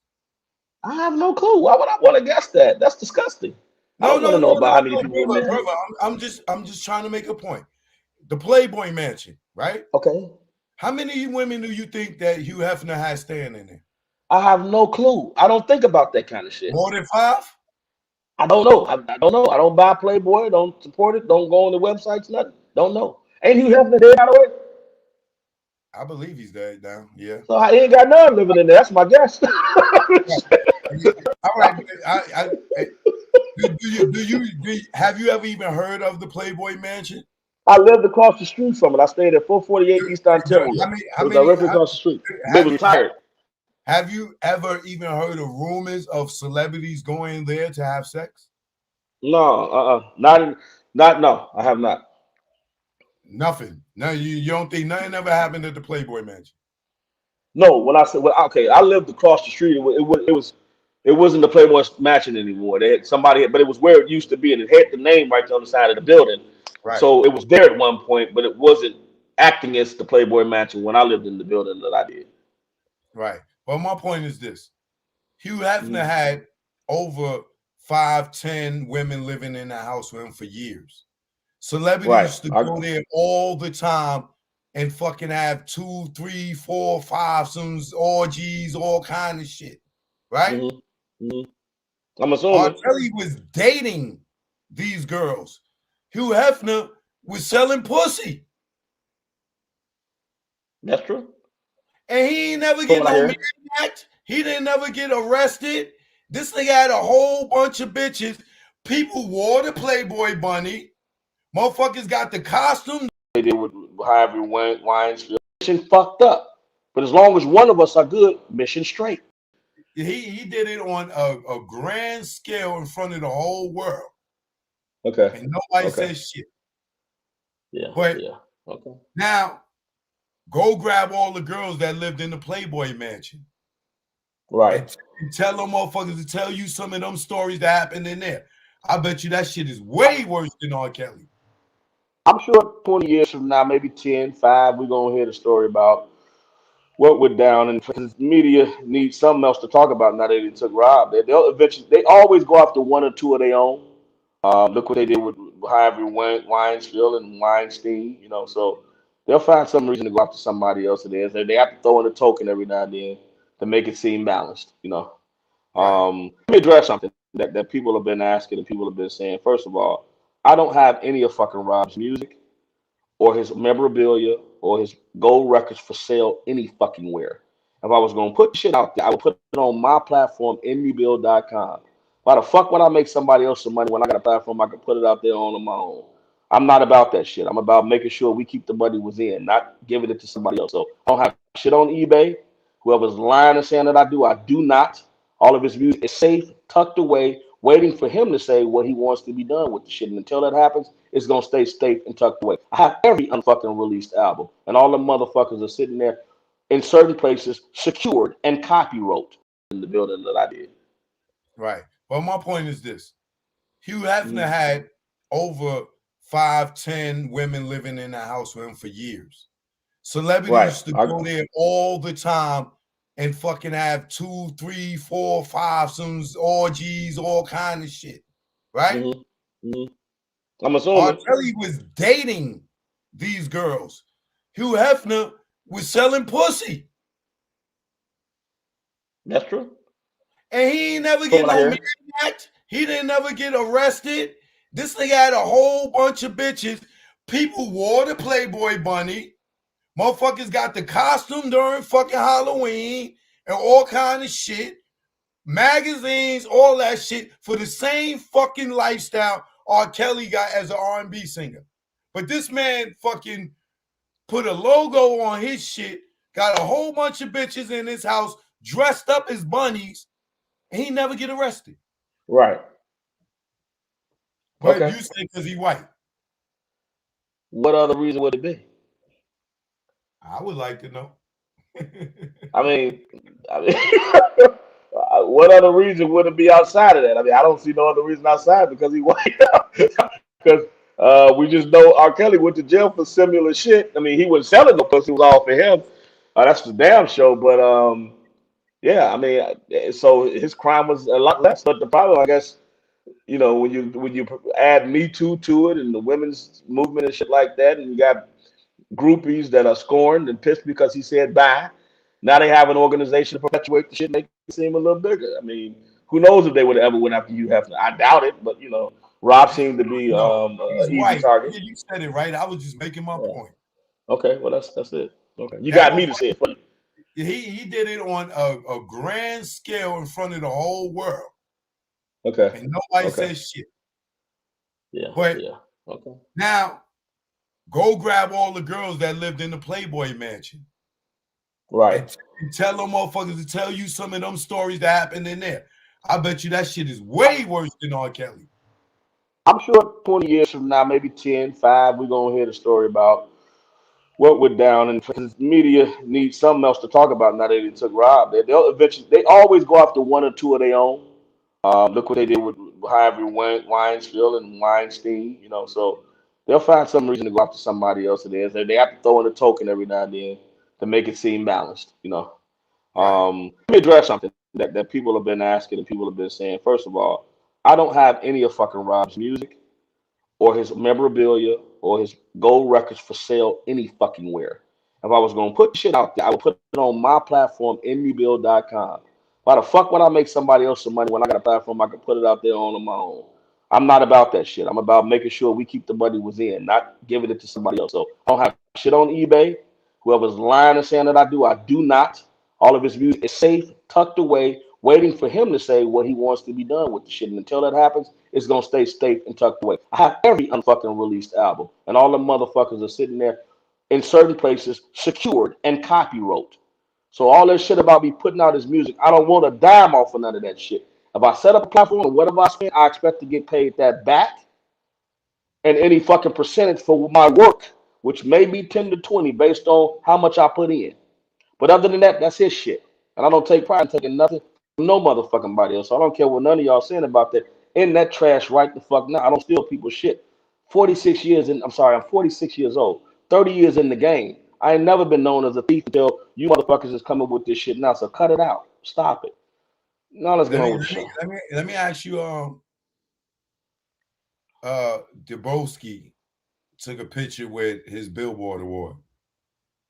I have no clue. Why would I want to guess that? That's disgusting. I don't want to know about how many people in there. brother. I'm just trying to make a point. The Playboy Mansion, right? Okay. How many women do you think that Hugh Hefner has staying in there? I have no clue. I don't think about that kind of shit. More than 5? I don't know. I don't know. I don't buy Playboy. Don't support it. Don't go on the websites. Nothing. Don't know. Ain't Hugh Hefner dead, by the way? I believe he's dead now. Yeah. So I ain't got none living in there. That's my guess. All right. Have you ever even heard of the Playboy Mansion? I lived across the street from it. I stayed at 448 East Ontario. It was directly across the street. They was retired. Have you ever even heard of rumors of celebrities going there to have sex? No, no, I have not. Nothing. No, you don't think nothing ever happened at the Playboy Mansion? No, when I said, well, okay, I lived across the street. It wasn't the Playboy Mansion anymore. They had somebody, but it was where it used to be, and it had the name right there on the side of the building. Right. So it was there at one point, but it wasn't acting as the Playboy Mansion when I lived in the building that I did. Right. Well, my point is this: Hugh Hefner had over 5-10 women living in the house with him for years. Celebrities used to go there all the time and fucking have 2, 3, 4, 5 some orgies, all kind of shit, right? I'm assuming. R. Kelly was dating these girls. Hugh Hefner was selling pussy. That's true. And he ain't never get no Mann Act. He didn't never get arrested. This nigga had a whole bunch of bitches. People wore the Playboy bunny. Motherfuckers got the costume. They did with Harvey Weinstein. Mission fucked up. But as long as one of us are good, mission straight. He did it on a grand scale in front of the whole world. Okay. And nobody says shit. Yeah. But okay. Now, go grab all the girls that lived in the Playboy mansion. Right. And tell them motherfuckers to tell you some of them stories that happened in there. I bet you that shit is way worse than R. Kelly. I'm sure 20 years from now, maybe 10, 5, we're going to hear the story about what went down. And because media needs something else to talk about now that they took Rob. They'll eventually, they always go after one or two of their own. Look what they did with Harvey Weinstein and Weinstein, you know. So they'll find some reason to go after somebody else. It is. They have to throw in a token every now and then to make it seem balanced, you know. Let me address something that people have been asking and people have been saying. First of all, I don't have any of fucking Rob's music or his memorabilia or his gold records for sale any fucking where. If I was gonna put shit out there, I would put it on my platform, indiebill.com. Why the fuck would I make somebody else some money when I got a platform I can put it out there on my own? I'm not about that shit. I'm about making sure we keep the money within, not giving it to somebody else. So I don't have shit on eBay. Whoever's lying and saying that I do not. All of his music is safe, tucked away, waiting for him to say what he wants to be done with the shit. And until that happens, it's gonna stay safe and tucked away. I have every unfucking released album, and all the motherfuckers are sitting there in certain places, secured and copyright in the building that I did. Right. But my point is this: Hugh Hefner had over 5, 10 women living in the house with him for years. Celebrities used to go there all the time and fucking have 2, 3, 4, 5 some orgies, all kind of shit. Right? I'm assuming. R. Kelly was dating these girls. Hugh Hefner was selling pussy. That's true. And he ain't never get no Mann Act. He didn't never get arrested. This nigga had a whole bunch of bitches. People wore the Playboy bunny. Motherfuckers got the costume during fucking Halloween and all kind of shit. Magazines, all that shit for the same fucking lifestyle R. Kelly got as an R&B singer. But this man fucking put a logo on his shit, got a whole bunch of bitches in his house dressed up as bunnies, and he never get arrested. Right. But you say because he white. What other reason would it be? I would like to know. I mean, what other reason would it be outside of that? I mean, I don't see no other reason outside because he white. Because we just know R. Kelly went to jail for similar shit. I mean, he wasn't selling no pussy; it was all for him. That's the damn show. But yeah, I mean, so his crime was a lot less. But the problem, I guess, you know, when you add Me Too to it and the women's movement and shit like that, and you got groupies that are scorned and pissed because he said bye. Now they have an organization to perpetuate the shit and make it seem a little bigger. I mean, who knows if they would ever went after you? I doubt it, but you know, Rob seemed to be an easy target. Yeah, you said it right. I was just making my point. Okay, well that's it. Okay, you got me to say it for you. He did it on a grand scale in front of the whole world. Okay. And nobody says shit. Yeah. But okay. Now, go grab all the girls that lived in the Playboy mansion. Right. And tell them motherfuckers to tell you some of them stories that happened in there. I bet you that shit is way worse than R. Kelly. I'm sure 20 years from now, maybe 10, 5, we're going to hear the story about what went down. And because media needs something else to talk about now that they took Rob. They'll eventually, they always go after one or two of their own. Look what they did with Harvey Weinstein and Weinstein, you know. So they'll find some reason to go after somebody else. It is. They have to throw in a token every now and then to make it seem balanced, you know. Let me address something that people have been asking and people have been saying. First of all, I don't have any of fucking Rob's music or his memorabilia or his gold records for sale any fucking where. If I was gonna put shit out there, I would put it on my platform, MUBuild.com. Why the fuck would I make somebody else some money when I got a platform I can put it out there on my own? I'm not about that shit. I'm about making sure we keep the money within, not giving it to somebody else. So I don't have shit on eBay. Whoever's lying and saying that I do not. All of his music is safe, tucked away, waiting for him to say what he wants to be done with the shit. And until that happens, it's gonna stay safe and tucked away. I have every unfucking released album, and all the motherfuckers are sitting there in certain places secured and copyright. So all that shit about me putting out his music, I don't want a dime off of none of that shit. If I set up a platform and whatever I spend, I expect to get paid that back and any fucking percentage for my work, which may be 10 to 20 based on how much I put in. But other than that, that's his shit. And I don't take pride in taking nothing from no motherfucking body else. So I don't care what none of y'all saying about that. In that trash right the fuck now. I don't steal people's shit. 46 years in, I'm sorry, I'm 46 years old. 30 years in the game. I ain't never been known as a thief until you motherfuckers is coming with this shit now. So cut it out. Stop it. Now let's get on with the show. Let me ask you, Debunking took a picture with his Billboard award.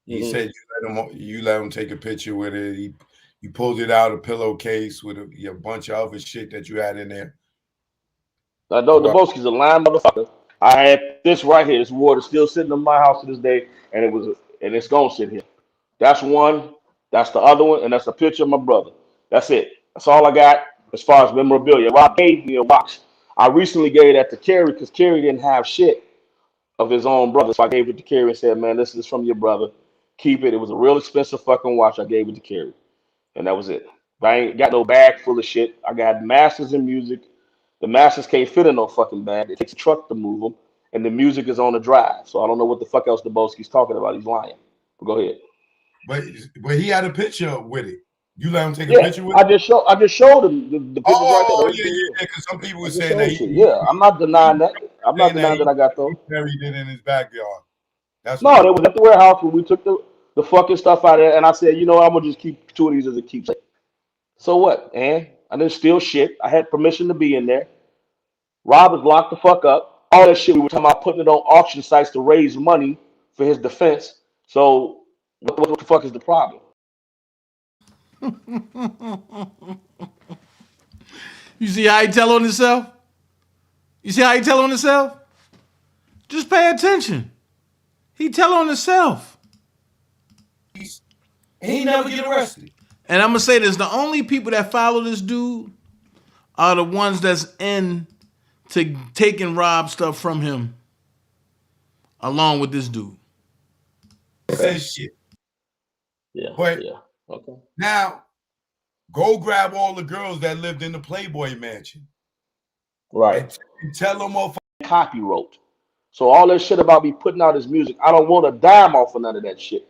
He said you let him take a picture with it. You pulled it out a pillowcase with a bunch of other shit that you had in there. I know Debunki's a lying motherfucker. I had this right here. This award is still sitting in my house to this day, and it's gonna sit here. That's one. That's the other one, and that's a picture of my brother. That's it. That's all I got as far as memorabilia. Rob gave me a watch. I recently gave that to Kerry because Kerry didn't have shit of his own brother. So I gave it to Kerry and said, man, this is from your brother. Keep it. It was a real expensive fucking watch. I gave it to Kerry. And that was it. But I ain't got no bag full of shit. I got masters in music. The masters can't fit in no fucking bag. It takes a truck to move them. And the music is on the drive. So I don't know what the fuck else Debunki's talking about. He's lying. But go ahead. But he had a picture with it. You let him take a picture with it? I just showed him the pictures right there. Yeah. Because some people were saying that. Yeah, I'm not denying that. I'm not denying that I got those. He buried it in his backyard. No, they was at the warehouse when we took the fucking stuff out of there, and I said, you know, I'm gonna just keep 2 of these as a keepsake. So what, man? I didn't steal shit. I had permission to be in there. Rob was locked the fuck up. All that shit we were talking about putting it on auction sites to raise money for his defense. So what the fuck is the problem? You see how he tell on himself? You see how he tell on himself? Just pay attention. He tell on himself. He never get arrested. And I'm gonna say this: the only people that follow this dude are the ones that's in to taking Rob stuff from him, along with this dude. Says shit. Yeah. But yeah. Okay. Now, go grab all the girls that lived in the Playboy Mansion. Right. And tell them motherfuckers. Copyright. So all that shit about me putting out his music, I don't want a dime off of none of that shit.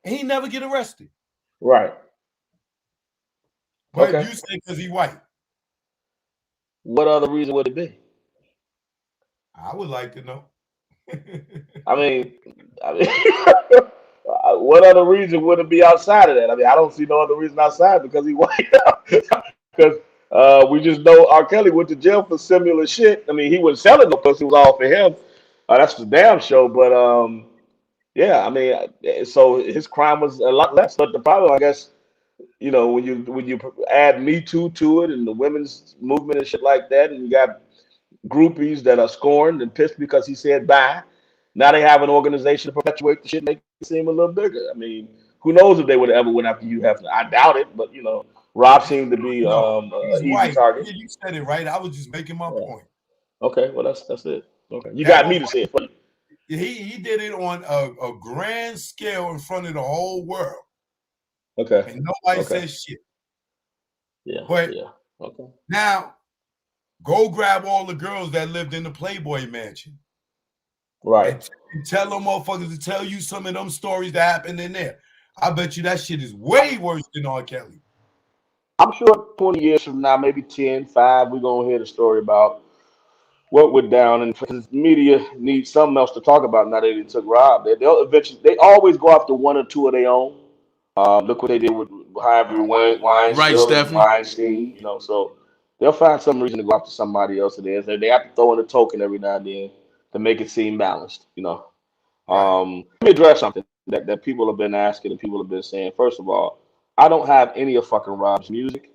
He never get arrested. Right. But you say because he white. What other reason would it be? I would like to know. I mean, what other reason would it be outside of that? I mean, I don't see no other reason outside because he white. Because we just know R. Kelly went to jail for similar shit. I mean, he was selling the pussy, it was all for him. That's the damn show. But yeah, I mean, so his crime was a lot less. But the problem, I guess, you know, when you add Me Too to it and the women's movement and shit like that, and you got groupies that are scorned and pissed because he said bye. Now they have an organization to perpetuate the shit, make it seem a little bigger. I mean, who knows if they would have ever went after you? I doubt it, but you know, Rob seemed to be he's easy white. target. Yeah, you said it right. I was just making my point. Okay, well that's it. Okay, you got me to say it. He did it on a grand scale in front of the whole world. Okay, and nobody says shit. Yeah, but yeah. Okay. Now, go grab all the girls that lived in the Playboy Mansion. Right. And tell them motherfuckers to tell you some of them stories that happened in there. I bet you that shit is way worse than R. Kelly. I'm sure 20 years from now, maybe 10, 5, we're going to hear the story about what went down. And because media needs something else to talk about now that they took Rob. They'll eventually, they always go after one or two of their own. Look what they did with Harvey Weinstein, you know, so they'll find some reason to go after somebody else it is. They have to throw in a token every now and then to make it seem balanced, you know. Let me address something. that people have been asking and people have been saying. First of all, I don't have any of fucking Rob's music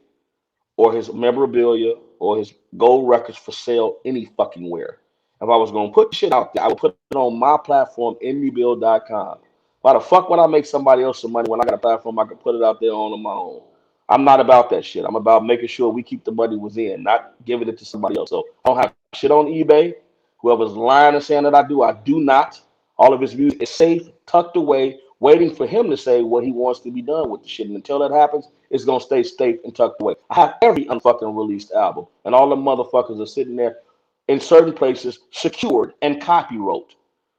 or his memorabilia or his gold records for sale any fucking where. If I was gonna put shit out there, I would put it on my platform, indiebill.com. Why the fuck would I make somebody else some money when I got a platform I can put it out there on my own? I'm not about that shit. I'm about making sure we keep the money within, not giving it to somebody else. So I don't have shit on eBay. Whoever's lying and saying that I do not. All of his music is safe, tucked away, waiting for him to say what he wants to be done with the shit. And until that happens, it's gonna stay safe and tucked away. I have every unfucking released album, and all the motherfuckers are sitting there in certain places secured and copyright.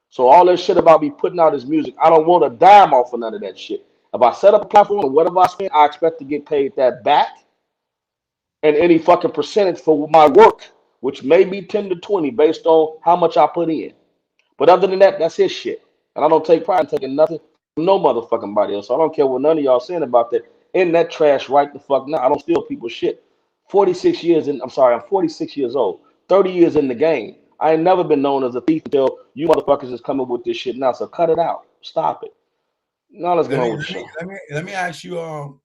So all that shit about me putting out his music, I don't want a dime off of none of that shit. If I set up a platform and whatever I spend, I expect to get paid that back and any fucking percentage for my work, which may be 10 to 20 based on how much I put in. But other than that, that's his shit. And I don't take pride in taking nothing from no motherfucking body else. So I don't care what none of y'all saying about that. In that trash right the fuck now. I don't steal people's shit. 46 years in, I'm sorry, I'm 46 years old. 30 years in the game. I ain't never been known as a thief until you motherfuckers is coming with this shit now. So cut it out. Stop it. Now let's get on with the show. Let me ask you,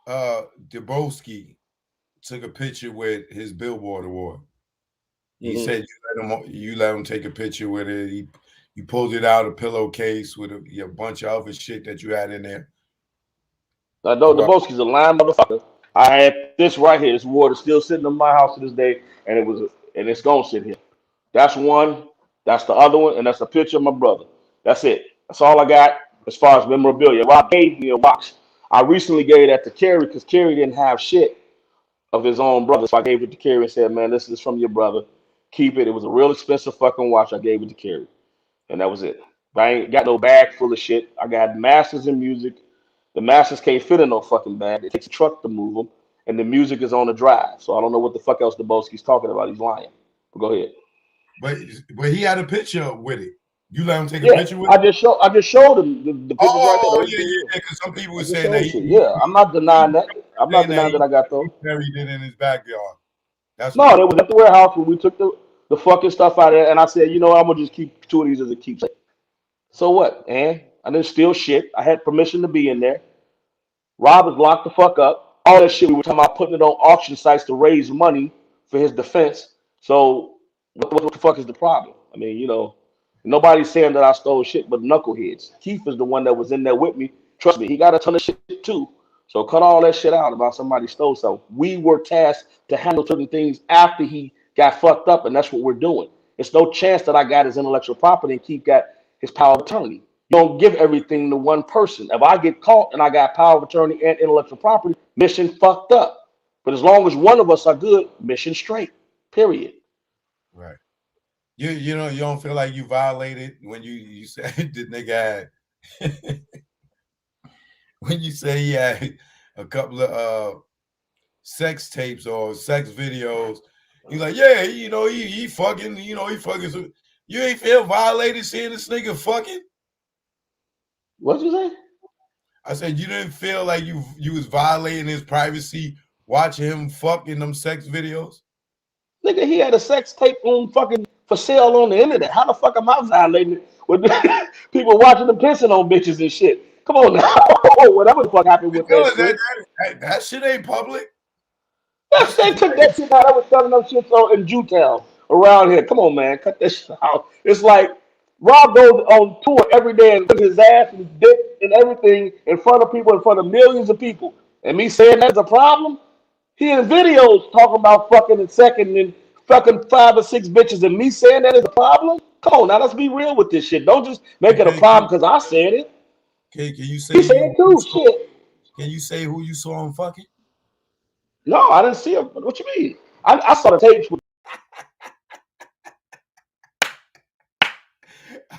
Debunking took a picture with his Billboard award. He said you let him take a picture with it. He pulled it out a pillowcase with a bunch of other shit that you had in there. I know Debunki's a lying motherfucker. I had this right here. This award is still sitting in my house to this day, and it's gonna sit here. That's one. That's the other one, and that's a picture of my brother. That's it. That's all I got as far as memorabilia. Rob gave me a watch. I recently gave that to Kerry because Kerry didn't have shit of his own brother, so I gave it to Kerry and said, "Man, this is from your brother. Keep it." It was a real expensive fucking watch. I gave it to Kerry, and that was it. But I ain't got no bag full of shit. I got masters in music. The masters can't fit in no fucking bag. It takes a truck to move them, and the music is on the drive. So I don't know what the fuck else Debunki's talking about. He's lying. But go ahead. But he had a picture with it. You let him take a picture with it? I just showed him the pictures right there. Oh, yeah, because some people were saying that I'm not denying that. I'm not denying that I got those. Buried it in his backyard. No, they was at the warehouse when we took the fucking stuff out of there, and I said, you know, I'm gonna just keep 2 of these as a keepsake. So what, man? I didn't steal shit. I had permission to be in there. Rob was locked the fuck up. All that shit we were talking about putting it on auction sites to raise money for his defense. So what the fuck is the problem? I mean, you know, nobody's saying that I stole shit but knuckleheads. Keith is the one that was in there with me. Trust me, he got a ton of shit too. So cut all that shit out about somebody stole something. We were tasked to handle certain things after he got fucked up, and that's what we're doing. It's no chance that I got his intellectual property and Keith got his power of attorney. You don't give everything to one person. If I get caught and I got power of attorney and intellectual property, mission fucked up. But as long as one of us are good, mission straight. Period. Right. You know, you don't feel like you violated when you said the nigga had when you say he had a couple of sex tapes or sex videos. He's like, yeah, you know, he fucking, you know, he fucking. So you ain't feel violated seeing this nigga fucking? What'd you say? I said you didn't feel like you was violating his privacy watching him fuck in them sex videos? Nigga, he had a sex tape on fucking for sale on the internet. How the fuck am I violating it with people watching them pissing on bitches and shit? Come on now. Whatever the fuck happened with that shit. That shit ain't public. Yes, they took that shit out. I was selling them shit in Jewtown around here. Come on, man. Cut that shit out. It's like Rob goes on tour every day and puts his ass and his dick and everything in front of people, in front of millions of people. And me saying that's a problem? He in videos talking about fucking and second and fucking 5 or 6 bitches, and me saying that is a problem? Come on, now let's be real with this shit. Don't just make it a problem because I said it. Okay, can you say he said it too? Shit. Can you say who you saw him fucking? No, I didn't see him. What you mean? I saw the tapes.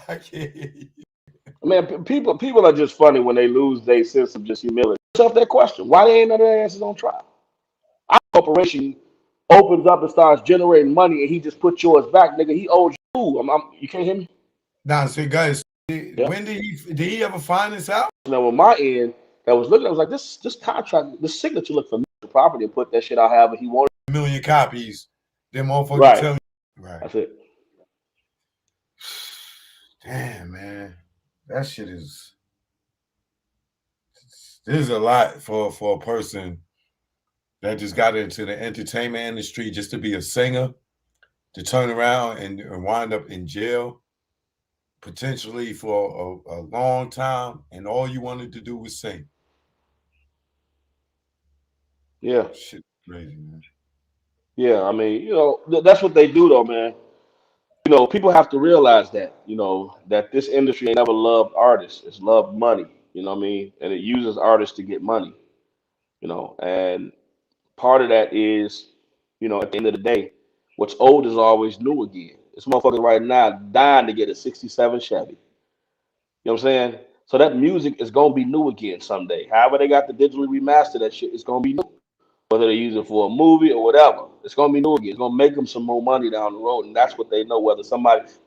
I can't. Man, people are just funny when they lose their sense of just humility. Yourself that question: why they ain't none of their asses on trial? Our corporation opens up and starts generating money, and he just put yours back, nigga. He owes you. You can't hear me? Nah, see, guys. When did he ever find this out? Now, on my end, that was looking, I was like, this contract, this signature looked familiar to property, and put that shit out however he wanted. 1 million copies. Them motherfuckers Right. tell me. Right. That's it. Damn, man. That shit is. This is a lot for a person that just got into the entertainment industry just to be a singer, to turn around and wind up in jail, potentially for a long time, and all you wanted to do was sing. Yeah. Shit, crazy, man. Yeah, I mean, that's what they do, though, man. People have to realize that, that this industry ain't never loved artists. It's loved money, you know what I mean? And it uses artists to get money, and part of that is, at the end of the day, what's old is always new again. This motherfucker right now dying to get a 67 Chevy. You know what I'm saying? So that music is gonna be new again someday. However they got the digitally remaster that shit, it's gonna be new. Whether they use it for a movie or whatever, it's gonna be new again. It's gonna make them some more money down the road, and that's what they know.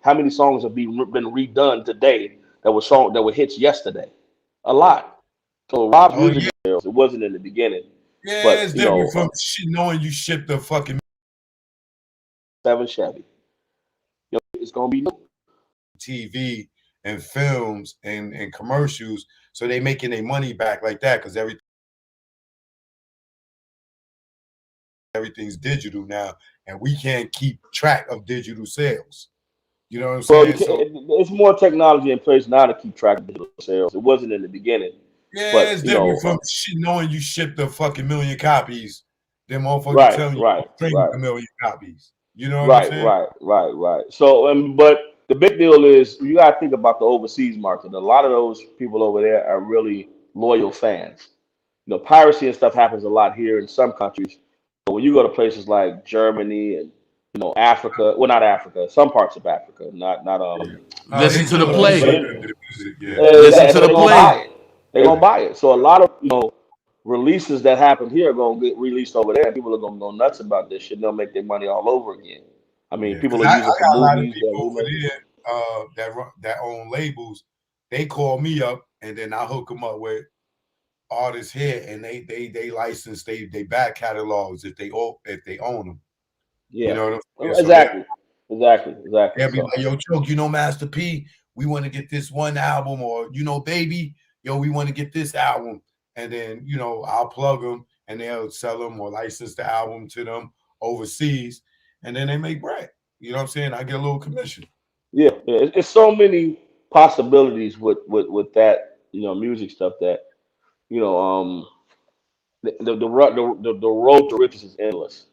How many songs have been redone today that were hits yesterday? A lot. So Rob's Oh music yeah, sales, it wasn't in the beginning, yeah. but It's different from shit knowing you shipped the fucking 7 Chevy. It's gonna be new. TV and films and commercials, so they making their money back like that because everything's digital now, and we can't keep track of digital sales. You know what I'm Well, saying? So it's more technology in place now to keep track of digital sales. It wasn't in the beginning, yeah, but it's different from shit knowing you shipped a fucking million copies. Then motherfucker right, telling you right, string right. a million copies. You know what I'm Right, saying? right. So, but the big deal is you got to think about the overseas market. A lot of those people over there are really loyal fans. Piracy and stuff happens a lot here in some countries. But when you go to places like Germany and Africa, well, not Africa, some parts of Africa, not Listen to the but play. Yeah. Listen to so the they're gonna play. buy it. They're gonna buy it. So a lot of releases that happen here are gonna get released over there. People are gonna go nuts about this shit. They'll make their money all over again. I mean, Yeah, people because will I use it for got a lot of movies. They'll people over remake it. there that own labels. They call me up, and then I hook them up with artists here, and they license they back catalogs if they own them. You Yeah, know what I'm saying? well, So exactly. they'll be So like, "Yo, Choke, Master P, we want to get this one album," or Baby, yo, we want to get this album, and then I'll plug them, and they'll sell them or license the album to them overseas, and then they make bread. You know what I'm saying? I get a little commission. yeah. It's so many possibilities with that music stuff that you know the road to riches is endless.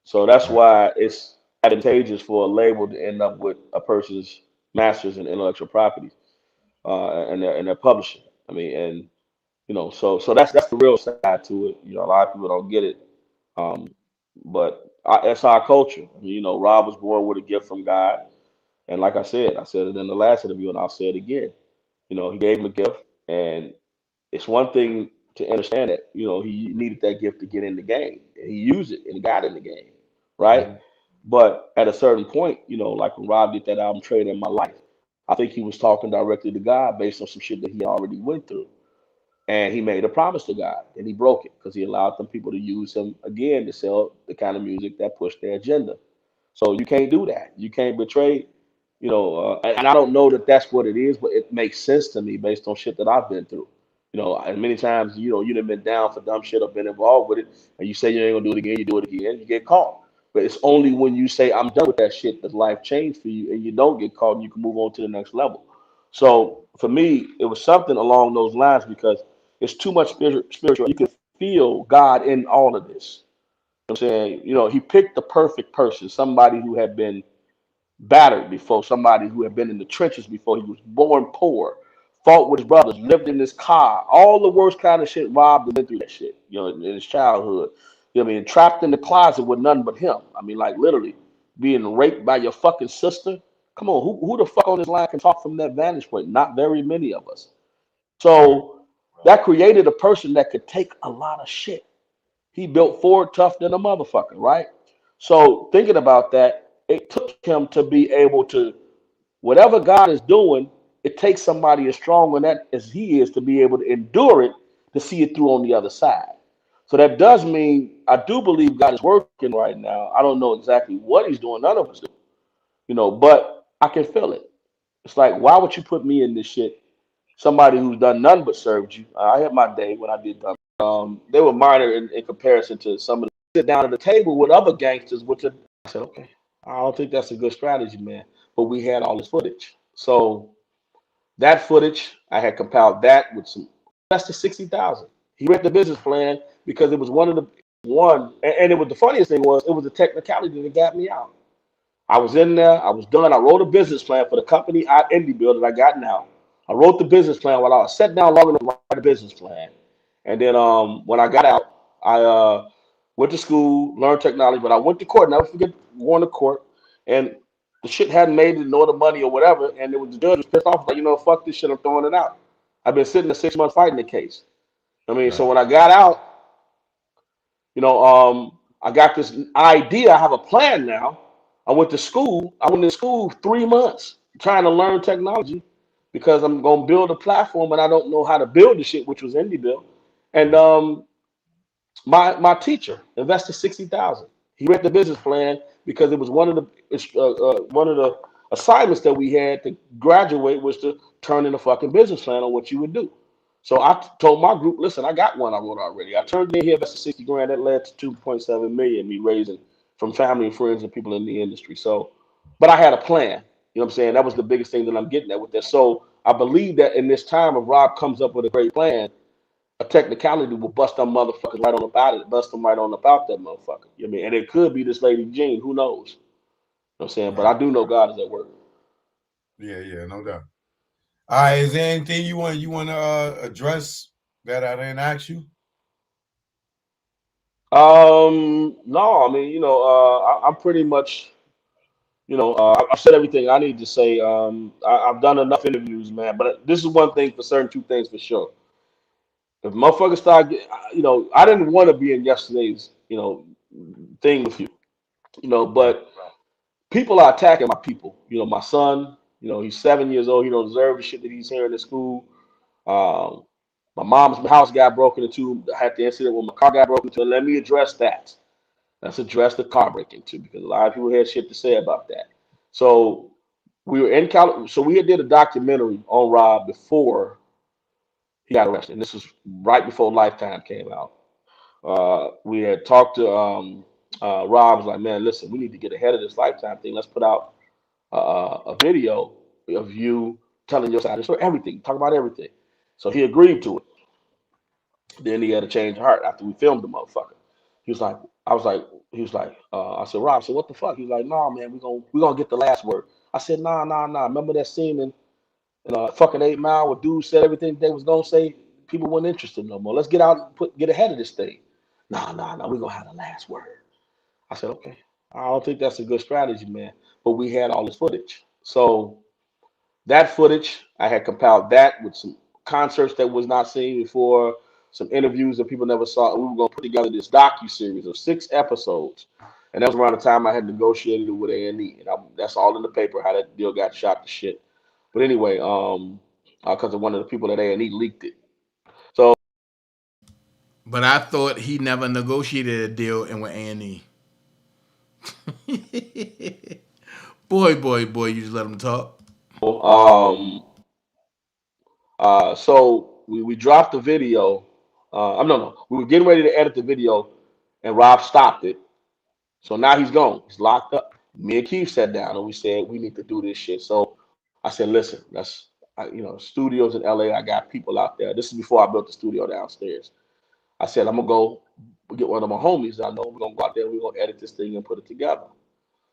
So that's Right. why it's advantageous for a label to end up with a person's masters and intellectual property and their publishing. I mean, and so that's the real side to it. A lot of people don't get it, um, but that's our culture. I mean, Rob was born with a gift from God, and like I said it in the last interview, and I'll say it again. He gave him a gift, and it's one thing to understand that he needed that gift to get in the game, and he used it and got in the game, right? Mhm. But at a certain point, like when Rob did that album "Trade in My Life," I think he was talking directly to God based on some shit that he already went through. And he made a promise to God, and he broke it because he allowed them people to use him again to sell the kind of music that pushed their agenda. So you can't do that. You can't betray, and I don't know that that's what it is, but it makes sense to me based on shit that I've been through. And many times, you've been down for dumb shit or been involved with it, and you say you ain't gonna do it again, you do it again, you get caught. But it's only when you say I'm done with that shit that life changed for you, and you don't get caught, and you can move on to the next level. So for me, it was something along those lines because it's too much spiritual. You can feel God in all of this. I'm saying, he picked the perfect person, somebody who had been battered before, somebody who had been in the trenches before. He was born poor, fought with his brothers, lived in his car, all the worst kind of shit. Rob went through that shit, in his childhood. I mean, trapped in the closet with nothing but him. I mean, like literally being raped by your fucking sister. Come on, who the fuck on this line can talk from that vantage point? Not very many of us. Right. So that created a person that could take a lot of shit. He built Ford tough than a motherfucker, right? So thinking about that, it took him to be able to, whatever God is doing, it takes somebody as strong in that as he is to be able to endure it to see it through on the other side. So that does mean I do believe God is working right now. I don't know exactly what he's doing. None of us do, but I can feel it. It's like, why would you put me in this shit? somebody who's done none but served you. I had my day when I did done. They were minor in comparison to some of the sit down at the table with other gangsters, which are, I said, okay, I don't think that's a good strategy, man. But we had all this footage. So that footage, I had compiled that with some invested 60,000. He read the business plan because it was one of the one, and it was the funniest thing was it was a technicality that got me out. I was in there. I was done. I wrote a business plan for the company at IndieBuild that I got now. I wrote the business plan while I was sat down long enough to write a business plan. And then when I got out, I went to school, learned technology, but I went to court. Never forget going to court. And the shit hadn't made it, nor the money or whatever. And it was the judge was pissed off, like, fuck this shit, I'm throwing it out. I've been sitting there 6 months fighting the case. I mean, so when I got out, I got this idea. I have a plan now. I went to school. I went to school 3 months trying to learn technology because I'm gonna build a platform, and I don't know how to build the shit, which was IndieBuild. And my teacher invested 60,000. He read the business plan because it was one of the assignments that we had to graduate was to turn in a fucking business plan on what you would do. So I told my group, listen, I got one I wrote already. I turned in here, invested 60 grand. That led to 2.7 million. Me raising from family and friends and people in the industry. So, but I had a plan. You know what I'm saying? That was the biggest thing that I'm getting at with that. So I believe that in this time, if Rob comes up with a great plan, a technicality will bust them motherfuckers right on about it, bust them right on about that motherfucker. You know what I mean? And it could be this lady Jean, who knows? You know what I'm saying? But I do know God is at work. Yeah, no doubt. All right, is there anything you want to address that I didn't ask you? No, I mean, I'm pretty much, I've said everything I need to say. I've done enough interviews, man. But this is one thing for certain, two things for sure. If motherfuckers start, I didn't want to be in yesterday's, thing with you, but people are attacking my people. My son, he's 7 years old. He don't deserve the shit that he's hearing in school. Um, my mom's house got broken into. I had the incident when my car got broken into. Let me address that. Let's address the car breaking too, because a lot of people had shit to say about that. So we were in California. So we had did a documentary on Rob before he got arrested, and this was right before Lifetime came out. We had talked to Rob. Was like, man, listen, we need to get ahead of this Lifetime thing. Let's put out a video of you telling your side of the story, everything, talk about everything. So he agreed to it. Then he had a change of heart after we filmed the motherfucker. He was like, I was like, he was like, I said, Rob, so what the fuck? He's like, nah, man, we gonna get the last word. I said, nah. Remember that scene in fucking 8 Mile where dude said everything they was gonna say? People weren't interested no more. Let's get out and get ahead of this thing. Nah, we gonna have the last word. I said, okay. I don't think that's a good strategy, man. But we had all this footage. So that footage, I had compiled that with some concerts that was not seen before, some interviews that people never saw. We were going to put together this docu-series of 6 episodes. And that was around the time I had negotiated it with A&E. And that's all in the paper, how that deal got shot to shit. But anyway, because of one of the people at A&E leaked it. So. But I thought he never negotiated a deal and with A&E. boy, you just let him talk. So we dropped the video. No. We were getting ready to edit the video, and Rob stopped it. So now he's gone. He's locked up. Me and Keith sat down and we said we need to do this shit. So I said, listen, studios in LA. I got people out there. This is before I built the studio downstairs. I said I'm gonna go get one of my homies. I know we're gonna go out there. We're gonna edit this thing and put it together.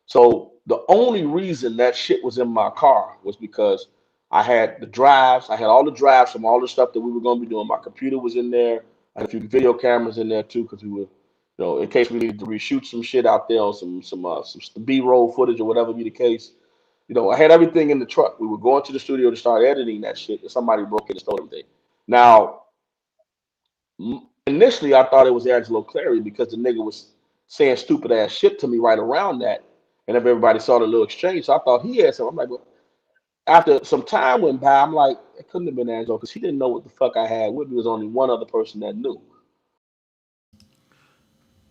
So the only reason that shit was in my car was because I had the drives. I had all the drives from all the stuff that we were going to be doing. My computer was in there. I had a few video cameras in there too, because we were, in case we needed to reshoot some shit out there, or some B-roll footage or whatever be the case. I had everything in the truck. We were going to the studio to start editing that shit, and somebody broke it and stole everything. Now, initially, I thought it was Angelo Clary because the nigga was saying stupid ass shit to me right around that. And if everybody saw the little exchange, so I thought he had something. I'm like, well, after some time went by, I'm like, it couldn't have been Angelo because he didn't know what the fuck I had with me. There was only one other person that knew.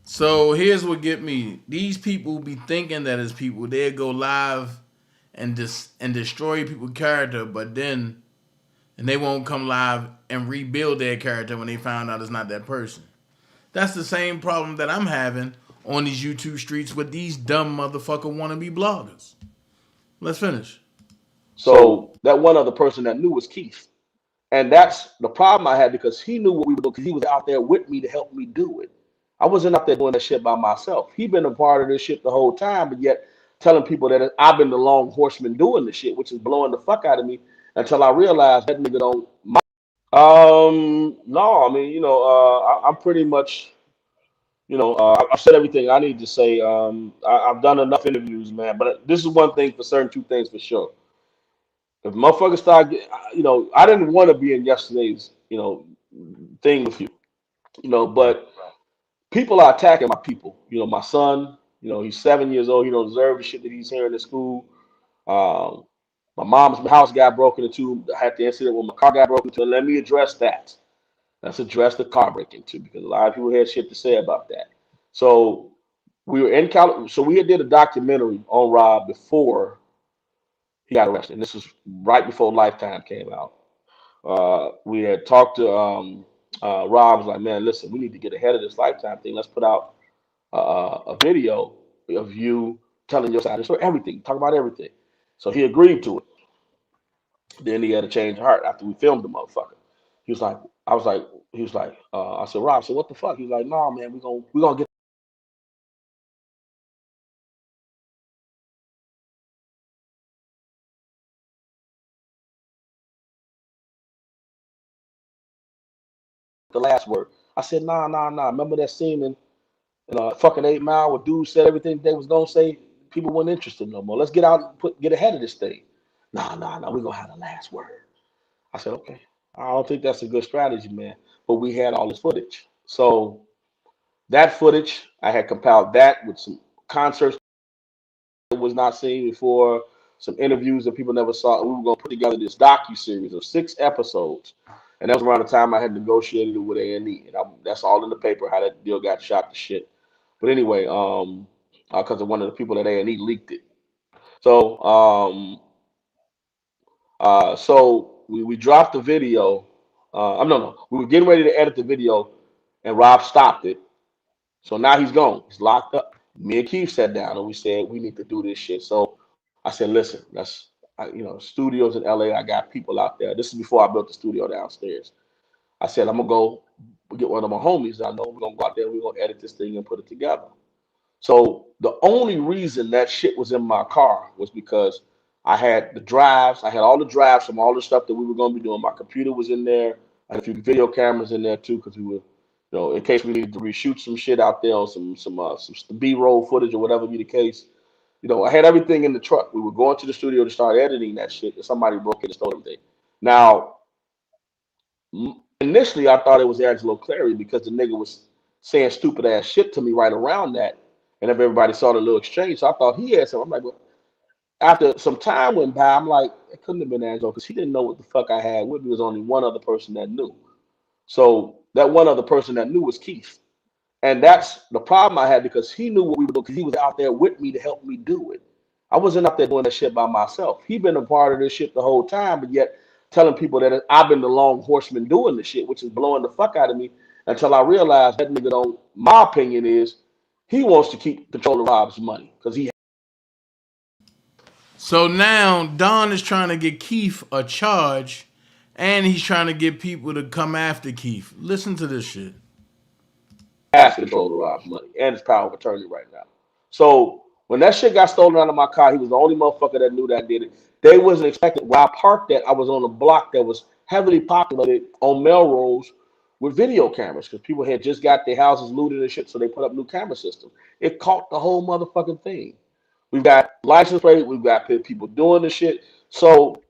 So here's what get me. These people be thinking that as people, they'll go live and destroy people's character, but then and they won't come live and rebuild their character when they found out it's not that person. That's the same problem that I'm having on these YouTube streets with these dumb motherfucker wannabe bloggers. Let's finish. So that one other person that knew was Keith. And that's the problem I had because he knew what we were doing because he was out there with me to help me do it. I wasn't out there doing that shit by myself. He been a part of this shit the whole time, but yet telling people that I've been the long horseman doing the shit, which is blowing the fuck out of me until I realized that nigga don't. No, I mean, I'm pretty much, I've said everything I need to say. I've done enough interviews, man. But this is one thing for certain, two things for sure. If motherfuckers start, I didn't want to be in yesterday's, thing with you, but people are attacking my people. My son, he's 7 years old. He don't deserve the shit that he's hearing in school. My mom's house got broken into. I had the incident when my car got broken into. And let me address that. Let's address the car break into because a lot of people had shit to say about that. So we were in California. So we had did a documentary on Rob before he got arrested. And this was right before Lifetime came out. We had talked to Rob. Was like, man, listen, we need to get ahead of this Lifetime thing. Let's put out a video of you telling your side of the story, everything, talk about everything. So he agreed to it. Then he had to change heart after we filmed the motherfucker. He was like, I said, Rob, so what the fuck? He was like, no, man, we're gonna get the last word. I said, nah. Remember that scene in fucking 8 Mile where dude said everything they was gonna say? People weren't interested no more. Let's get out and get ahead of this thing. Nah, we're gonna have the last word. I said, okay. I don't think that's a good strategy, man. But we had all this footage. So that footage, I had compiled that with some concerts that was not seen before, some interviews that people never saw. And we were going to put together this docu-series of 6 episodes. And that was around the time I had negotiated it with A&E. And that's all in the paper, how that deal got shot to shit. But anyway, because of one of the people at A&E leaked it. So, we dropped the video. We were getting ready to edit the video, and Rob stopped it. So now he's gone. He's locked up. Me and Keith sat down and we said we need to do this shit. So I said, listen, studios in LA. I got people out there. This is before I built the studio downstairs. I said I'm gonna go get one of my homies. I know we're gonna go out there. We're gonna edit this thing and put it together. So the only reason that shit was in my car was because I had the drives. I had all the drives from all the stuff that we were going to be doing. My computer was in there. I had a few video cameras in there too because we were, in case we needed to reshoot some shit out there on some B-roll footage or whatever be the case. I had everything in the truck. We were going to the studio to start editing that shit, and somebody broke it and stole everything. Now, initially, I thought it was Angelo Clary because the nigga was saying stupid ass shit to me right around that. And if everybody saw the little exchange, so I thought he had something. I'm like, well, after some time went by, I'm like, it couldn't have been Angelo because he didn't know what the fuck I had with me. There was only one other person that knew. So that one other person that knew was Keith. And that's the problem I had because he knew what we were doing because he was out there with me to help me do it. I wasn't out there doing that shit by myself. He been a part of this shit the whole time, but yet telling people that I've been the long horseman doing the shit, which is blowing the fuck out of me until I realized that nigga don't. My opinion is he wants to keep control of Rob's money because he. So now Don is trying to get Keith a charge, and he's trying to get people to come after Keith. Listen to this shit. Has control of Rob's money and his power of attorney right now. So when that shit got stolen out of my car, he was the only motherfucker that knew that I did it. They wasn't expecting. Where I parked that, I was on a block that was heavily populated on Melrose with video cameras because people had just got their houses looted and shit, so they put up new camera systems. It caught the whole motherfucking thing. We've got license plate. We've got people doing the shit. So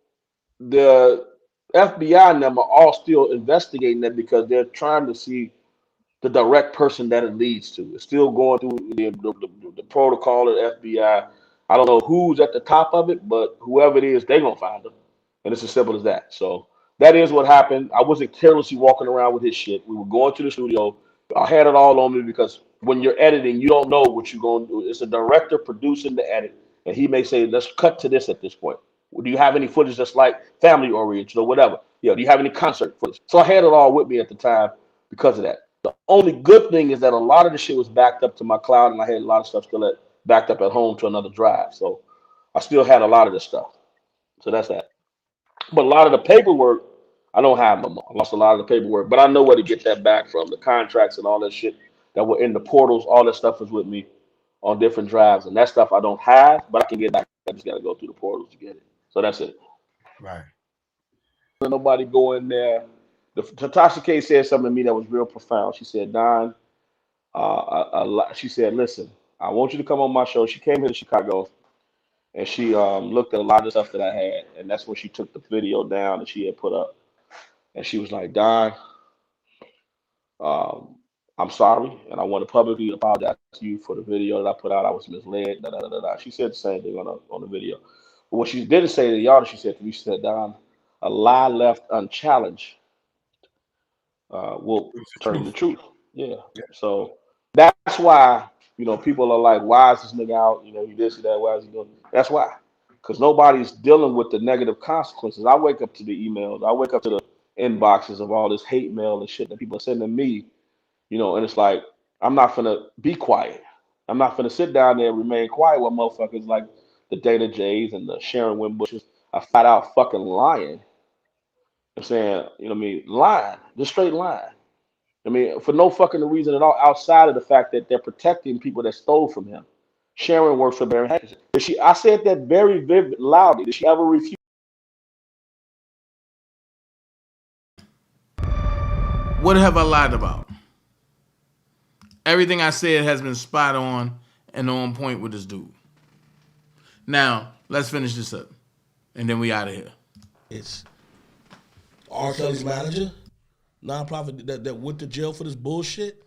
the FBI and them are all still investigating that because they're trying to see the direct person that it leads to. It's still going through the protocol of the FBI. I don't know who's at the top of it, but whoever it is, they're going to find them. And it's as simple as that. So that is what happened. I wasn't carelessly walking around with his shit. We were going to the studio. I had it all on me because when you're editing, you don't know what you're going to do. It's a director producing the edit. And he may say, let's cut to this at this point. Do you have any footage that's like family oriented or whatever? Do you have any concert footage? So I had it all with me at the time because of that. The only good thing is that a lot of the shit was backed up to my cloud, and I had a lot of stuff still backed up at home to another drive. So I still had a lot of this stuff. So that's that. But a lot of the paperwork, I don't have no more. I lost a lot of the paperwork, but I know where to get that back from. The contracts and all that shit that were in the portals, all that stuff is with me on different drives, and that stuff I don't have, but I can get back. I just got to go through the portals to get it. So that's it. Right. Nobody go in there. Tasha K said something to me that was real profound. She said, Don, she said, listen, I want you to come on my show. She came here to Chicago, and she looked at a lot of the stuff that I had, and that's when she took the video down that she had put up. And she was like, Don, I'm sorry, and I want to publicly apologize to you for the video that I put out. I was misled. Da, da, da, da, da. She said the same thing on the video. But what she didn't say to y'all, she said to me, she said, Don, a lie left unchallenged will turn into truth. Yeah. So that's why, people are like, why is this nigga out? He this, he that, why is he doing? That's why. Because nobody's dealing with the negative consequences. I wake up to the emails. I wake up to the inboxes of all this hate mail and shit that people are sending me, and it's like, I'm not finna be quiet. I'm not finna sit down there and remain quiet while motherfuckers like the DanaJays and the Sharon Winbushes are flat out fucking lying. I'm saying, what I mean, lying, just straight lying. I mean, for no fucking reason at all, outside of the fact that they're protecting people that stole from him. Sharon works for Barry Hankerson. I said that very vivid, loudly. Did she ever refuse? What have I lied about? Everything I said has been spot on and on point with this dude. Now, let's finish this up, and then we out of here. It's R. Kelly's manager, nonprofit that went to jail for this bullshit.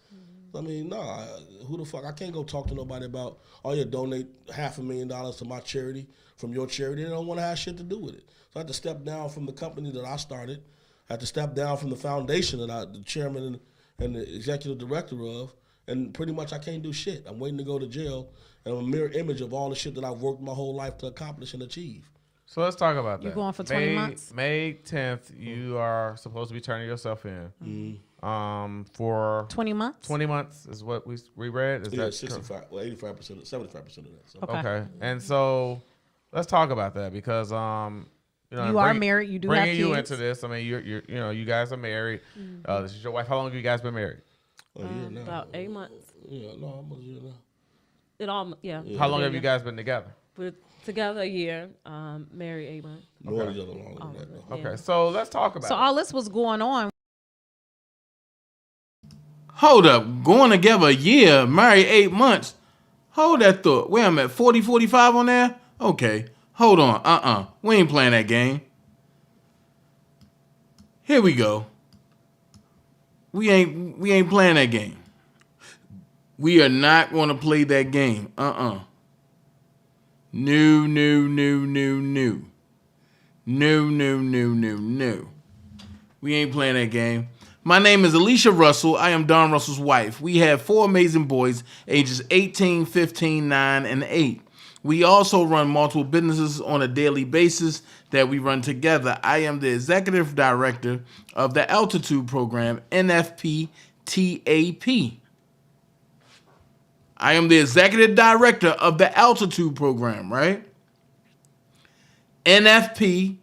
I mean, nah, who the fuck? I can't go talk to nobody about, donate $500,000 to my charity from your charity. They don't want to have shit to do with it. So I had to step down from the company that I started. I had to step down from the foundation that I'm the chairman and the executive director of. And pretty much I can't do shit. I'm waiting to go to jail, and I'm a mirror image of all the shit that I've worked my whole life to accomplish and achieve. So let's talk about that. You're going for 20 months? May 10th, you are supposed to be turning yourself in. For 20 months? 20 months is what we read. Is that 65, 85%, 75% of that. So. Okay. And so let's talk about that because you are married. You do have kids. Bringing you into this. I mean, you guys are married. This is your wife. How long have you guys been married? About 8 months. Yeah, no, almost a year now. It all, yeah. How long have you guys been together? We're together a year. Married 8 months. More together longer than that. Though. Okay, so let's talk about. So all this was going on. Hold up, going together a year, married 8 months. Hold that thought. Where I'm at 40, 45 on there. Okay, hold on. We ain't playing that game. Here we go. We ain't playing that game. We are not going to play that game. No. We ain't playing that game. My name is Alicia Russell. I am Don Russell's wife. We have 4 amazing boys, ages 18, 15, 9, and 8. We also run multiple businesses on a daily basis that we run together. I am the executive director of the Altitude program, NFP-TAP. I am the executive director of the Altitude program, right? NFP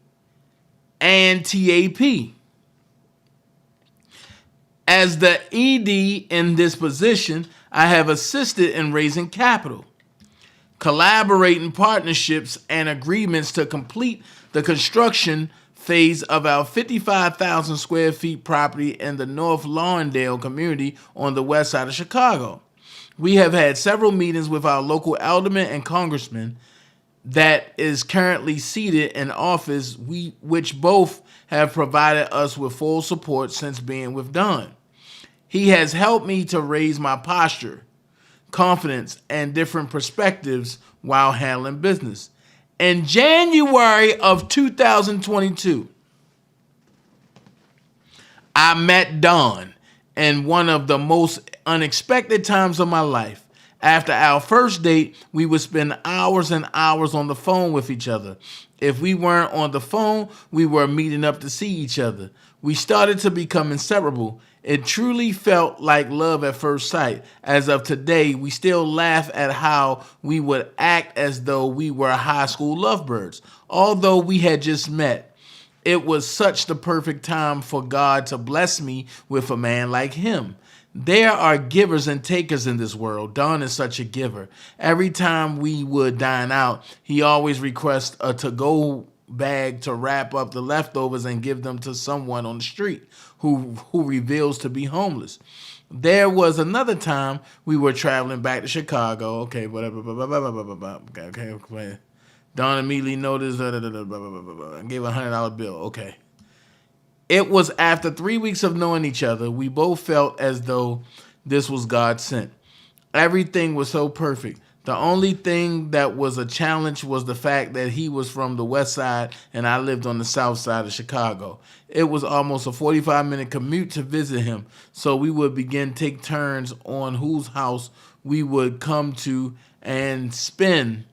and TAP. As the ED in this position, I have assisted in raising capital, collaborating partnerships and agreements to complete the construction phase of our 55,000 square feet property in the North Lawndale community on the west side of Chicago. We have had several meetings with our local alderman and congressman that is currently seated in office, which both have provided us with full support since being with Don. He has helped me to raise my posture, confidence, and different perspectives while handling business. In January of 2022, I met Don in one of the most unexpected times of my life After our first date, we would spend hours and hours on the phone with each other. If we weren't on the phone, we were meeting up to see each other. We started to become inseparable. It truly felt like love at first sight. As of today, we still laugh at how we would act as though we were high school lovebirds, although we had just met. It was such the perfect time for God to bless me with a man like him. There are givers and takers in this world. Don is such a giver. Every time we would dine out, he always requests a to-go bag to wrap up the leftovers and give them to someone on the street who reveals to be homeless. There was another time we were traveling back to Chicago. Okay, whatever. Okay. Don immediately noticed and gave a $100 bill. Okay. It was after 3 weeks of knowing each other, we both felt as though this was God sent. Everything was so perfect. The only thing that was a challenge was the fact that he was from the west side and I lived on the south side of Chicago. It was almost a 45-minute commute to visit him, so we would begin take turns on whose house we would come to and spend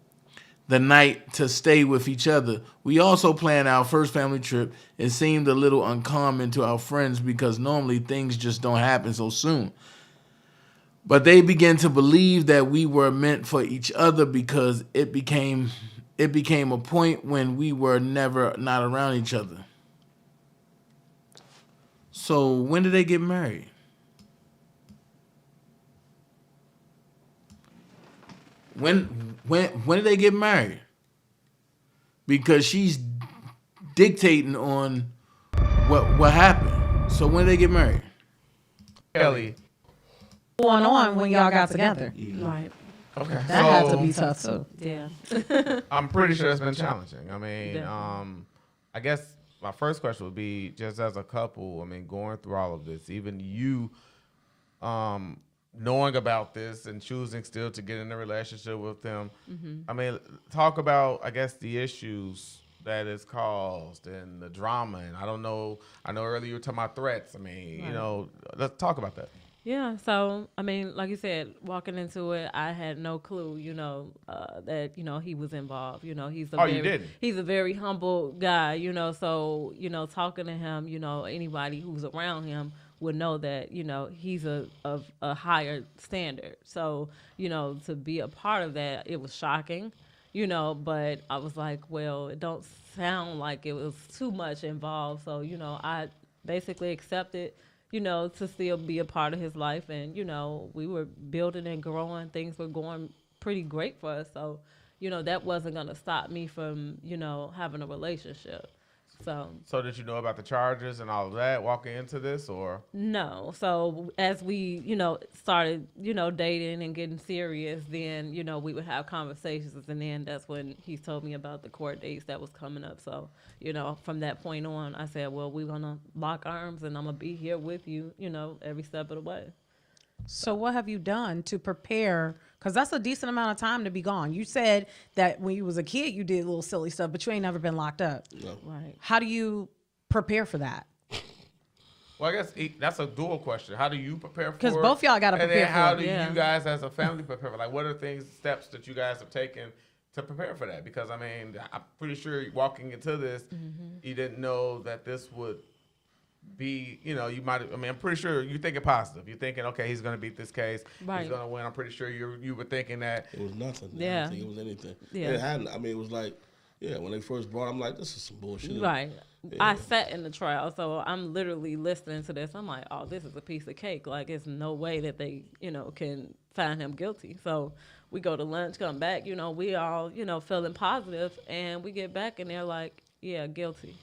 the night to stay with each other. We also planned our first family trip. It seemed a little uncommon to our friends because normally things just don't happen so soon. But they began to believe that we were meant for each other because it became a point when we were never not around each other. So when did they get married? When did they get married? Because she's dictating on what happened. So when did they get married? Kelly. Going on when y'all got together. Right. Okay. That had to be tough too. Yeah. I'm pretty sure it's been challenging. I mean, I guess my first question would be, just as a couple, I mean, going through all of this, even you knowing about this and choosing still to get in a relationship with them. Mm-hmm. I mean, talk about, I guess, the issues that it's caused and the drama. And I don't know, I know earlier you were talking about threats. I mean, you know, let's talk about that. Yeah, so, I mean, like you said, walking into it, I had no clue, you know, that, you know, he was involved. You know, he's a very humble guy, you know, so, you know, talking to him, you know, anybody who's around him would know that, you know, he's of a higher standard. So, you know, to be a part of that, it was shocking, you know, but I was like, well, it don't sound like it was too much involved. So, you know, I basically accepted, you know, to still be a part of his life. And, you know, we were building and growing. Things were going pretty great for us. So, you know, that wasn't going to stop me from, you know, having a relationship. So did you know about the charges and all of that walking into this, or? No. So as we, you know, started, you know, dating and getting serious, then, you know, we would have conversations, and then that's when he told me about the court dates that was coming up. So, you know, from that point on, I said, well, we're going to lock arms and I'm going to be here with you, you know, every step of the way. So what have you done to prepare? Because that's a decent amount of time to be gone. You said that when you was a kid, you did little silly stuff, but you ain't never been locked up. No. Right. How do you prepare for that? Well, I guess that's a dual question. How do you prepare for it? Because both y'all got to prepare for it. And then how do you guys as a family prepare for it? Like, what are steps that you guys have taken to prepare for that? Because, I mean, I'm pretty sure walking into this, you didn't know that this would be, you know, you might, I mean, I'm pretty sure you're thinking positive. You're thinking, okay, he's going to beat this case. Right. He's going to win. I'm pretty sure you were thinking that. It was nothing. Yeah. I didn't think it was anything. Yeah. It hadn't. I mean, it was like, yeah, when they first brought it, I'm like, this is some bullshit. Right. Yeah. I sat in the trial, so I'm literally listening to this. I'm like, oh, this is a piece of cake. Like, it's no way that they, you know, can find him guilty. So we go to lunch, come back, you know, we all, you know, feeling positive, and we get back and they're like, yeah, guilty.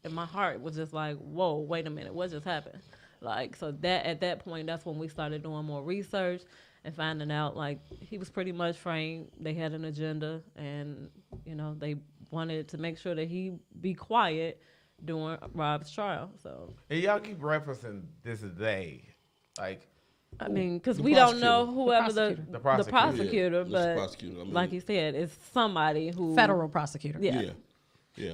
And my heart was just like, whoa, wait a minute, what just happened? Like, so that at that point, that's when we started doing more research and finding out, like, he was pretty much framed. They had an agenda, and, you know, they wanted to make sure that he be quiet during Rob's trial. So, and y'all keep referencing this is they, like, I mean, because we don't know whoever the prosecutor, Yeah, but prosecutor. I mean, like you said, it's somebody who federal prosecutor. Yeah.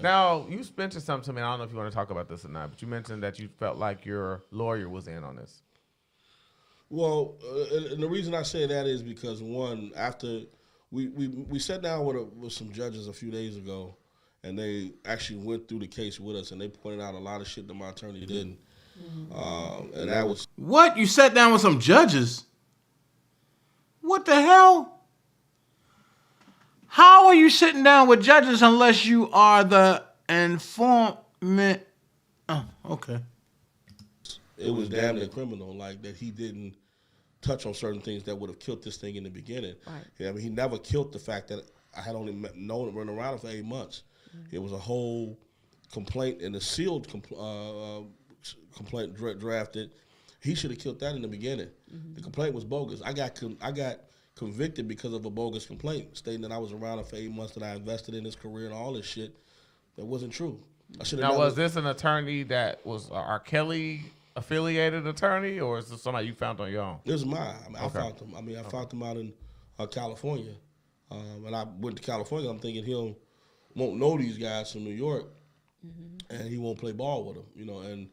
Now, you mentioned something to me. I don't know if you want to talk about this or not, but you mentioned that you felt like your lawyer was in on this. Well, and the reason I say that is because one, after we sat down with some judges a few days ago, and they actually went through the case with us, and they pointed out a lot of shit that my attorney didn't. And that was what? You sat down with some judges? What the hell? How are you sitting down with judges unless you are the informant? Oh, okay. It was damn near criminal, like that he didn't touch on certain things that would have killed this thing in the beginning. Right. Yeah, I mean, he never killed the fact that I had only known it, running around it for 8 months. It was a whole complaint and a sealed complaint drafted. He should have killed that in the beginning. The complaint was bogus. I got convicted because of a bogus complaint stating that I was around him for 8 months, that I invested in his career and all this shit. That wasn't true. I should have. Now, was this an attorney that was R. Kelly affiliated attorney, or is this somebody you found on your own? This is mine. I found him. I found him out in California, and I went to California. I'm thinking he won't know these guys from New York, and he won't play ball with them. You know, and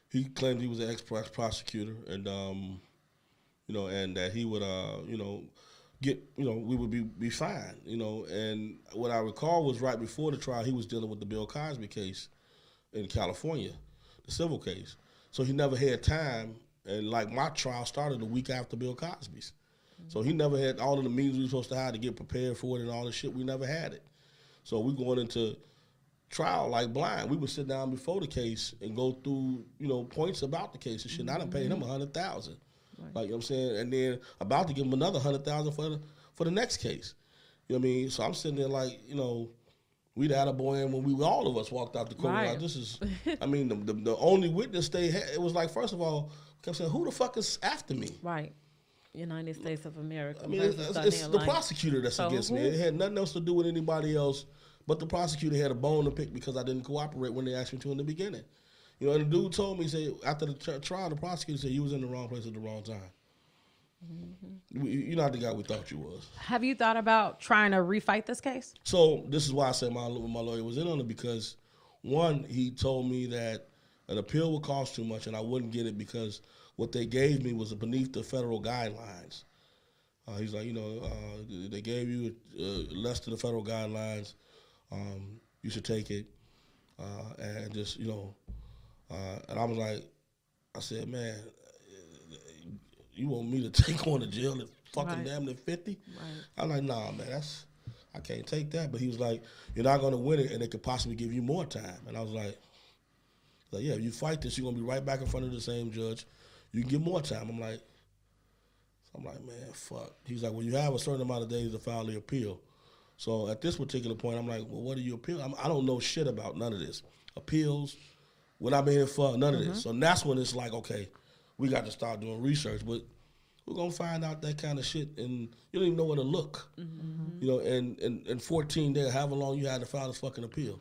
he claimed he was an ex-prosecutor, and and that he would get, we would be fine. And what I recall was right before the trial, he was dealing with the Bill Cosby case in California, the civil case. So he never had time, and like my trial started a week after Bill Cosby's. So he never had all of the means we were supposed to have to get prepared for it and all this shit. We never had it. So we going into trial like blind. We would sit down before the case and go through, points about the case and shit. And I done paid him $100,000. Like, you know what I'm saying? And then about to give him another $100,000 for the next case. You know what I mean? So I'm sitting there like, we'd had a boy in when all of us walked out the court. Right. Like, this is, I mean, the only witness they had, it was like, first of all, kept saying, who the fuck is after me? Right. United States of America. I mean, it's the prosecutor that's against me. It had nothing else to do with anybody else, but the prosecutor had a bone to pick because I didn't cooperate when they asked me to in the beginning. And the dude told me, he said, after the trial, the prosecutor said, you was in the wrong place at the wrong time. You're not the guy we thought you was. Have you thought about trying to refight this case? So this is why I said my lawyer was in on it, because one, he told me that an appeal would cost too much and I wouldn't get it because what they gave me was beneath the federal guidelines. He's like, they gave you less than the federal guidelines. You should take it. And just, and I was like, I said, man, you want me to take on the jail at fucking damn near 50? Right. I'm like, nah, man, I can't take that. But he was like, you're not going to win it, and they could possibly give you more time. And I was like, yeah, if you fight this, you're going to be right back in front of the same judge. You can get more time. I'm like, man, fuck. He's like, well, you have a certain amount of days to file the appeal. So at this particular point, I'm like, well, what do you appeal? I don't know shit about none of this. Appeals, what I've been here for, none of this. So that's when it's like, okay, we got to start doing research, but we're going to find out that kind of shit, and you don't even know where to look. And 14 days, however long you had to file this fucking appeal.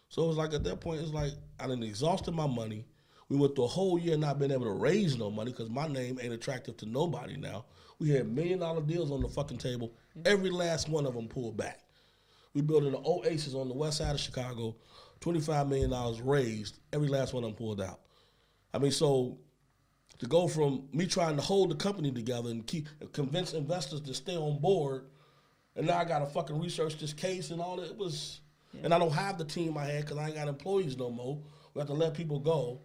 So it was like, at that point, it's like, I done exhausted my money. We went through a whole year not being able to raise no money because my name ain't attractive to nobody now. We had $1 million deals on the fucking table. Every last one of them pulled back. We built an oasis on the west side of Chicago, $25 million raised. Every last one of them pulled out. I mean, so to go from me trying to hold the company together and convince investors to stay on board, and now I got to fucking research this case and all that. It was, and I don't have the team I had because I ain't got employees no more. We have to let people go.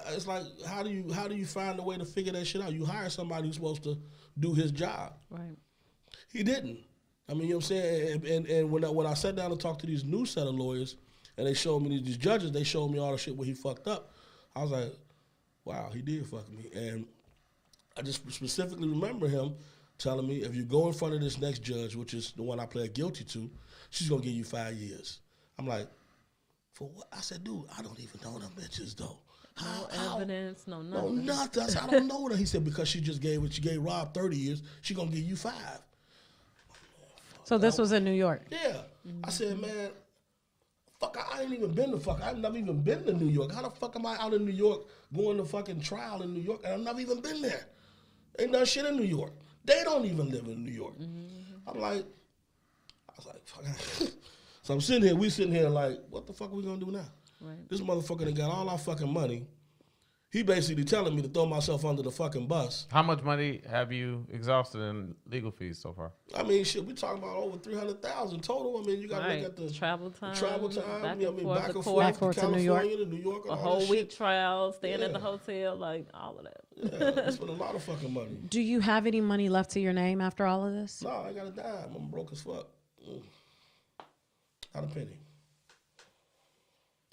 It's like, how do you find a way to figure that shit out? You hire somebody who's supposed to do his job. Right. He didn't. I mean, you know what I'm saying? And when I sat down and talked to these new set of lawyers, and they showed me, these judges, they showed me all the shit where he fucked up. I was like, wow, he did fuck me. And I just specifically remember him telling me, if you go in front of this next judge, which is the one I pled guilty to, she's going to give you 5 years. I'm like, for what? I said, dude, I don't even know them bitches, though. No evidence, no nothing. No nothing. I said, I don't know her. He said, because she gave Rob 30 years, she going to give you 5. So this was in New York? Yeah. I said, man, fuck, I ain't even been to fuck. I've never even been to New York. How the fuck am I out in New York going to fucking trial in New York, and I've never even been there? Ain't done shit in New York. They don't even live in New York. I'm like, I was like, fuck. So I'm sitting here like, what the fuck are we gonna do now? Right. This motherfucker done got all our fucking money. he basically telling me to throw myself under the fucking bus. How much money have you exhausted in legal fees so far? I mean, shit, we talking about over 300,000 total. I mean, you got to look at the travel time, back and forth to New York, and a whole week trial, staying at the hotel, like all of that. Yeah, I spent a lot of fucking money. Do you have any money left to your name after all of this? No, I got a dime. I'm broke as fuck. Not a penny.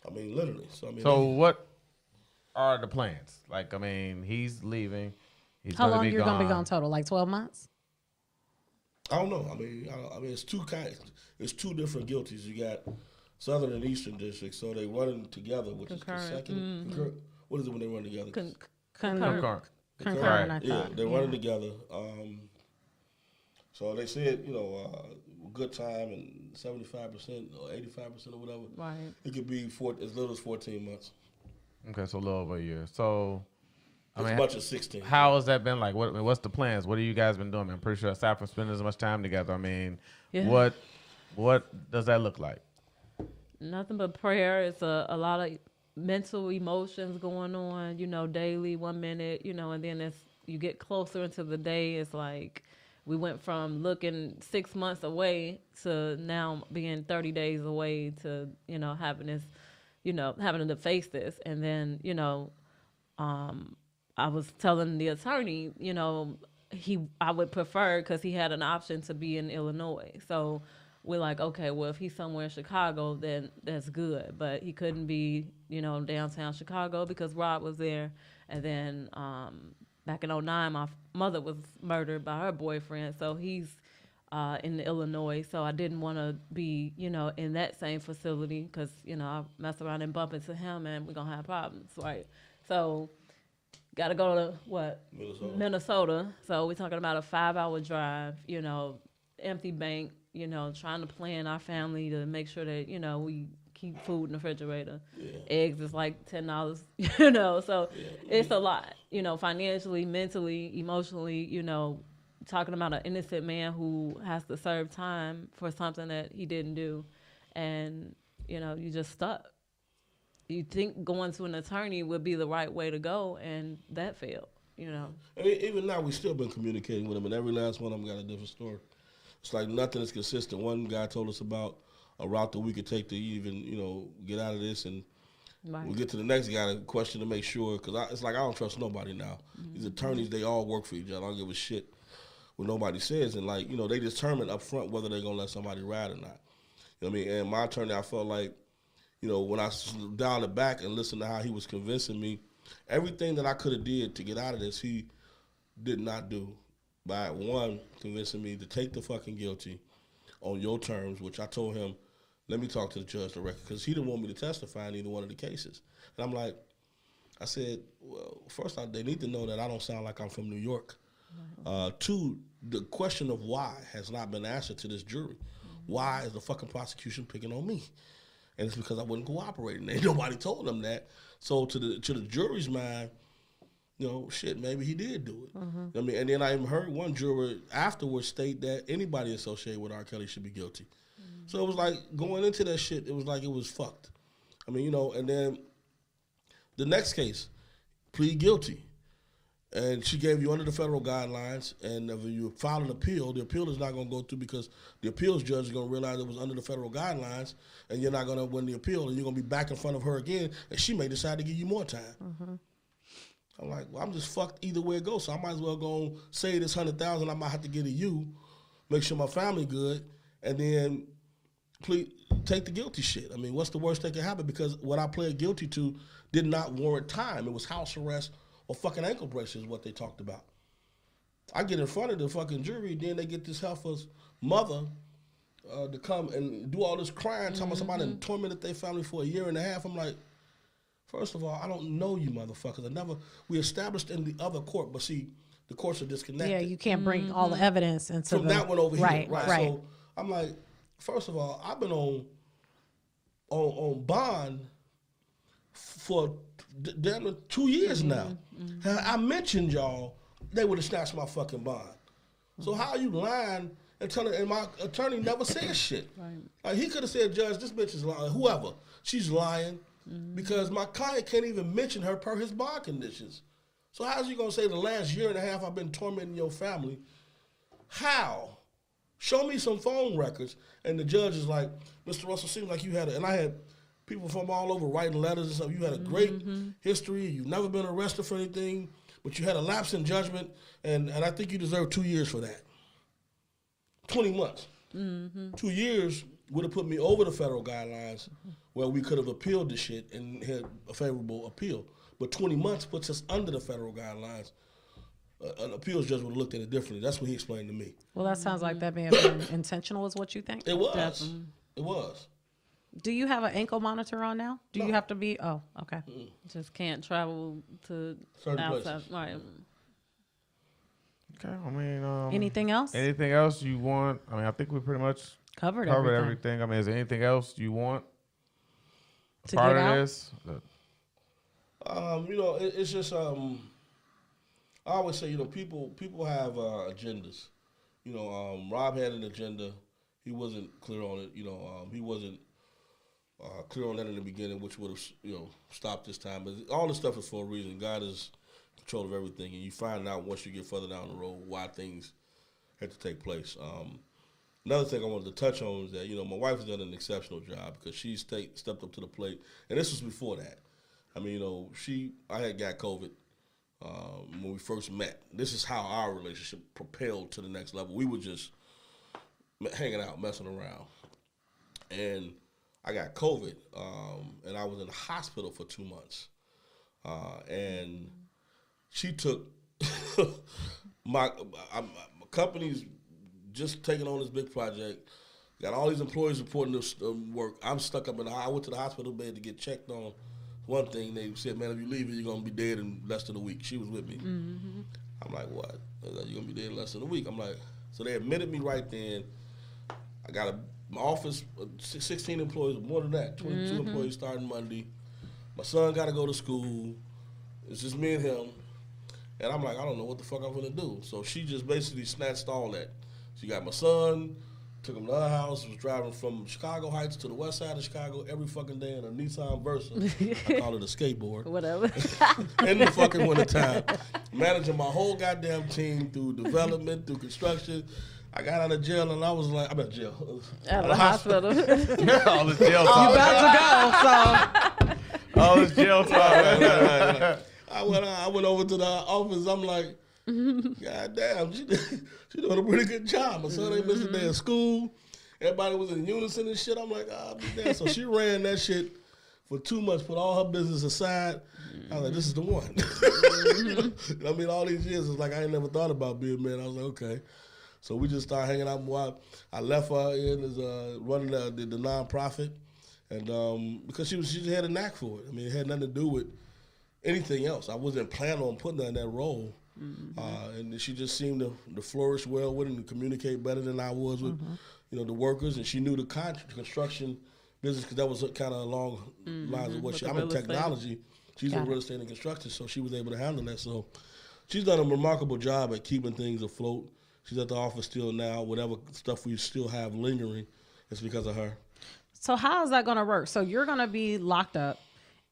I mean, literally. So what are the plans? Like, I mean, he's leaving. How long you're gonna be gone total? Like 12 months? I don't know. I mean, it's two kinds. It's two different guilties. You got Southern and Eastern districts, so they running together, which is consecutive. What is it when they run together? Concurrent. Yeah, they're running together. So they said, good time and 75% or 85% or whatever. Right. It could be as little as 14 months. Okay, so a little over a year. So, as much as 16. How has that been like? What's the plans? What have you guys been doing? I'm pretty sure aside from spending as much time together, I mean, what does that look like? Nothing but prayer. It's a lot of mental emotions going on, daily, 1 minute, and then as you get closer into the day, it's like we went from looking 6 months away to now being 30 days away to, having this, having to face this. And then, I was telling the attorney, I would prefer, because he had an option to be in Illinois. So we're like, okay, well, if he's somewhere in Chicago, then that's good. But he couldn't be, downtown Chicago because Rob was there. And then back in 2009, my mother was murdered by her boyfriend. So he's in Illinois. So I didn't want to be, in that same facility because, I mess around and bump into him and we're going to have problems, right? So got to go to, Minnesota. So we're talking about a 5-hour drive, empty bank, trying to plan our family to make sure that, we keep food in the refrigerator. Yeah. Eggs is like $10, so it's a lot, financially, mentally, emotionally, talking about an innocent man who has to serve time for something that he didn't do. And, you just stuck. You think going to an attorney would be the right way to go, and that failed, I mean, even now, we've still been communicating with him, and every last one of them got a different story. It's like nothing is consistent. One guy told us about a route that we could take to even, get out of this, and we get to the next guy to question to make sure, because it's like I don't trust nobody now. Mm-hmm. These attorneys, they all work for each other. I don't give a shit what nobody says, and like, they determine up front whether they're going to let somebody ride or not. You know what I mean? And my attorney, I felt like, when I dialed it back and listened to how he was convincing me, everything that I could have did to get out of this, he did not do. By one, convincing me to take the fucking guilty on your terms, which I told him, let me talk to the judge directly, because he didn't want me to testify in either one of the cases. And I'm like, I said, well, first they need to know that I don't sound like I'm from New York. Two, the question of why has not been answered to this jury. Why is the fucking prosecution picking on me? And it's because I wasn't cooperating. Ain't nobody told them that. So to the jury's mind, shit, maybe he did do it. I mean, and then I even heard one juror afterwards state that anybody associated with R. Kelly should be guilty. So it was like going into that shit, it was like it was fucked. I mean, and then the next case, plead guilty. And she gave you under the federal guidelines, and if you file an appeal, the appeal is not going to go through because the appeals judge is going to realize it was under the federal guidelines, and you're not going to win the appeal, and you're going to be back in front of her again, and she may decide to give you more time. I'm like, well, I'm just fucked either way it goes, so I might as well go and say this $100,000 I might have to give to you, make sure my family good, and then please take the guilty shit. I mean, what's the worst that can happen? Because what I pled guilty to did not warrant time. It was house arrest or fucking ankle braces is what they talked about. I get in front of the fucking jury, then they get this heifer's mother to come and do all this crying, talking about somebody tormented their family for a year and a half. I'm like, first of all, I don't know you motherfuckers. We established in the other court, but see, the courts are disconnected. Yeah, you can't bring all the evidence into from that one over here. Right. So I'm like, first of all, I've been on bond for damn 2 years now. I mentioned y'all, they would have snatched my fucking bond. So how are you lying and telling? And my attorney never said shit. Like he could have said, Judge, this bitch is lying. Whoever, she's lying. because my client can't even mention her per his bond conditions. So how's he gonna say the last year and a half I've been tormenting your family? How? Show me some phone records. And the judge is like, Mr. Russell, seems like you had and I had people from all over writing letters and stuff. You had a great history. You've never been arrested for anything, but you had a lapse in judgment, and I think you deserve 2 years for that. 20 months. 2 years would have put me over the federal guidelines where we could have appealed the shit and had a favorable appeal. But 20 months puts us under the federal guidelines. An appeals judge would have looked at it differently. That's what he explained to me. Well, that sounds like that may have been intentional, is what you think? It was. It was. Do you have an ankle monitor on now? Do you have to be? Oh, okay. Just can't travel to certain outside. places. Right. Okay, I mean, anything else? Anything else you want? I mean, I think we pretty much covered everything. I mean, is there anything else you want to part get of out? this? You know, it's just I always say, you know, people have agendas. You know, Rob had an agenda. He wasn't clear on it. You know, he wasn't clear on that in the beginning, which would have, you know, stopped this time. But all this stuff is for a reason. God is in control of everything, and you find out once you get further down the road why things had to take place. Another thing I wanted to touch on is that, you know, my wife has done an exceptional job because she stepped up to the plate, and this was before that. I mean, you know, I had got COVID when we first met. This is how our relationship propelled to the next level. We were just hanging out, messing around, and I got COVID, and I was in the hospital for 2 months, and she took my company's just taking on this big project. Got all these employees reporting this work. I'm stuck up I went to the hospital bed to get checked on. One thing, they said, man, if you leave here, you're going to be dead in less than a week. She was with me. I'm like, what? They're like, you're going to be dead in less than a week. I'm like, so they admitted me right then. I got my office, 16 employees, more than that, 22 employees starting Monday. My son got to go to school. It's just me and him. And I'm like, I don't know what the fuck I'm going to do. So she just basically snatched all that. She got my son, took him to her house, was driving from Chicago Heights to the west side of Chicago every fucking day in a Nissan Versa. I call it a skateboard. Whatever. In the fucking wintertime. Managing my whole goddamn team through development, through construction. I got out of jail and I was like, I'm at jail. Out of the hospital. All this jail talk. You about to go, so. All this jail talk. Right. I went over to the office. I'm like, God damn, she doing a pretty good job. My son ain't missing a day of school. Everybody was in unison and shit. I'm like, I'll be damn. So she ran that shit for 2 months, put all her business aside. I was like, this is the one. I mean, all these years, it's like I ain't never thought about being man. I was like, okay. So we just started hanging out more. I left her in as running the nonprofit, and because she just had a knack for it. I mean, it had nothing to do with anything else. I wasn't planning on putting her in that role. And she just seemed to flourish well with it and communicate better than I was with, you know, the workers. And she knew the construction business because that was kind of along lines of what I'm in technology. She's in real estate and construction, so she was able to handle that. So she's done a remarkable job at keeping things afloat. She's at the office still now. Whatever stuff we still have lingering, it's because of her. So how is that going to work? So you're going to be locked up,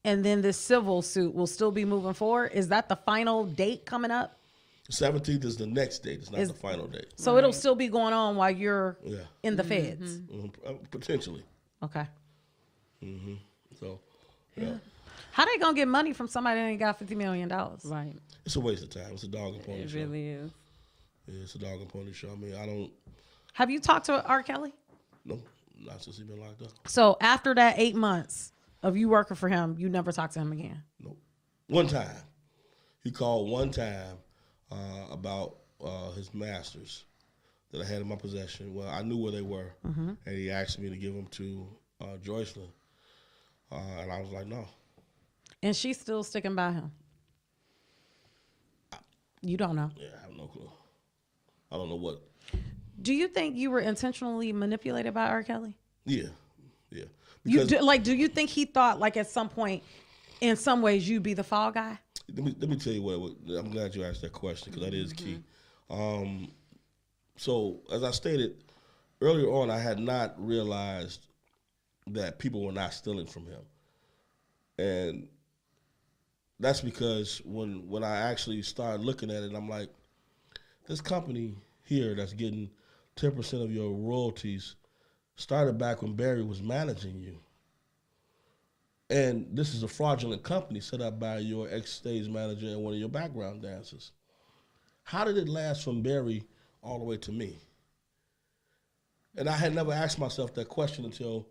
and then this civil suit will still be moving forward? Is that the final date coming up? 17th is the next date. It's not the final date. So it'll still be going on while you're in the feds? Potentially. Okay. So, yeah. How they going to get money from somebody that ain't got $50 million? Right. It's a waste of time. It's a dog and pony show. It really is. Yeah, it's a dog and pony show. I mean, I don't... Have you talked to R. Kelly? No, not since he's been locked up. So after that 8 months of you working for him, you never talked to him again? Nope. One time. He called one time about his masters that I had in my possession. Well, I knew where they were, and he asked me to give them to Joycelyn. And I was like, no. And she's still sticking by him? You don't know? Yeah, I have no clue. I don't know what. Do you think you were intentionally manipulated by R. Kelly? Yeah, yeah. You do you think he thought like at some point, in some ways, you'd be the fall guy? Let me tell you what. I'm glad you asked that question because that is key. So as I stated earlier on, I had not realized that people were not stealing from him. And that's because when I actually started looking at it, I'm like, this company here that's getting 10% of your royalties started back when Barry was managing you. And this is a fraudulent company set up by your ex-stage manager and one of your background dancers. How did it last from Barry all the way to me? And I had never asked myself that question until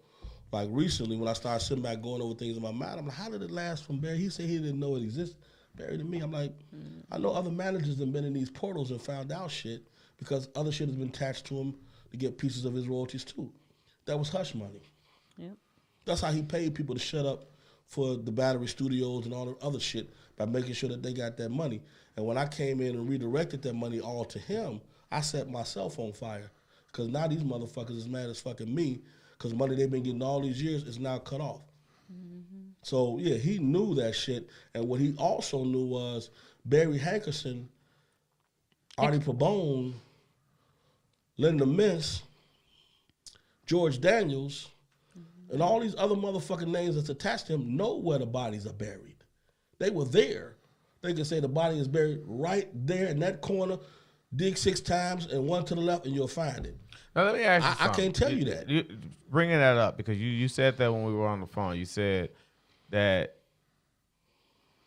like recently when I started sitting back going over things in my mind. I'm like, how did it last from Barry? He said he didn't know it existed. Barry to me, I'm like, I know other managers have been in these portals and found out shit because other shit has been attached to him to get pieces of his royalties too. That was hush money. Yep. That's how he paid people to shut up for the Battery Studios and all the other shit by making sure that they got that money. And when I came in and redirected that money all to him, I set myself on fire. Because now these motherfuckers is mad as fucking me because money they've been getting all these years is now cut off. Mm-hmm. So, yeah, he knew that shit. And what he also knew was Barry Hankerson, Artie Pabone, Linda Miss, George Daniels, and all these other motherfucking names that's attached to him know where the bodies are buried. They were there. They can say the body is buried right there in that corner, dig 6 times and 1 to the left, and you'll find it. Now let me ask you something. I can't tell you that. Bringing that up, because you said that when we were on the phone. You said that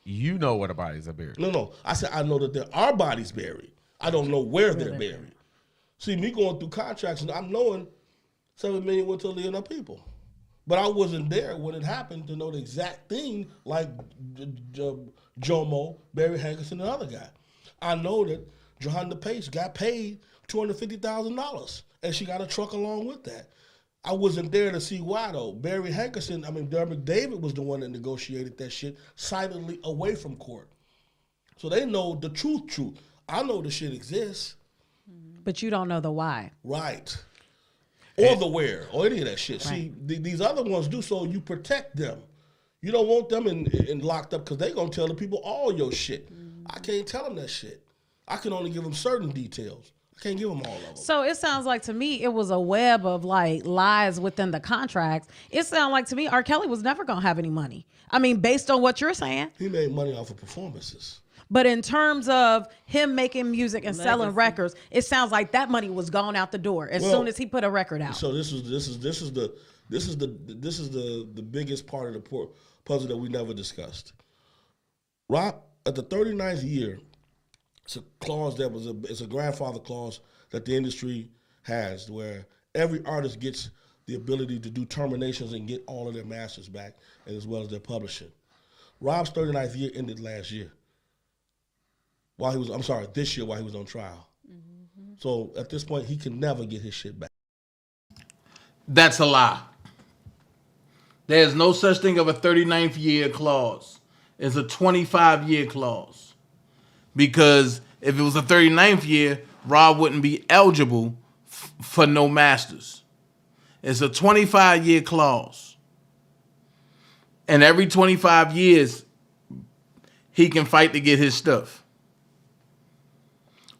you know where the bodies are buried. No. I said I know that there are bodies buried. I don't know where they're buried. See, me going through contracts, and I'm knowing $7 million went to Lier and people. But I wasn't there when it happened to know the exact thing like Jomo, Barry Hankerson, and the other guy. I know that Johanna Pace got paid $250,000, and she got a truck along with that. I wasn't there to see why, though. Barry Hankerson, Dermot David was the one that negotiated that shit silently away from court. So they know the truth. I know the shit exists. But you don't know the why. Right. Or the where, or any of that shit. Right. See, these other ones do, so you protect them. You don't want them in locked up because they're going to tell the people all your shit. I can't tell them that shit. I can only give them certain details. I can't give them all of them. So it sounds like to me it was a web of like lies within the contracts. It sounds like to me R. Kelly was never going to have any money. I mean, based on what you're saying. He made money off of performances. But in terms of him making music and selling records, it sounds like that money was gone out the door as soon as he put a record out. So this is the biggest part of the puzzle that we never discussed. Rob, at the 39th year, it's a clause it's a grandfather clause that the industry has where every artist gets the ability to do terminations and get all of their masters back, and as well as their publishing. Rob's 39th year ended last year. This year while he was on trial. Mm-hmm. So at this point, he can never get his shit back. That's a lie. There's no such thing of a 39th year clause. It's a 25-year clause. Because if it was a 39th year, Rob wouldn't be eligible for no masters. It's a 25-year clause. And every 25 years, he can fight to get his stuff.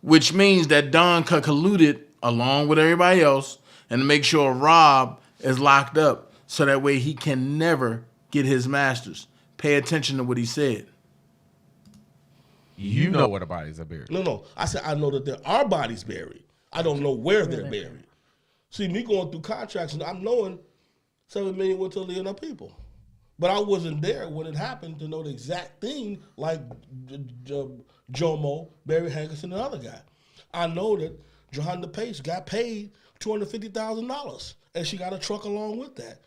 Which means that Don colluded along with everybody else and to make sure Rob is locked up so that way he can never get his masters. Pay attention to what he said. You know where the bodies are buried. No. I said I know that there are bodies buried. I don't know where they're buried. See, me going through contracts, and I'm knowing $7 million went to Lier and people. But I wasn't there when it happened to know the exact thing like Jomo, Barry Hankerson, and the other guy. I know that Johanna Pace got paid $250,000, and she got a truck along with that.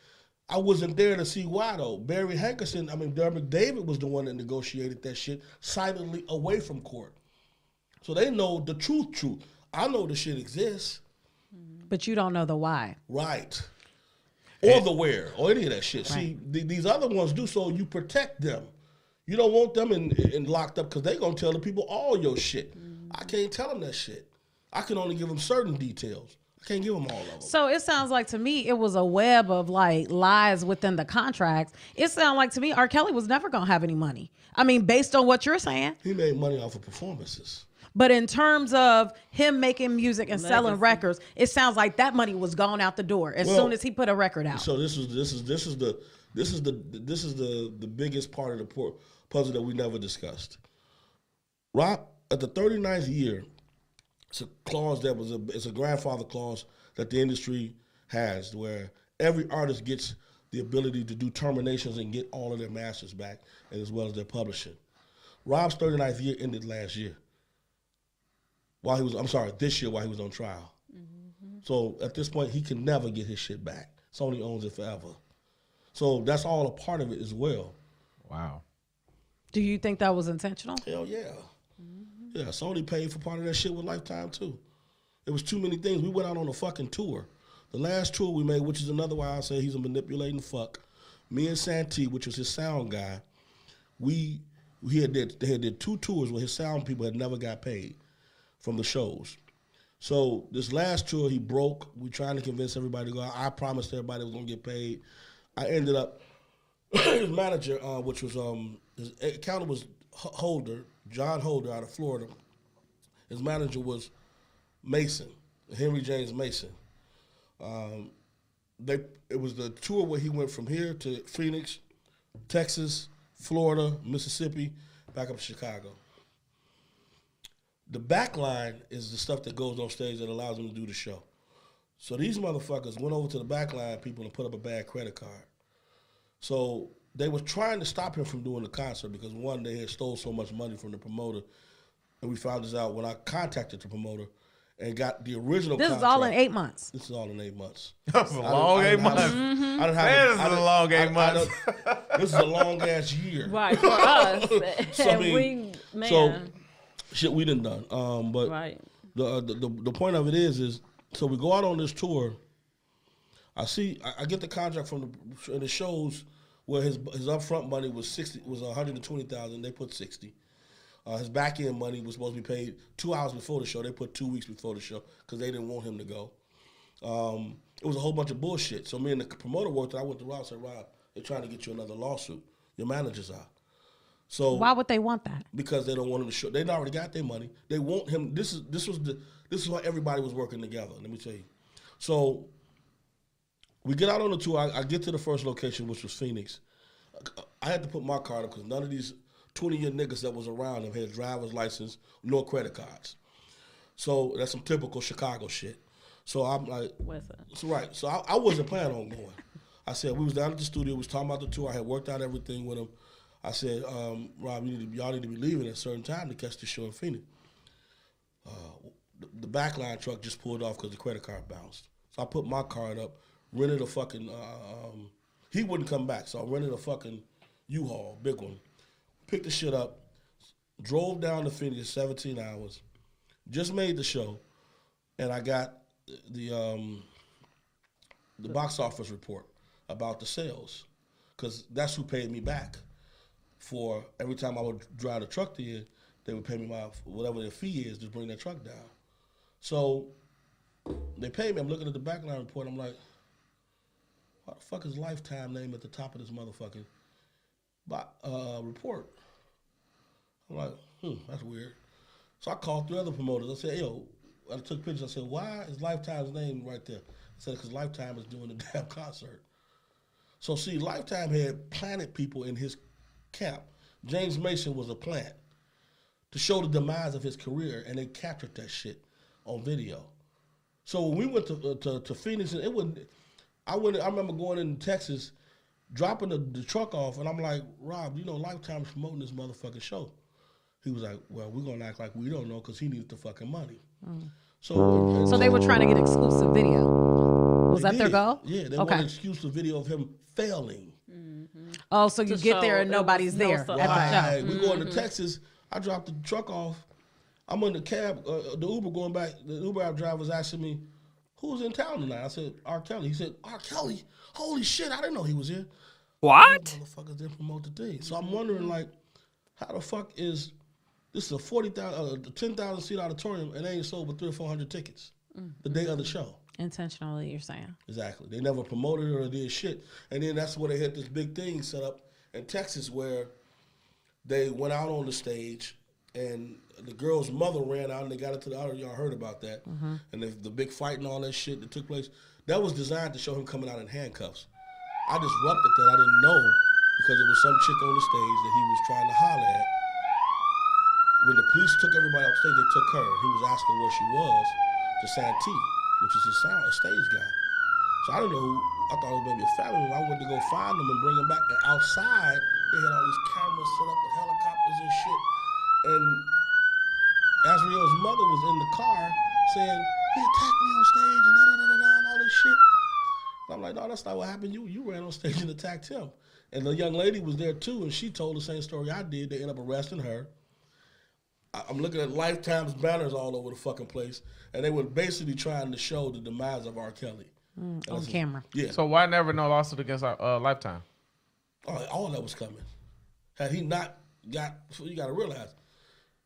I wasn't there to see why, though. Barry Hankerson, Dermot David was the one that negotiated that shit silently away from court. So they know the truth. I know the shit exists. But you don't know the why. Right. Or the where, or any of that shit. Right. See, these other ones do, so you protect them. You don't want them in locked up because they're going to tell the people all your shit. I can't tell them that shit. I can only give them certain details. I can't give them all of them. So it sounds like to me it was a web of like lies within the contracts. It sounds like to me R. Kelly was never going to have any money. I mean, based on what you're saying. He made money off of performances. But in terms of him making music and selling records, it sounds like that money was gone out the door as soon as he put a record out. So this is the biggest part of the puzzle that we never discussed. Rob, at the 39th year, it's a clause it's a grandfather clause that the industry has, where every artist gets the ability to do terminations and get all of their masters back, and as well as their publishing. Rob's 39th year ended last year. This year while he was on trial. Mm-hmm. So at this point, he can never get his shit back. Sony owns it forever. So that's all a part of it as well. Wow. Do you think that was intentional? Hell yeah. Mm-hmm. Yeah, Sony paid for part of that shit with Lifetime too. It was too many things. We went out on a fucking tour. The last tour we made, which is another why I say he's a manipulating fuck. Me and Santee, which was his sound guy, they had did 2 tours where his sound people had never got paid from the shows. So this last tour, he broke. We trying to convince everybody to go out. I promised everybody was going to get paid. I ended up, his manager, which was, his accountant was John Holder out of Florida. His manager was Mason, Henry James Mason. It was the tour where he went from here to Phoenix, Texas, Florida, Mississippi, back up to Chicago. The back line is the stuff that goes on stage that allows them to do the show. So these motherfuckers went over to the back line people and put up a bad credit card. So they were trying to stop him from doing the concert because, one, they had stole so much money from the promoter. And we found this out when I contacted the promoter and got the original This contract. is all in 8 months. This is all in 8 months. That's a long 8 months. This is a long 8 months. This is a long ass year. Right, for us. So, I mean, shit we done. But right. The point of it is so we go out on this tour. I get the contract from the shows where his upfront money was $120,000. They put $60,000. His back end money was supposed to be paid 2 hours before the show. They put 2 weeks before the show because they didn't want him to go. It was a whole bunch of bullshit. So me and the promoter worked. I went to Rob and said, Rob, they're trying to get you another lawsuit. Your managers are. So why would they want that? Because they don't want him to show. They already got their money. They want him. This is why everybody was working together. Let me tell you. So we get out on the tour. I get to the first location, which was Phoenix. I had to put my card up because none of these 20-year niggas that was around him had driver's license nor credit cards. So that's some typical Chicago shit. So I'm like, that's right. So I wasn't planning on going. I said, we was down at the studio, we was talking about the tour. I had worked out everything with him. I said, Rob, y'all need to be leaving at a certain time to catch the show in Phoenix. The backline truck just pulled off because the credit card bounced. So I put my card up, rented a fucking, he wouldn't come back, so I rented a fucking U-Haul, big one. Picked the shit up, drove down to Phoenix 17 hours, just made the show, and I got the box office report about the sales, because that's who paid me back. For every time I would drive the truck there, they would pay me whatever their fee is to bring their truck down. So they paid me. I'm looking at the backline report. I'm like, what the fuck is Lifetime name at the top of this motherfucking report? I'm like, that's weird. So I called 3 other promoters. I said, yo, I took pictures. I said, why is Lifetime's name right there? I said, because Lifetime is doing the damn concert. So see, Lifetime had planted people in his camp. James Mason was a plant to show the demise of his career, and they captured that shit on video. So when we went to Phoenix, and I remember going into Texas, dropping the truck off, and I'm like, Rob, you know Lifetime's promoting this motherfucking show. He was like, well, we're going to act like we don't know because he needs the fucking money. So they were trying to get exclusive video. Was that their goal? Yeah, they wanted exclusive video of him failing. Mm-hmm. Oh, so you get there and nobody's there. We go into Texas. I dropped the truck off. I'm in the cab, the Uber going back. The Uber driver was asking me, who's in town tonight? I said, R. Kelly. He said, R. Kelly? Holy shit, I didn't know he was here. What? Motherfuckers didn't promote the thing. So I'm wondering, like, how the fuck is this is a 10,000 seat auditorium and they ain't sold but 300 or 400 tickets the day of the show. Intentionally, you're saying. Exactly. They never promoted it or did shit. And then that's where they had this big thing set up in Texas where they went out on the stage and the girl's mother ran out and they got into the auto. Y'all heard about that. And the big fight and all that shit that took place, that was designed to show him coming out in handcuffs. I disrupted that. I didn't know because it was some chick on the stage that he was trying to holler at. When the police took everybody off stage, they took her. He was asking where she was to Santee, which is a stage guy. So I didn't know who. I thought it was maybe a family member. I went to go find them and bring them back. And outside, they had all these cameras set up with helicopters and shit. And Azriel's mother was in the car saying, he attacked me on stage and da-da-da-da-da and all this shit. And I'm like, no, that's not what happened. You ran on stage and attacked him. And the young lady was there too, and she told the same story I did. They ended up arresting her. I'm looking at Lifetime's banners all over the fucking place, and they were basically trying to show the demise of R. Kelly. On camera. Yeah. So why never no lawsuit against Lifetime? All that was coming. Had he not got, you got to realize,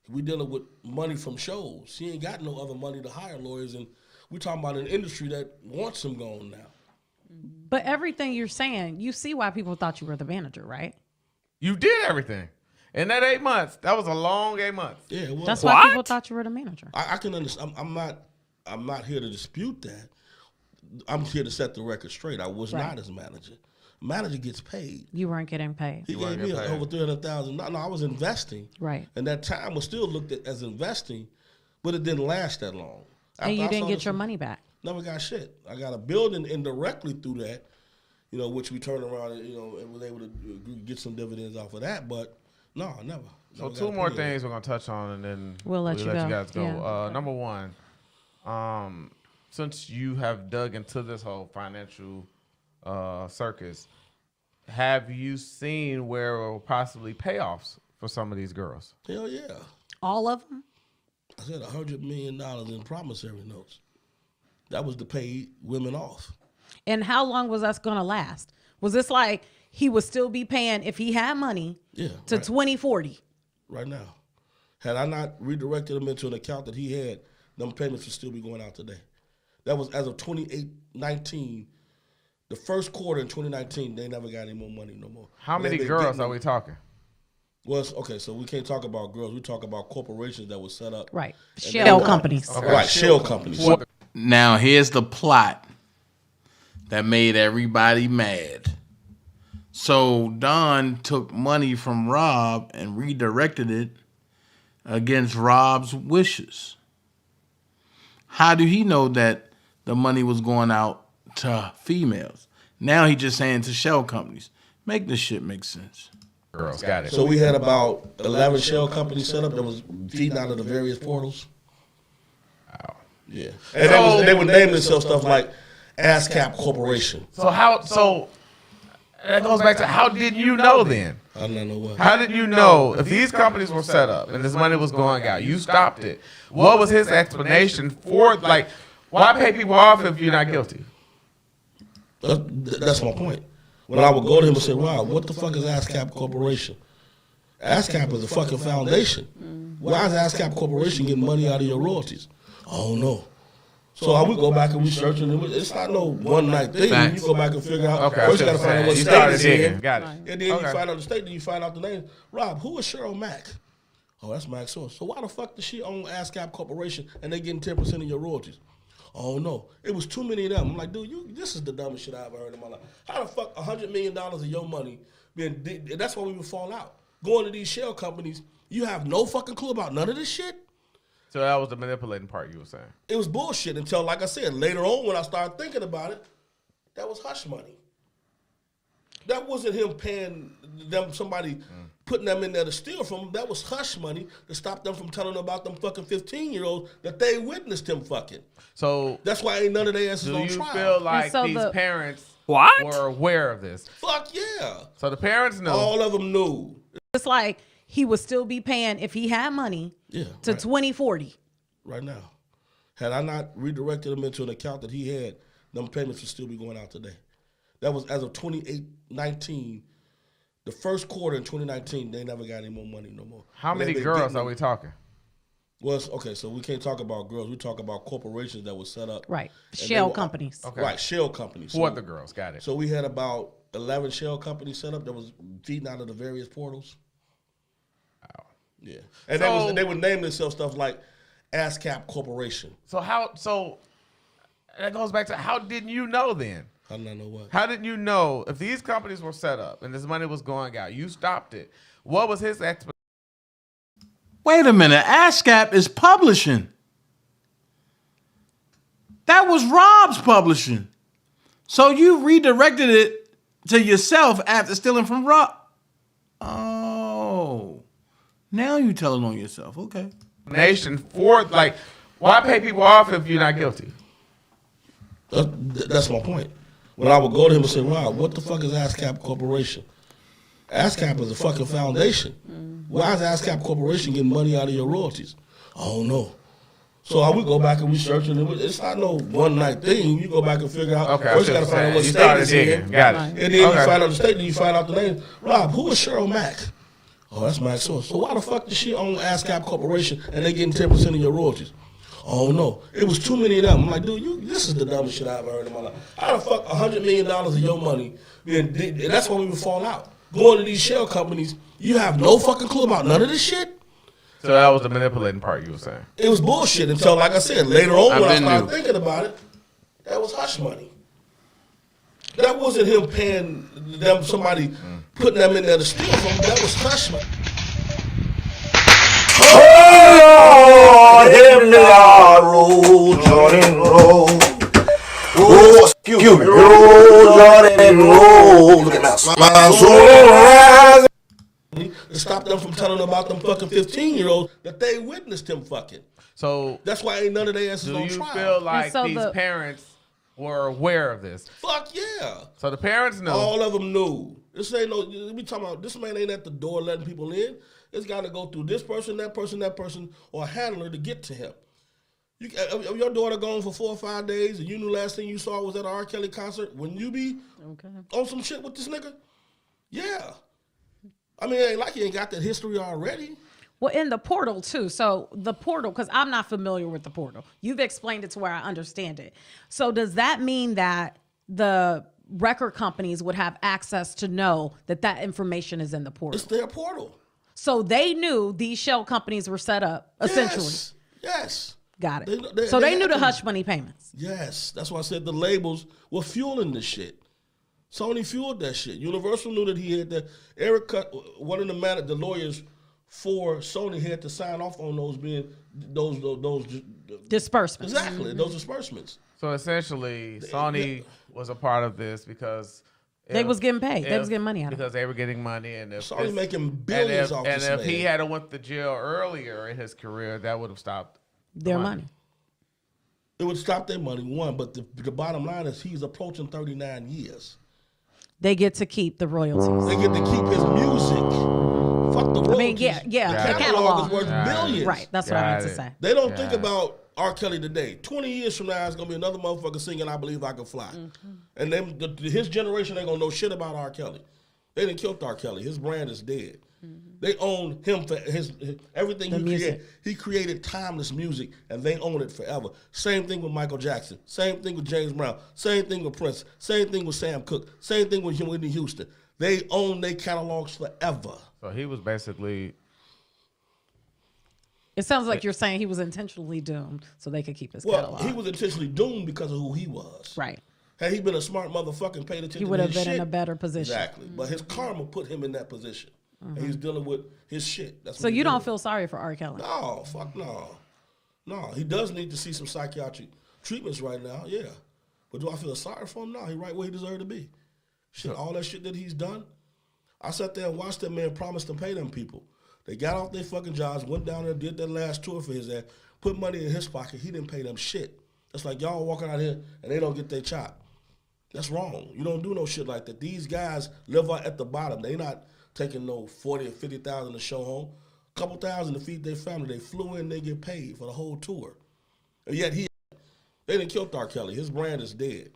we dealing with money from shows. He ain't got no other money to hire lawyers, and we talking about an industry that wants him gone now. But everything you're saying, you see why people thought you were the manager, right? You did everything. In that 8 months, that was a long 8 months. Yeah, it was. That's why people thought you were the manager. I can understand. I'm not here to dispute that. I'm here to set the record straight. I was not his manager. Manager gets paid. You weren't getting paid. He gave me over $300,000. No, I was investing. Right. And that time was still looked at as investing, but it didn't last that long. And you didn't get your money back. Never got shit. I got a building indirectly through that, which we turned around and, and was able to get some dividends off of that. But no, never. So two more things we're gonna touch on, and then we'll let you guys go. Yeah. Number one, since you have dug into this whole financial circus, have you seen where there were possibly payoffs for some of these girls? Hell yeah. All of them? I said $100 million in promissory notes. That was to pay women off. And how long was that going to last? Was this like he would still be paying if he had money to 2040? Right now. Had I not redirected him into an account that he had, them payments would still be going out today. That was as of 2019. The first quarter in 2019, they never got any more money no more. How many girls are we talking? Well, okay, so we can't talk about girls. We talk about corporations that were set up. Right. Shell companies. Okay. Right, shell companies. Now, here's the plot that made everybody mad. So Don took money from Rob and redirected it against Rob's wishes. How do he know that the money was going out to females? Now he just saying to shell companies. Make this shit make sense. Girls, got it. So we had about 11 shell companies set up that was feeding out of the various portals. Wow. Yeah. And they would name themselves stuff like ASCAP Corporation. So that goes back to how did you know then? I don't know what. How did you know if these companies were set up and this money was going out? You stopped it. What was his explanation for, like, why pay people off if you're not guilty? That's my point. When I would go to him and say, Rob, what the fuck is ASCAP Corporation? ASCAP is a fucking foundation. Why is ASCAP Corporation getting money out of your royalties? Oh, no. So I would go back and research, and it's not no one-night thing. Thanks. You go back and figure out. Okay, first you got to find out what you state it's in. Got it. And then you find out the state, then you find out the name. Rob, who is Cheryl Mack? Oh, that's Mack Source. So why the fuck does she own ASCAP Corporation and they getting 10% of your royalties? Oh, no. It was too many of them. I'm like, dude, this is the dumbest shit I ever heard in my life. How the fuck $100 million of your money, that's why we would fall out. Going to these shell companies, you have no fucking clue about none of this shit? So that was the manipulating part you were saying. It was bullshit until, like I said, later on when I started thinking about it, that was hush money. That wasn't him paying them, somebody putting them in there to steal from them. That was hush money to stop them from telling about them fucking 15-year-olds that they witnessed him fucking. So that's why ain't none of their asses on trial. Do you feel like these parents were aware of this? Fuck yeah. So the parents knew. All of them knew. It's like he would still be paying if he had money to 2040. Right now. Had I not redirected him into an account that he had, them payments would still be going out today. That was as of 2019. The first quarter in 2019, they never got any more money no more. How many girls are we talking? Well, okay, so we can't talk about girls. We talk about corporations that were set up. Right. Shell companies. Okay. Right, shell companies. For the girls, got it. So we had about 11 shell companies set up that was feeding out of the various portals. Wow. Yeah, and they would name themselves stuff like ASCAP Corporation. So that goes back to how didn't you know then? How did I know what? How didn't you know if these companies were set up and this money was going out? You stopped it. What was his explanation? Wait a minute. ASCAP is publishing. That was Rob's publishing. So you redirected it to yourself after stealing from Rob. Oh. Now you telling on yourself. Okay. Nation for like, why pay people off if you're not guilty? That's my point. When I would go to him and say, Rob, what the fuck is ASCAP Corporation? ASCAP is a fucking foundation. Why is ASCAP Corporation getting money out of your royalties? I don't know. So I would go back and research, and it's not no one night thing. You go back and figure out. Okay, first you got to find out what state it's in. Got it. And then you find out the state, then you find out the name. Rob, who is Cheryl Mack? Oh, that's Mack Source. So why the fuck does she own ASCAP Corporation and they getting 10% of your royalties? Oh no, it was too many of them. I'm like, dude, this is the dumbest shit I've ever heard in my life. How the fuck $100 million of your money? And that's why we would fall out. Going to these shell companies, you have no fucking clue about none of this shit. So that was the manipulating part you were saying. It was bullshit until, like I said, later on when I started thinking about it, that was hush money. That wasn't him paying them, somebody putting them in there to steal from. That was hush money. Oh, him the road, Jordan Road. Oh, excuse me, road, Jordan Road. Look at that. My soul rising. To stop them from telling about them fucking 15-year-olds that they witnessed him fucking. So that's why ain't none of their asses on trial. Do you feel like these parents were aware of this? Fuck yeah. So the parents knew. All of them knew. This ain't no. We talking about this man ain't at the door letting people in. It's got to go through this person, that person, or a handler to get to him. If your daughter gone for 4 or 5 days and you knew last thing you saw was at an R. Kelly concert, wouldn't you be on some shit with this nigga? Yeah. I mean, it ain't like he ain't got that history already. Well, in the portal too. So the portal, because I'm not familiar with the portal. You've explained it to where I understand it. So does that mean that the record companies would have access to know that that information is in the portal? It's their portal. So they knew these shell companies were set up, essentially. Yes. Got it. So they knew the hush money payments. Yes. That's why I said the labels were fueling this shit. Sony fueled that shit. Universal knew that he had that. Eric cut one of the lawyers for Sony had to sign off on those those disbursements. Exactly, those disbursements. So essentially, Sony was a part of this because they was getting paid. They was getting money out of it. Because they were getting money, and if Sony making billions off this man. And if he had went to jail earlier in his career, that would have stopped their money. It would stop their money, one. But the bottom line is he's approaching 39 years. They get to keep the royalties. They get to keep his music. Fuck the royalties. I mean, yeah. The catalog is worth billions. Right, that's what I meant to say. They don't think about R. Kelly today. 20 years from now, it's going to be another motherfucker singing I Believe I Can Fly. And then his generation ain't going to know shit about R. Kelly. They didn't kill R. Kelly. His brand is dead. They own him for his everything he created. He created timeless music, and they own it forever. Same thing with Michael Jackson. Same thing with James Brown. Same thing with Prince. Same thing with Sam Cooke. Same thing with Whitney Houston. They own their catalogs forever. So he was basically. It sounds like you're saying he was intentionally doomed so they could keep his catalog. He was intentionally doomed because of who he was. Right. Had he been a smart motherfucker and paid attention, he would have been shit, in a better position. Exactly. But his karma put him in that position. And he's dealing with his shit. That's so you don't feel sorry for R. Kelly? No, fuck no. No, he does need to see some psychiatric treatments right now, yeah. But do I feel sorry for him? No, he's right where he deserved to be. Shit, all that shit that he's done, I sat there and watched that man promise to pay them people. They got off their fucking jobs, went down there, did that last tour for his ass, put money in his pocket. He didn't pay them shit. It's like y'all walking out here and they don't get their chop. That's wrong. You don't do no shit like that. These guys live out at the bottom. They not taking no 40 or 50,000 to show home. A couple thousand to feed their family. They flew in, they get paid for the whole tour. And yet they didn't kill R. Kelly. His brand is dead.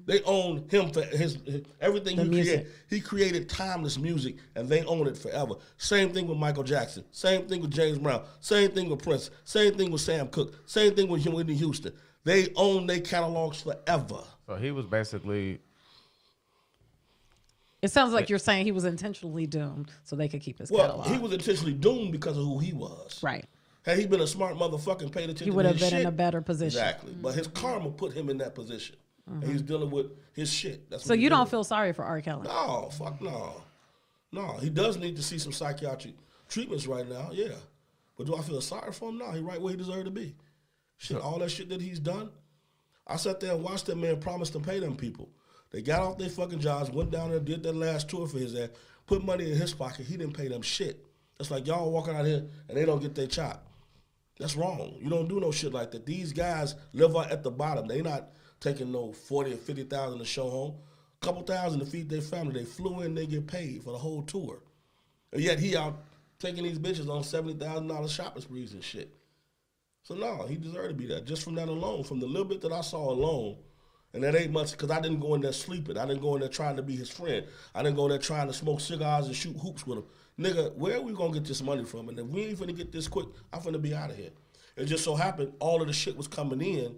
They own him for his everything he created. He created timeless music, and they own it forever. Same thing with Michael Jackson. Same thing with James Brown. Same thing with Prince. Same thing with Sam Cooke. Same thing with Whitney Houston. They own their catalogs forever. So he was basically. It sounds like you're saying he was intentionally doomed so they could keep his Well, catalog. he was intentionally doomed because of who he was. Right. Had he been a smart motherfucker and paid attention, He would have to his been in shit, a better position. Exactly. But his karma put him in that position. And he's dealing with his shit. That's So what you he's don't dealing feel sorry for R. Kelly? No, fuck no. No, he does need to see some psychiatric treatments right now, yeah. But do I feel sorry for him? No, he's right where he deserved to be. Shit, all that shit that he's done. I sat there and watched that man promise to pay them people. They got off their fucking jobs, went down there, did that last tour for his ass, put money in his pocket. He didn't pay them shit. That's like y'all walking out here and they don't get their chop. That's wrong. You don't do no shit like that. These guys live out at the bottom. They not taking no 40 or 50,000 to show home. A couple thousand to feed their family. They flew in, they get paid for the whole tour. And yet he out taking these bitches on $70,000 shopping sprees and shit. So no, he deserved to be that. Just from that alone, from the little bit that I saw alone, and that ain't much, because I didn't go in there sleeping. I didn't go in there trying to be his friend. I didn't go in there trying to smoke cigars and shoot hoops with him. Nigga, where are we going to get this money from? And if we ain't finna get this quick, I'm finna be out of here. It just so happened all of the shit was coming in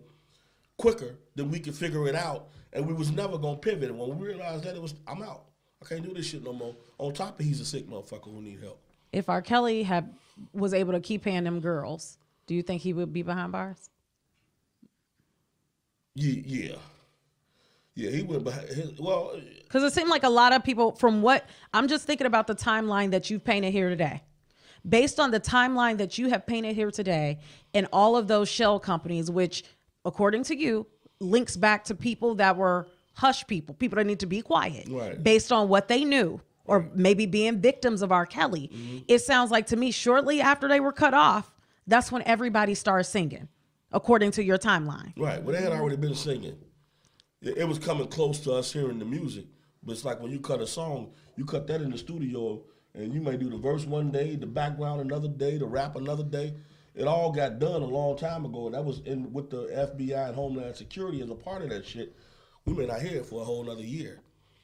quicker than we could figure it out, and we was never going to pivot. And when we realized that, I'm out. I can't do this shit no more. On top of he's a sick motherfucker who need help. If R. Kelly was able to keep paying them girls, do you think he would be behind bars? Yeah. Yeah, he went behind well. Because it seemed like a lot of people, from what, I'm just thinking about the timeline that you've painted here today. Based on the timeline that you have painted here today and all of those shell companies, which, according to you, links back to people that were hush people that need to be quiet, right, based on what they knew, or maybe being victims of R. Kelly. It sounds like to me, shortly after they were cut off, that's when everybody started singing, according to your timeline. Right. Well, they had already been singing. It was coming close to us hearing the music. But it's like when you cut a song, you cut that in the studio, and you may do the verse one day, the background another day, the rap another day. It all got done a long time ago, and that was in with the FBI and Homeland Security as a part of that shit. We may not hear it for a whole other year.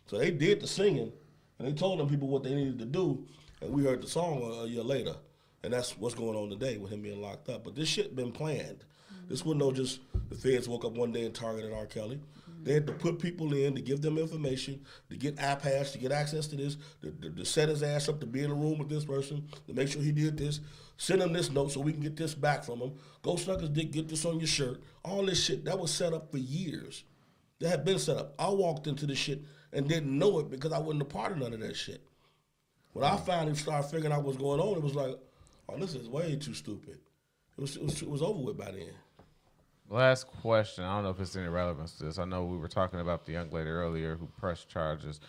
So they did the singing, and they told them people what they needed to do, and we heard the song a year later. And that's what's going on today with him being locked up. But this shit been planned. This wasn't no just the feds woke up one day and targeted R. Kelly. They had to put people in to give them information, to get iPads, to get access to this, to set his ass up to be in a room with this person, to make sure he did this, send him this note so we can get this back from him, go suck his dick, get this on your shirt. All this shit, that was set up for years. That had been set up. I walked into this shit and didn't know it because I wasn't a part of none of that shit. When I finally started figuring out what's going on, it was like, oh, this is way too stupid. It was over with by then. Last question. I don't know if it's any relevance to this. I know we were talking about the young lady earlier who pressed charges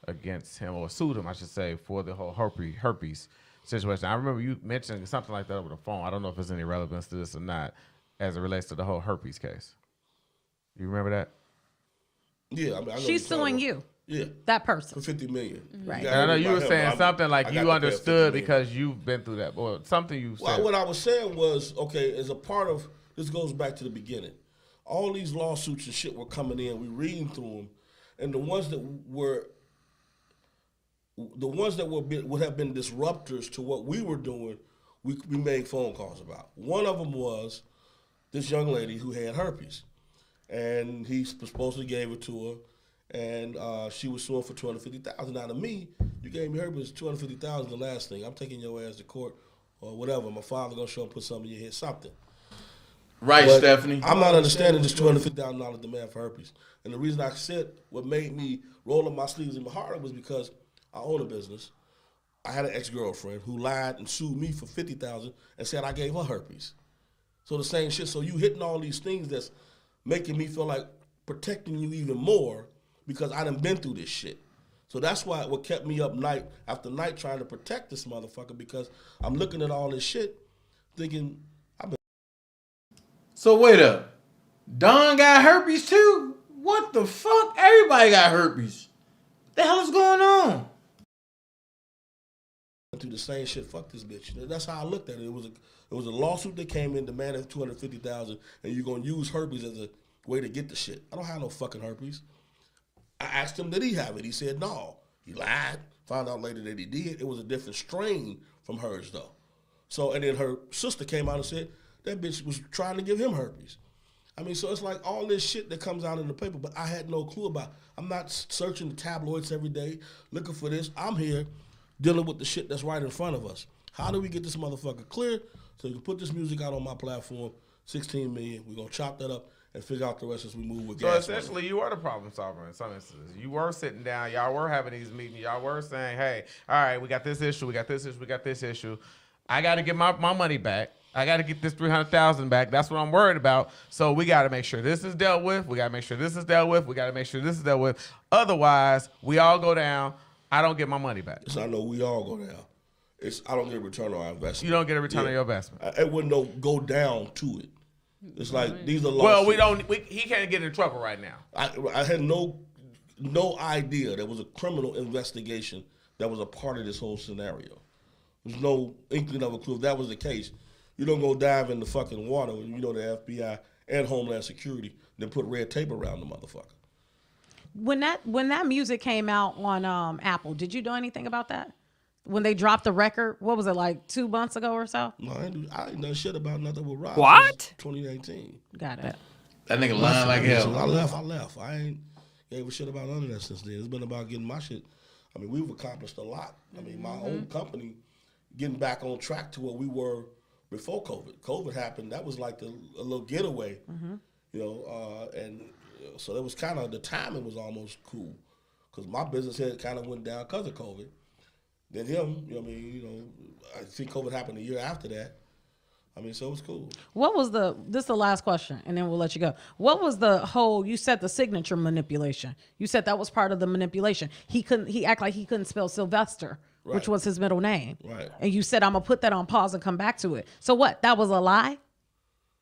against him, or sued him, I should say, for the whole herpes situation. I remember you mentioning something like that over the phone. I don't know if there's any relevance to this or not as it relates to the whole herpes case. You remember that? Yeah. I know she's suing you. Yeah. That person. For $50 million. Right. And I know you were saying something like you understood because you've been through that. Or something you said. Well, what I was saying was, okay, as a part of, this goes back to the beginning. All these lawsuits and shit were coming in. We reading through them, and the ones that would have been disruptors to what we were doing, we made phone calls about. One of them was this young lady who had herpes, and he supposedly gave it to her, and she was suing for $250,000. Now to me, you gave me herpes, $250,000. The last thing, I'm taking your ass to court or whatever. My father gonna show up, put something in your head, something. Right, but Stephanie. I'm not understanding this $250,000 demand for herpes. And the reason I said what made me roll up my sleeves in my heart was because I own a business. I had an ex-girlfriend who lied and sued me for $50,000 and said I gave her herpes. So the same shit. So you hitting all these things that's making me feel like protecting you even more because I done been through this shit. So that's why what kept me up night after night trying to protect this motherfucker, because I'm looking at all this shit thinking, So wait up. Don got herpes too? What the fuck? Everybody got herpes. What the hell is going on? through the same shit. Fuck this bitch. That's how I looked at it. It was a lawsuit that came in demanding $250,000, and you're gonna use herpes as a way to get the shit. I don't have no fucking herpes. I asked him, did he have it? He said no. He lied. Found out later that he did. It was a different strain from hers though. So, and then her sister came out and said that bitch was trying to give him herpes. I mean, so it's like all this shit that comes out in the paper, but I had no clue about. I'm not searching the tabloids every day looking for this. I'm here dealing with the shit that's right in front of us. How do we get this motherfucker clear so you can put this music out on my platform, 16 million. We're going to chop that up and figure out the rest as we move with gas. So essentially, you were the problem solver in some instances. You were sitting down. Y'all were having these meetings. Y'all were saying, hey, all right, we got this issue. We got this issue. We got this issue. I got to get my money back. I got to get this $300,000 back. That's what I'm worried about. So we got to make sure this is dealt with. We got to make sure this is dealt with. We got to make sure this is dealt with. Otherwise, we all go down. I don't get my money back. I know we all go down. I don't get a return on our investment. You don't get a return on your investment. It wouldn't go down to it. It's like these are lawsuits. Well, he can't get in trouble right now. I had no idea there was a criminal investigation that was a part of this whole scenario. There's no inkling of a clue. If that was the case, you don't go dive in the fucking water when you know the FBI and Homeland Security then put red tape around the motherfucker. When that music came out on Apple, did you do anything about that? When they dropped the record, what was it, like 2 months ago or so? No, I ain't done shit about nothing with Rob. What? 2019. Got it. That nigga lying like hell. I left. I ain't gave a shit about none of that since then. It's been about getting my shit. I mean, we've accomplished a lot. I mean, my own company getting back on track to where we were before COVID. COVID happened. That was like a little getaway, you know, and so it was kind of, the timing was almost cool because my business had kind of went down because of COVID. Then him, you know what I mean, you know, I think COVID happened a year after that. I mean, so it was cool. What was this is the last question, and then we'll let you go. What was the whole, you said the signature manipulation. You said that was part of the manipulation. He acted like he couldn't spell Sylvester, which was his middle name. Right. And you said, I'm going to put that on pause and come back to it. So what, that was a lie?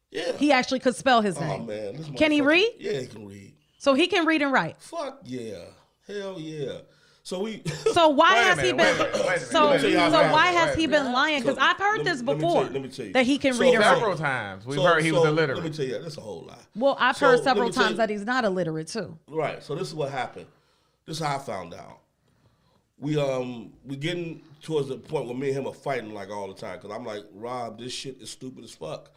Yeah. He actually could spell his name. Oh, man. Can he read? Yeah, he can read. So he can read and write? Fuck yeah. Hell yeah. So why has he been lying? Because I've heard this before. Let me tell you. That he can read and write. Several times. We've heard he was illiterate. Let me tell you, that's a whole lie. Well, I've heard several times that he's not illiterate too. Right. So this is what happened. This is how I found out. We getting towards the point where me and him are fighting like all the time. Because I'm like, Rob, this shit is stupid as fuck.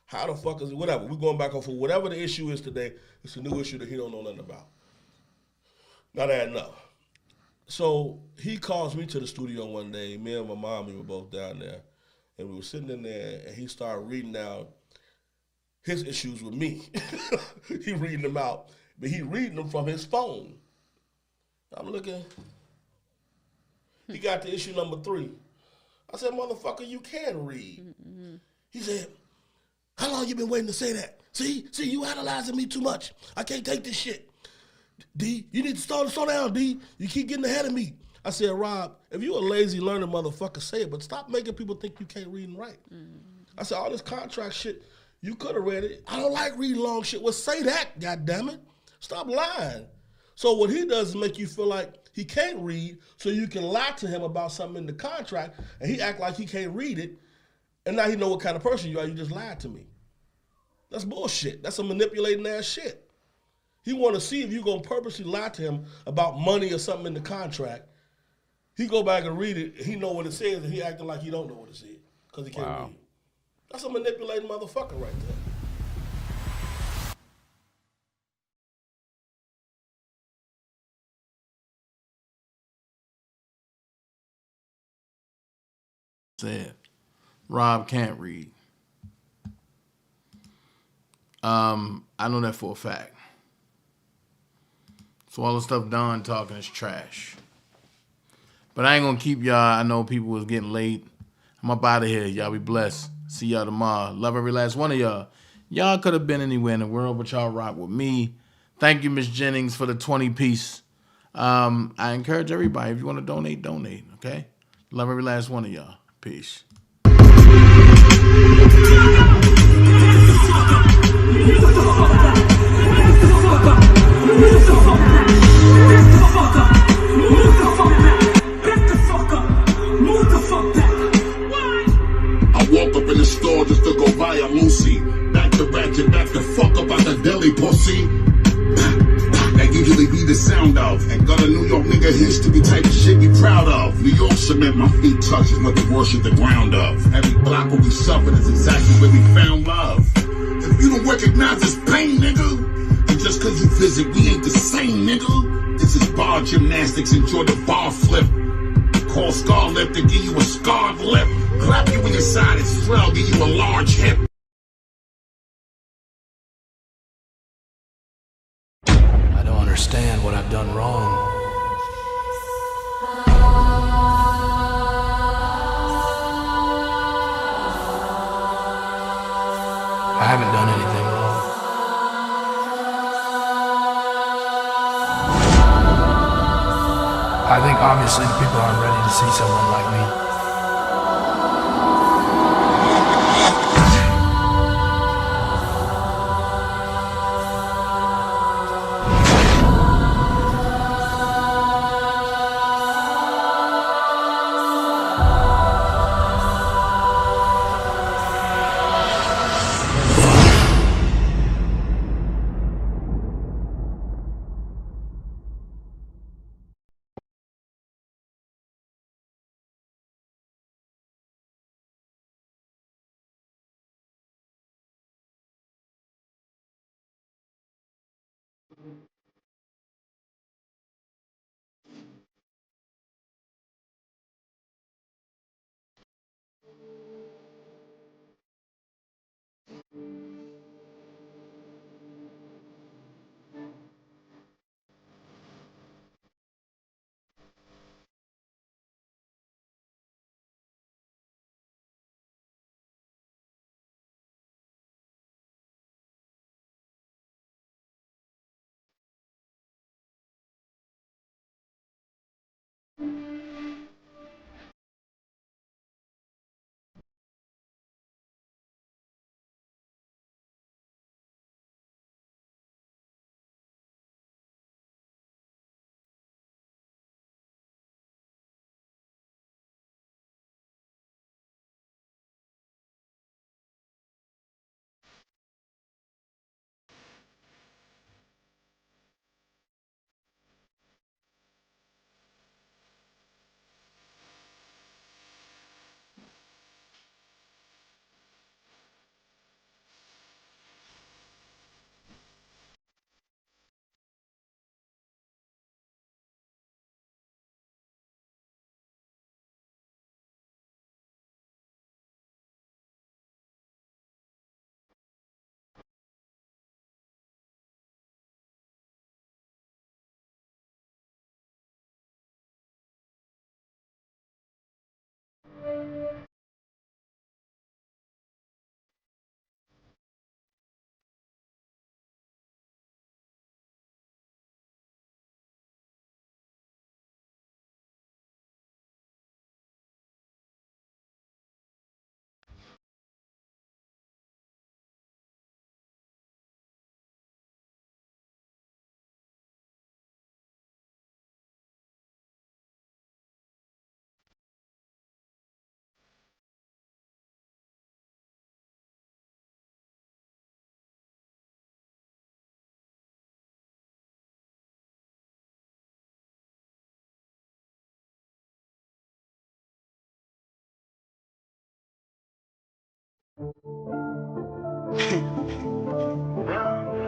How the fuck is it? Whatever. We're going back and forth. Whatever the issue is today, it's a new issue that he don't know nothing about. Not adding up. So he calls me to the studio one day. Me and my mom, we were both down there. And we were sitting in there, and he started reading out his issues with me. He reading them out. But he reading them from his phone. I'm looking. He got to issue number 3. I said, motherfucker, you can read. He said, how long you been waiting to say that? See, you analyzing me too much. I can't take this shit. D, you need to slow down, D. You keep getting ahead of me. I said, Rob, if you a lazy learner motherfucker, say it, but stop making people think you can't read and write. I said, all this contract shit, you could have read it. I don't like reading long shit. Well, say that, goddammit. Stop lying. So what he does is make you feel like he can't read, so you can lie to him about something in the contract, and he act like he can't read it, and now he know what kind of person you are. You just lied to me. That's bullshit. That's a manipulating ass shit. He want to see if you going to purposely lie to him about money or something in the contract. He go back and read it. He know what it says, and he acting like he don't know what it says because he can't read. That's a manipulating motherfucker right there. Said Rob can't read. I know that for a fact. So all the stuff Don talking is trash. But I ain't gonna keep y'all. I know people was getting late. I'm up out of here. Y'all be blessed. See y'all tomorrow. Love every last one of y'all. Y'all could have been anywhere in the world, but y'all rock with me. Thank you, Miss Jennings, for the 20-piece. I encourage everybody, if you want to donate, donate, okay? Love every last one of y'all. Peace. I walk up in the store just to go buy a Lucy. Back to ratchet, back the fuck up out the deli, pussy. That usually be the sound of. And got a New York nigga history type of shit we proud of. New York cement my feet touch is what they worship the ground of. Every block where we suffered is exactly where we found love. You don't recognize this pain, nigga. And just cause you visit, we ain't the same, nigga. This is bar gymnastics, enjoy the bar flip. Call scar lip to give you a scarred lip. Clap you in your side and swell, give you a large hip. I don't understand what I've done wrong. I haven't done anything wrong. I think obviously the people aren't ready to see someone like me.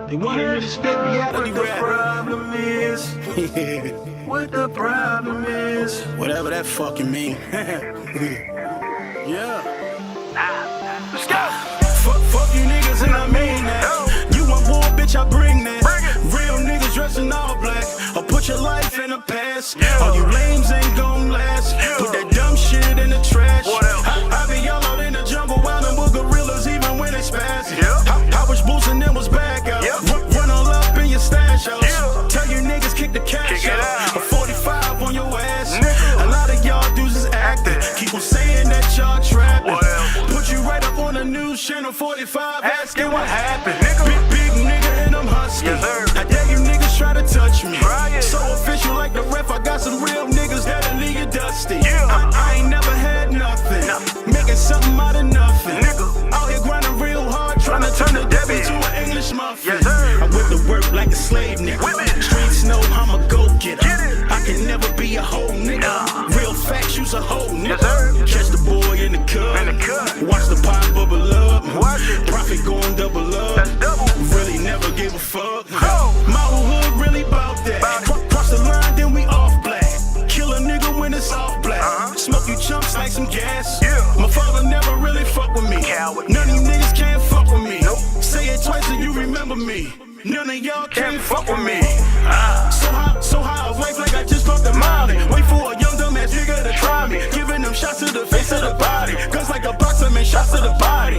They want to respect me what the problem is. What the problem is. Whatever that fucking mean. Yeah. Let's go. Fuck you niggas and I mean that. You want war, bitch, I bring that. Real niggas dressing all black. I'll put your life in the past. All you lames ain't gon' last. Put that dumb shit in the trash. I be all out in the jungle while them gorillas even when they spaz. I was boosting them was back out. Run all up in your stash house. Tell you niggas kick the cash out. A 45 on your ass. A lot of y'all dudes is acting. Keep on saying that y'all trapping. Put you right up on the news channel 45 asking what happened. Big nigga and I'm husky. I dare you niggas try to touch me. So official like the ref. I got some real niggas that'll leave you dusty. I ain't never had nothing. Making something out of nothing. Out here grinding real hard, trying to turn the devil to an English muffin. I whip the work like a slave nigga. Streets know I'm a go-getter. I can never be a whole nigga. Real facts, you's a whole nigga. Catch the boy in the cup. Watch the pot bubble up. Profit going double up. some gas. My father never really fuck with me. None of you niggas can't fuck with me. Say it twice and you remember me. None of y'all can't fuck with me. So high of life like I just popped a molly. Wait for a young dumb ass nigga to try me. Giving them shots to the face of the body. Guns like a boxer, man, shots to the body.